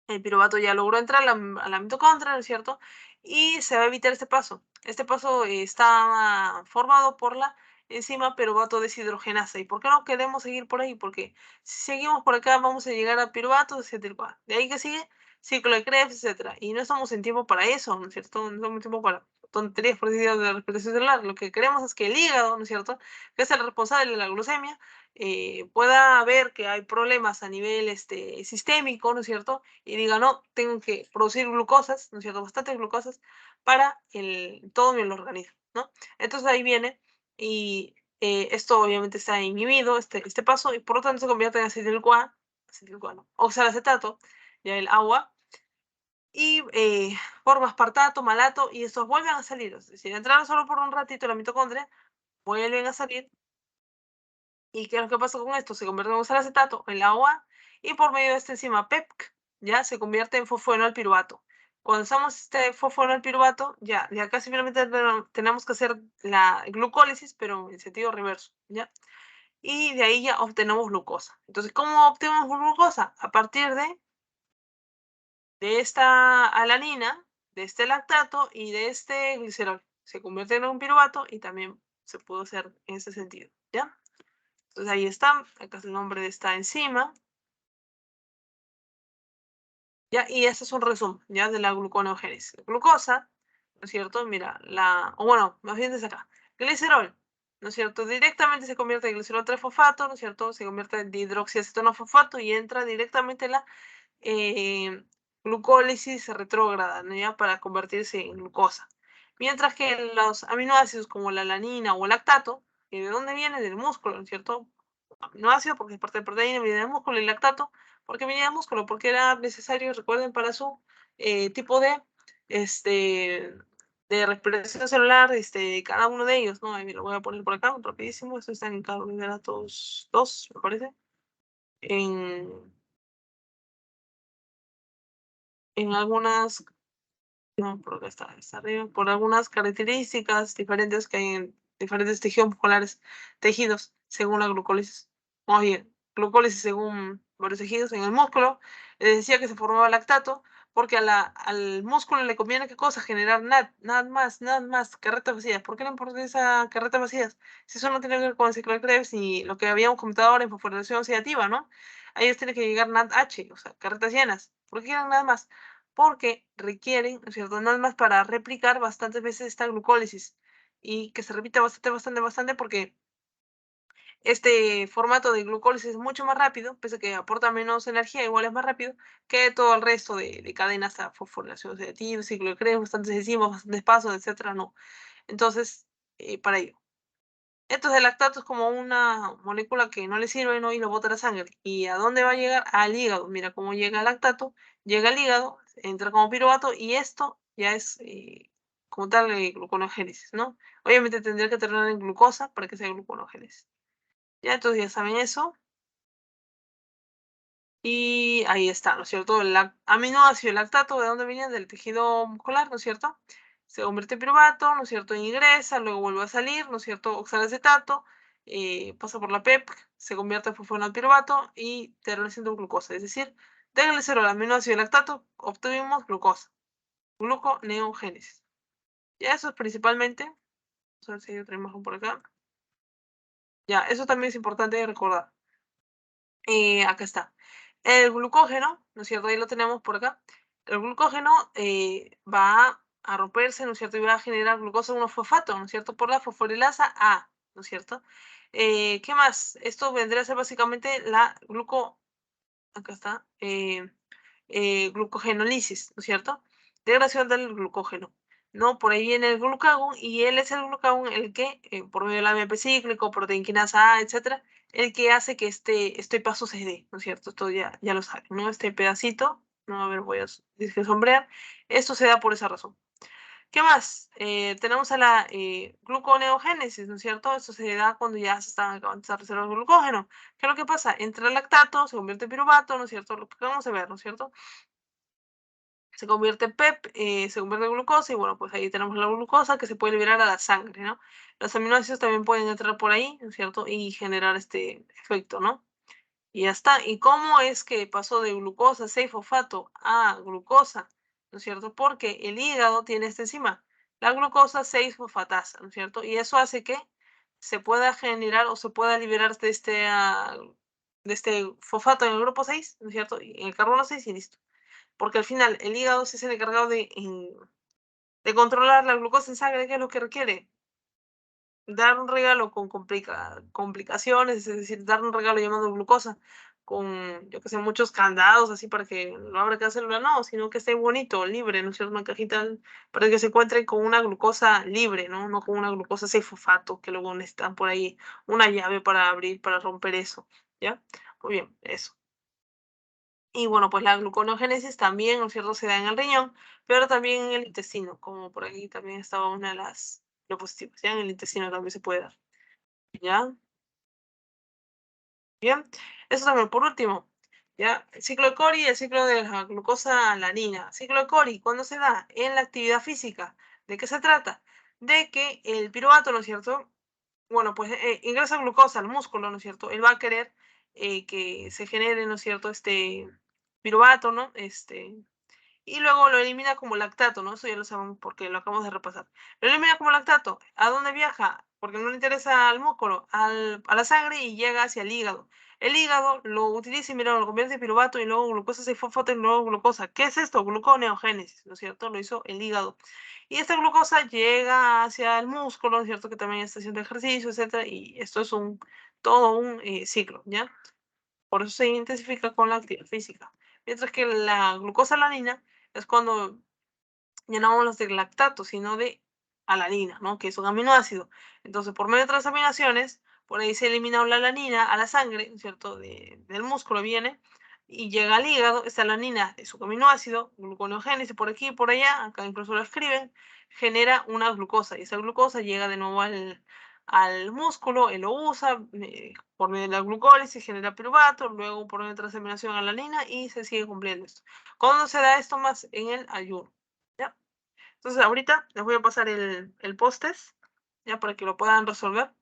El piruvato ya logró entrar a la mitocondria, ¿no es cierto? Y se va a evitar este paso. Este paso está formado por la enzima piruvato deshidrogenasa. ¿Y por qué no queremos seguir por ahí? Porque si seguimos por acá vamos a llegar a piruvato deshidrogenasa. De ahí que sigue ciclo de Krebs, etc. Y no estamos en tiempo para eso, ¿no es cierto? No estamos en tiempo para tonterías por decir de respiración celular. Lo que queremos es que el hígado, ¿no es cierto?, que es el responsable de la glucemia, pueda ver que hay problemas a nivel sistémico, ¿no es cierto?, y diga, no, tengo que producir glucosas, ¿no es cierto?, bastantes glucosas para todo mi organismo, ¿no? Entonces ahí viene y esto obviamente está inhibido, este paso, y por lo tanto se convierte en acetil-CoA, oxalacetato, ya el agua, y forma aspartato, malato, y estos vuelven a salir, es decir, entraron solo por un ratito en la mitocondria, vuelven a salir. ¿Y qué es lo que pasa con esto? Se convierte en oxalacetato, en la OA, y por medio de esta enzima PEPC, ya se convierte en fosfoenolpiruvato. Cuando usamos este fosfoenolpiruvato, ya acá simplemente tenemos que hacer la glucólisis, pero en sentido reverso, ¿ya? Y de ahí ya obtenemos glucosa. Entonces, ¿cómo obtenemos glucosa? A partir de esta alanina, de este lactato y de este glicerol. Se convierte en un piruvato y también se puede hacer en ese sentido, ¿ya? Entonces ahí está, acá es el nombre de esta enzima, ¿ya? Y este es un resumen, ¿ya?, de la gluconeogénesis. La glucosa, ¿no es cierto? Mira, o bueno, más bien desde acá. Glicerol, ¿no es cierto? Directamente se convierte en glicerol 3-fosfato, ¿no es cierto? Se convierte en dihidroxiacetona-fosfato y entra directamente en la eh, glucólisis retrógrada, ¿no?, ya, para convertirse en glucosa. Mientras que los aminoácidos como la alanina o el lactato, ¿de dónde viene? Del músculo, ¿no es cierto? Aminoácido porque es parte de proteína, viene del músculo, y lactato porque venía del músculo, porque era necesario, recuerden, para su tipo de de respiración celular, cada uno de ellos, ¿no? Lo voy a poner por acá, rapidísimo. Esto está en carbohidratos 2, me parece. En algunas, no, por acá está arriba, por algunas características diferentes que hay en diferentes tejidos musculares, tejidos, según la glucólisis. Oye, glucólisis según varios tejidos en el músculo. Les decía que se formaba lactato, porque al músculo le conviene, ¿qué cosa? Generar nada más, carretas vacías. ¿Por qué le importa esa carretas vacías? Si eso no tiene que ver con el ciclo de Krebs ni lo que habíamos comentado ahora en fosforilación oxidativa, ¿no? A ellos tiene que llegar NADH, o sea, carretas llenas. ¿Por qué quieren nada más? Porque requieren, ¿no es cierto?, nada más para replicar bastantes veces esta glucólisis y que se repita bastante, porque este formato de glucólisis es mucho más rápido, pese a que aporta menos energía, igual es más rápido que todo el resto de cadenas a fosforilación oxidativa, ciclo de Krebs, bastantes enzimas, bastantes pasos, etcétera, no. Entonces, para ello. Entonces, el lactato es como una molécula que no le sirve, ¿no? Y lo bota a la sangre. ¿Y a dónde va a llegar? Al hígado. Mira cómo llega el lactato, llega al hígado, entra como piruvato y esto ya es como tal gluconeogénesis, ¿no? Obviamente tendría que terminar en glucosa para que sea gluconeogénesis. Ya, entonces ya saben eso. Y ahí está, ¿no es cierto? El aminoácido lactato, ¿de dónde venía? Del tejido muscular, ¿no es cierto? Se convierte en piruvato, ¿no es cierto? Ingresa, luego vuelve a salir, ¿no es cierto? Oxalacetato, pasa por la PEP, se convierte en fosfenopiruvato y termina siendo glucosa. Es decir, del glicerol, aminoácido lactato, obtuvimos glucosa, gluconeogénesis. Ya eso es principalmente, vamos a ver si hay otra imagen por acá. Ya, eso también es importante recordar. Acá está. El glucógeno, ¿no es cierto? Ahí lo tenemos por acá. El glucógeno va a romperse, ¿no es cierto? Y va a generar glucosa 1-fosfato, ¿no es cierto? Por la fosforilasa A, ¿no es cierto? ¿Qué más? Esto vendría a ser básicamente la acá está, glucogenólisis, ¿no es cierto? Degradación del glucógeno. ¿No? Por ahí viene el glucagón y él es el glucagón el que, por medio del AMP cíclico, proteinquinasa A, etcétera, el que hace que este paso se dé, ¿no es cierto? Esto ya lo saben, ¿no? Este pedacito, no, a ver, voy a sombrear, esto se da por esa razón. ¿Qué más? Tenemos a la gluconeogénesis, ¿no es cierto? Esto se da cuando ya se están acabando de reservar el glucógeno. ¿Qué es lo que pasa? Entra el lactato, se convierte en piruvato, ¿no es cierto? Lo que vamos a ver, ¿no es cierto? Se convierte en PEP, se convierte en glucosa y bueno, pues ahí tenemos la glucosa que se puede liberar a la sangre, ¿no? Los aminoácidos también pueden entrar por ahí, ¿no es cierto? Y generar este efecto, ¿no? Y ya está. ¿Y cómo es que pasó de glucosa 6-fosfato a glucosa? ¿No es cierto? Porque el hígado tiene esta enzima, la glucosa 6-fosfatasa, ¿no es cierto? Y eso hace que se pueda generar o se pueda liberar de este fosfato en el grupo 6, ¿no es cierto? Y en el carbono 6 y listo. Porque al final el hígado sí es el encargado de controlar la glucosa en sangre, que es lo que requiere. Dar un regalo con complicaciones, es decir, dar un regalo llamado glucosa, con, yo que sé, muchos candados así para que no abra cada célula, no, sino que esté bonito, libre, ¿no es cierto? Una cajita para que se encuentre con una glucosa libre, ¿no? No con una glucosa 6-fosfato, que luego necesitan por ahí una llave para abrir, para romper eso, ¿ya? Muy bien, eso. Y bueno, pues la gluconeogénesis también, ¿no es cierto?, se da en el riñón, pero también en el intestino, como por aquí también estaba una de las diapositivas, ya en el intestino también se puede dar, ¿ya? Bien, eso también por último, ¿ya? El ciclo de Cori y el ciclo de la glucosa alanina. Ciclo de Cori, ¿cuándo se da? En la actividad física. ¿De qué se trata? De que el piruvato, ¿no es cierto?, bueno, pues ingresa glucosa al músculo, ¿no es cierto? Él va a querer que se genere, ¿no es cierto?, este piruvato, ¿no? Y luego lo elimina como lactato, ¿no? Eso ya lo sabemos porque lo acabamos de repasar. Lo elimina como lactato. ¿A dónde viaja? Porque no le interesa al músculo, a la sangre y llega hacia el hígado. El hígado lo utiliza y mira, lo convierte en piruvato y luego glucosa 6-fosfato y luego glucosa. ¿Qué es esto? Gluconeogénesis, ¿no es cierto? Lo hizo el hígado. Y esta glucosa llega hacia el músculo, ¿no es cierto? Que también está haciendo ejercicio, etcétera. Y esto es todo un ciclo, ¿ya? Por eso se intensifica con la actividad física. Mientras que la glucosa alanina es cuando ya no hablamos de lactato, sino de alanina, ¿no? Que es un aminoácido. Entonces, por medio de transaminaciones, por ahí se elimina la alanina a la sangre, ¿cierto? Del músculo viene y llega al hígado, esta alanina es su aminoácido, gluconeogénesis por aquí y por allá, acá incluso lo escriben, genera una glucosa, y esa glucosa llega de nuevo al músculo, él lo usa, por medio de la glucólisis genera piruvato, luego por medio de transaminación alanina y se sigue cumpliendo esto. ¿Cuándo se da esto más? En el ayuno, ¿ya? Entonces ahorita les voy a pasar el post-test, ya, para que lo puedan resolver.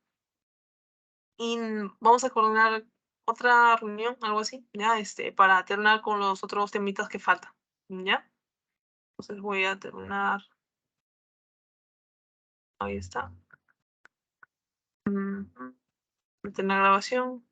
Y vamos a coordinar otra reunión, algo así, ya, para terminar con los otros temitas que faltan, ¿ya? Entonces voy a terminar. Ahí está. Meter la grabación.